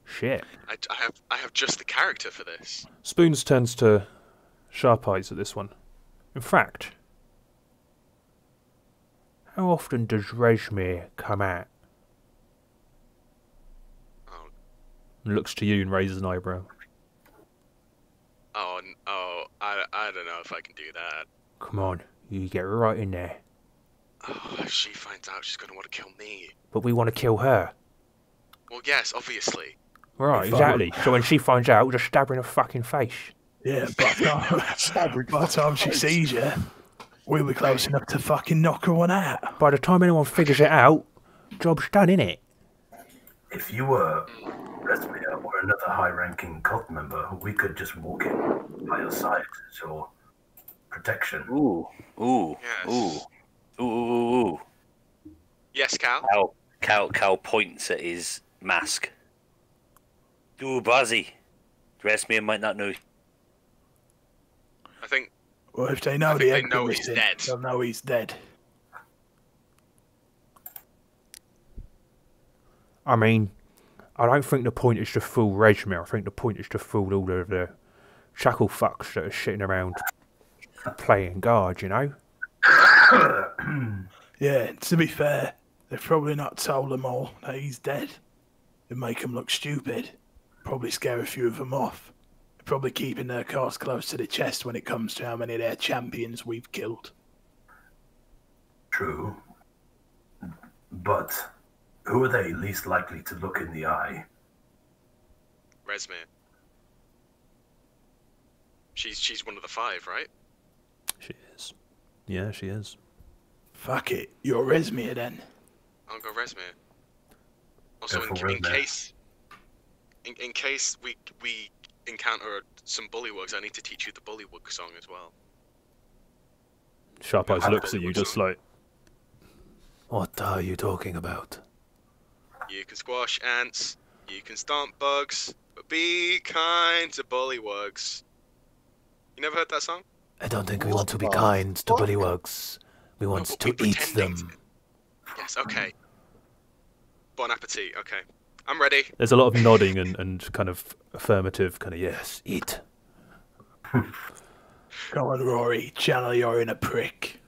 Shit. I have just the character for this. Spoons turns to Sharp Eyes at this one. In fact, how often does Resmir come out? Oh, And looks to you and raises an eyebrow. I don't know if I can do that. Come on, you get right in there. Oh, if she finds out, she's gonna want to kill me. But we want to kill her. Well, yes, obviously. Right, If I- exactly. So when she finds out, we'll just stab her in the fucking face. Yeah, by the time she sees you, we'll be close enough to fucking knock her one out. By the time anyone figures it out, job's done, innit? If you were Resmir or another high-ranking cult member, we could just walk in by your side as your protection. Ooh, ooh, Yes. ooh, ooh, ooh, ooh. Yes, Cal. Cal points at his mask. Ooh, Buzzy. Resmir might not know. I think Well, if they know I the think they eggs know are he's missing, dead. they'll know he's dead. I mean, I don't think the point is to fool Regimir. I think the point is to fool all of the shackle fucks that are sitting around playing guard, you know? Yeah, to be fair, they've probably not told them all that he's dead. It'd make them look stupid. Probably scare a few of them off. They're probably keeping their cards close to the chest when it comes to how many of their champions we've killed. True. But who are they least likely to look in the eye? Resmir. She's one of the 5, right? She is. Yeah, she is. Fuck it, you're Resmir then. I'll go Resmir. Also, Go for in Resmir. case we encounter some bullywugs, I need to teach you the bullywug song as well. Sharp Eyes looks at you just like, What are you talking about? You can squash ants, you can stomp bugs, but be kind to bullywugs. You never heard that song? I don't think we What want to be the kind to fuck? bullywugs. We want but to we're eat pretending them. Yes, okay. Bon appetit, okay. I'm ready. there's a lot of nodding and kind of affirmative, kind of, yes, Eat. Go on, Rory, channel your inner prick.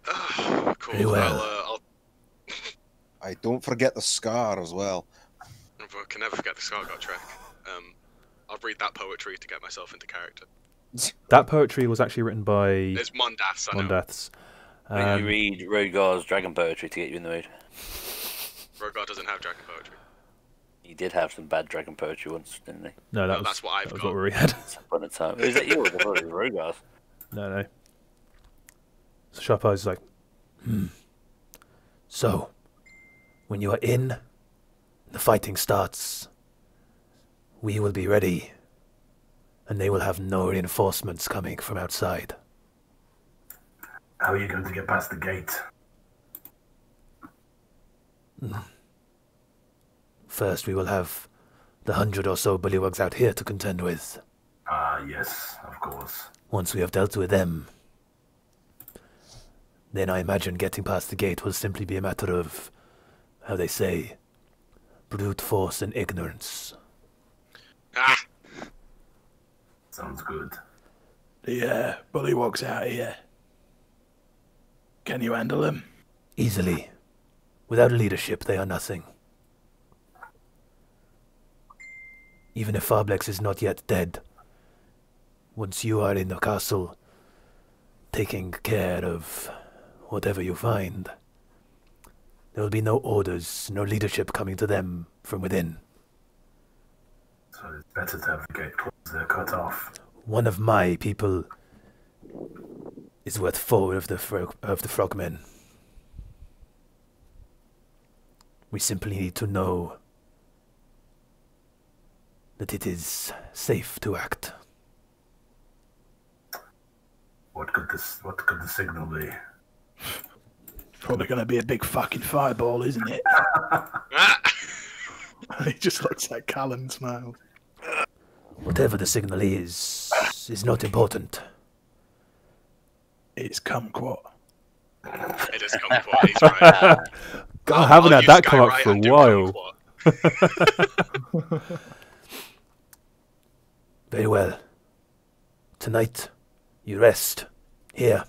Cool. Very well. I'll I don't forget the scar as well. I can never forget the Scargot track. I'll read that poetry to get myself into character. That poetry was actually written by It's Mondaths, I know. Mondaths. You read Rogar's dragon poetry to get you in the mood. Rogar doesn't have dragon poetry. He did have some bad dragon poetry once, didn't he? No, Well, that's what I've that was got. what we had. Once upon a time. Is that yours? I thought it was Rogar's. No. So Sharp Eyes is like, So, when you are in, the fighting starts. We will be ready. And they will have no reinforcements coming from outside. How are you going to get past the gate? First, we will have the 100 or so bullywugs out here to contend with. Ah, yes, of course. Once we have dealt with them, then I imagine getting past the gate will simply be a matter of, how they say, brute force and ignorance. Ah! Sounds good. The bullywugs out here. Can you handle them? Easily. Without leadership, they are nothing. Even if Farblex is not yet dead, once you are in the castle, taking care of whatever you find, there will be no orders, no leadership coming to them from within. So it's better to have the gate closed. They're cut off. One of my people is worth 4 of the frogmen. We simply need to know that it is safe to act. What could the signal be? Probably going to be a big fucking fireball, isn't it? Ah! He just looks at Cal and smiles. Whatever the signal is not important. It's kumquat. It is kumquat, he's right. God, I haven't I'll had use that come up Skywrite for a and do while. kumquat. Very well. Tonight, you rest here.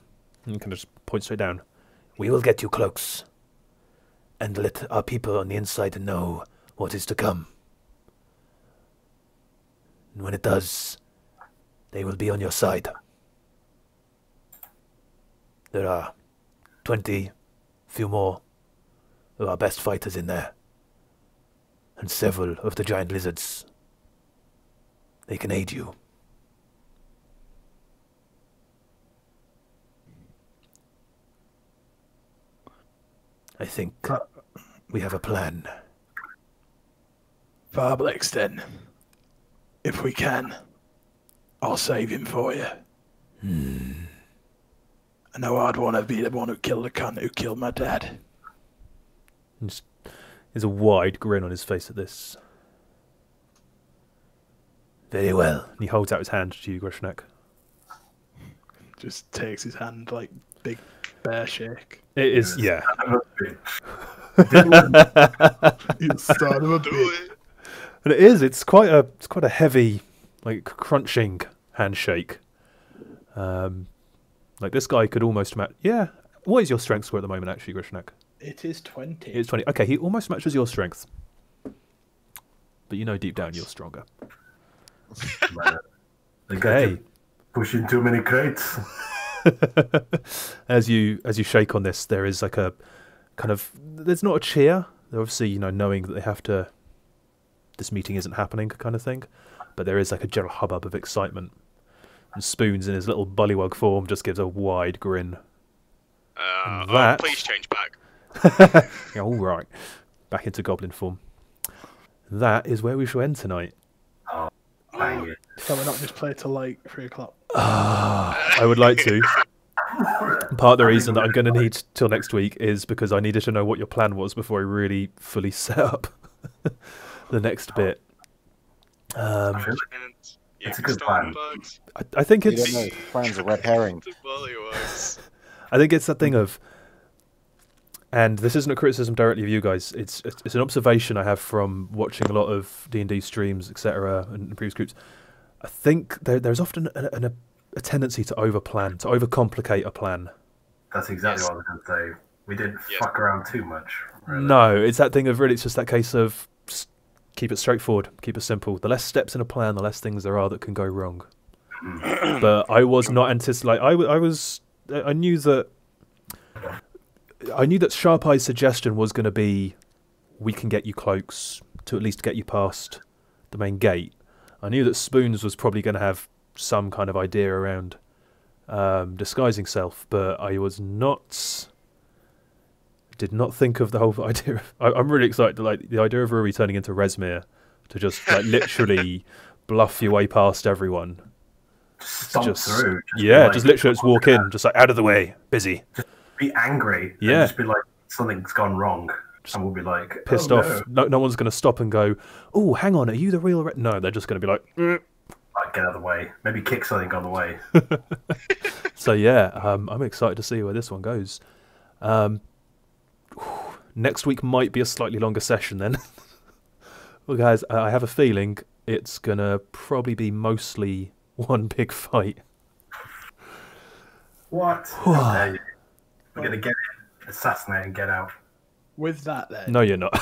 And kind of just point straight down. We will get you cloaks and let our people on the inside know what is to come. And when it does, they will be on your side. There are 20, few more, of our best fighters in there. And several of the giant lizards. They can aid you. I think We have a plan. Farblex, then. If we can, I'll save him for you. I know I'd want to be the one who killed the cunt who killed my dad. There's a wide grin on his face at this. Very well. And he holds out his hand to you, Grishnak. Just takes his hand like big bear shake. It is, yeah. You son of a bitch. And it is. It's quite a heavy, like crunching handshake. Like this guy could almost match. Yeah. What is your strength score at the moment, actually, Grishnak? It is 20. It's 20. Okay, he almost matches your strength, but you know deep down you're stronger. Okay. Pushing too many crates. As you shake on this, there is like a kind of, there's not a cheer. They're obviously, knowing that they have to, this meeting isn't happening kind of thing, but there is like a general hubbub of excitement. And Spoons in his little bullywug form just gives a wide grin. That... please change back. Yeah, all right. Back into goblin form. That is where we shall end tonight. Oh, bang it. So we're not just play till like 3 o'clock. I would like to. Part of the reason that I'm going to need till next week is because I needed to know what your plan was before I really fully set up the next bit. It's a good plan. I think You it's. don't know. Plans are red herring. I think it's that thing of, and this isn't a criticism directly of you guys. It's an observation I have from watching a lot of D&D streams, etc., and previous groups. I think there's often a tendency to overplan, to overcomplicate a plan. That's exactly what I was going to say. We didn't fuck around too much. Really. No, it's that thing of really, it's just that case of keep it straightforward, keep it simple. The less steps in a plan, the less things there are that can go wrong. But I was not anticipating. I knew that Sharp Eye's suggestion was going to be, we can get you cloaks to at least get you past the main gate. I knew that Spoons was probably going to have some kind of idea around disguising self, but I was not. Did not think of the whole idea. I'm really excited. Like the idea of Ruri turning into Resmir to just like literally bluff your way past everyone. Stomp through. Just literally just walk in, just like out of the way, busy. Just be angry. Yeah. And just be like, something's gone wrong. And we'll be like, pissed off. No one's going to stop and go, oh, hang on, are you the real... No, they're just going to be like... Like, get out of the way. Maybe kick something on the way. So yeah, I'm excited to see where this one goes. Next week might be a slightly longer session then. Well, guys, I have a feeling it's going to probably be mostly one big fight. What? We're going to get in, assassinate and get out. With that, then. No, you're not.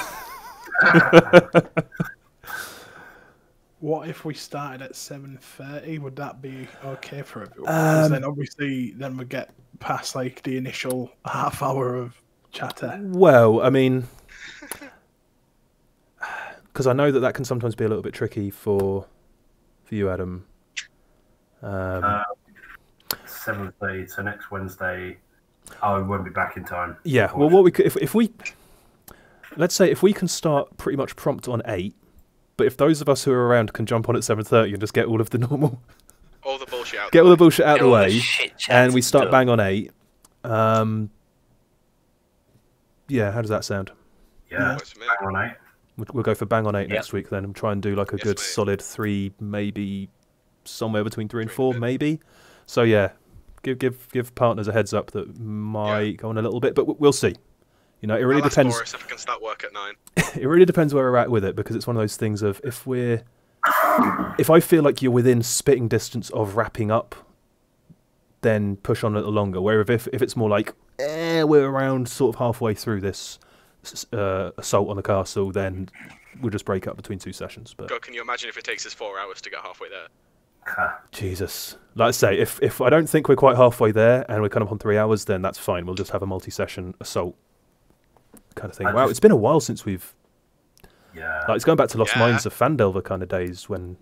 What if we started at 7:30? Would that be okay for everyone? 'Cause then obviously, then we get past like the initial half hour of chatter. Well, I mean, because I know that can sometimes be a little bit tricky for you, Adam. 7:30, so next Wednesday. I won't be back in time. Yeah. Well, what we could, if we, let's say, if we can start pretty much prompt on 8, but if those of us who are around can jump on at 7:30 and just get all of the normal, all the bullshit out, get all the bullshit out of the way, and we start done. bang on 8. Yeah. How does that sound? Yeah. Bang on 8. We'll go for bang on 8 next week then, and try and do like a good mate. solid 3, maybe somewhere between 3 and 4, maybe. So yeah, give partners a heads up that might go on a little bit, but we'll see. You know, it really depends. Boris if I can start work at 9. It really depends where we're at with it, because it's one of those things of if I feel like you're within spitting distance of wrapping up, then push on a little longer. Whereas if it's more like we're around sort of halfway through this assault on the castle, then we'll just break up between 2 sessions. But God, can you imagine if it takes us 4 hours to get halfway there? Jesus, like I say, if I don't think we're quite halfway there and we're kind of on 3 hours, then that's fine. We'll just have a multi-session assault kind of thing. Wow, it's been a while since we've. Yeah. Like it's going back to Lost Mines of Fandelver kind of days when.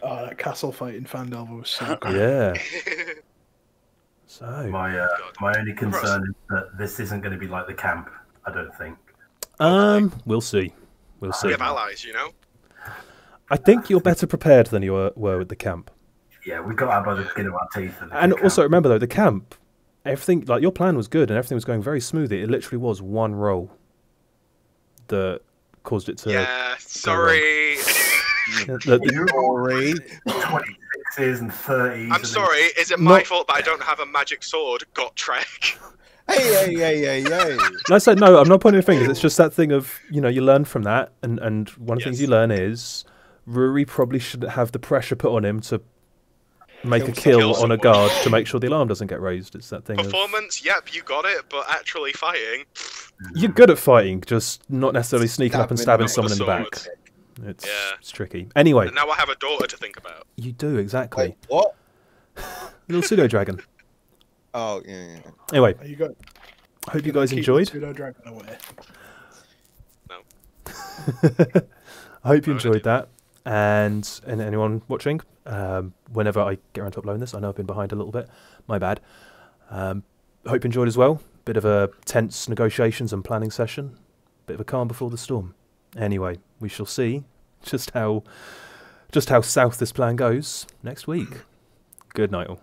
Oh, that castle fight in Fandelver was so good. Yeah. So My only concern is that this isn't going to be like the camp. I don't think. We'll see. We'll We see. have allies, you know. I think you're better prepared than you were with the camp. Yeah, we got out by the skin of our teeth. And also remember though, the camp, everything like your plan was good and everything was going very smoothly. It literally was one roll that caused it to. Yeah, sorry. Sorry. 26s and 30s. I'm sorry. Is it my fault that I don't have a magic sword? Got Trek. Hey. I said no. I'm not pointing fingers. It's just that thing of you learn from that, and one of the things you learn is Ruri probably should have the pressure put on him to make a kill on a guard to make sure the alarm doesn't get raised. It's that thing. Performance, yep, you got it, but actually fighting. You're good at fighting, just not necessarily sneaking up and stabbing someone in the back. It's tricky. Anyway. And now I have a daughter to think about. You do, exactly. Wait, what? Little pseudo dragon. Oh, yeah. Anyway, Are you go? I hope you guys enjoyed. Pseudo dragon away. No. I hope you enjoyed that. And anyone watching, whenever I get around to uploading this, I know I've been behind a little bit. My bad. Hope you enjoyed as well. Bit of a tense negotiations and planning session. Bit of a calm before the storm. Anyway, we shall see just how south this plan goes next week. Good night all.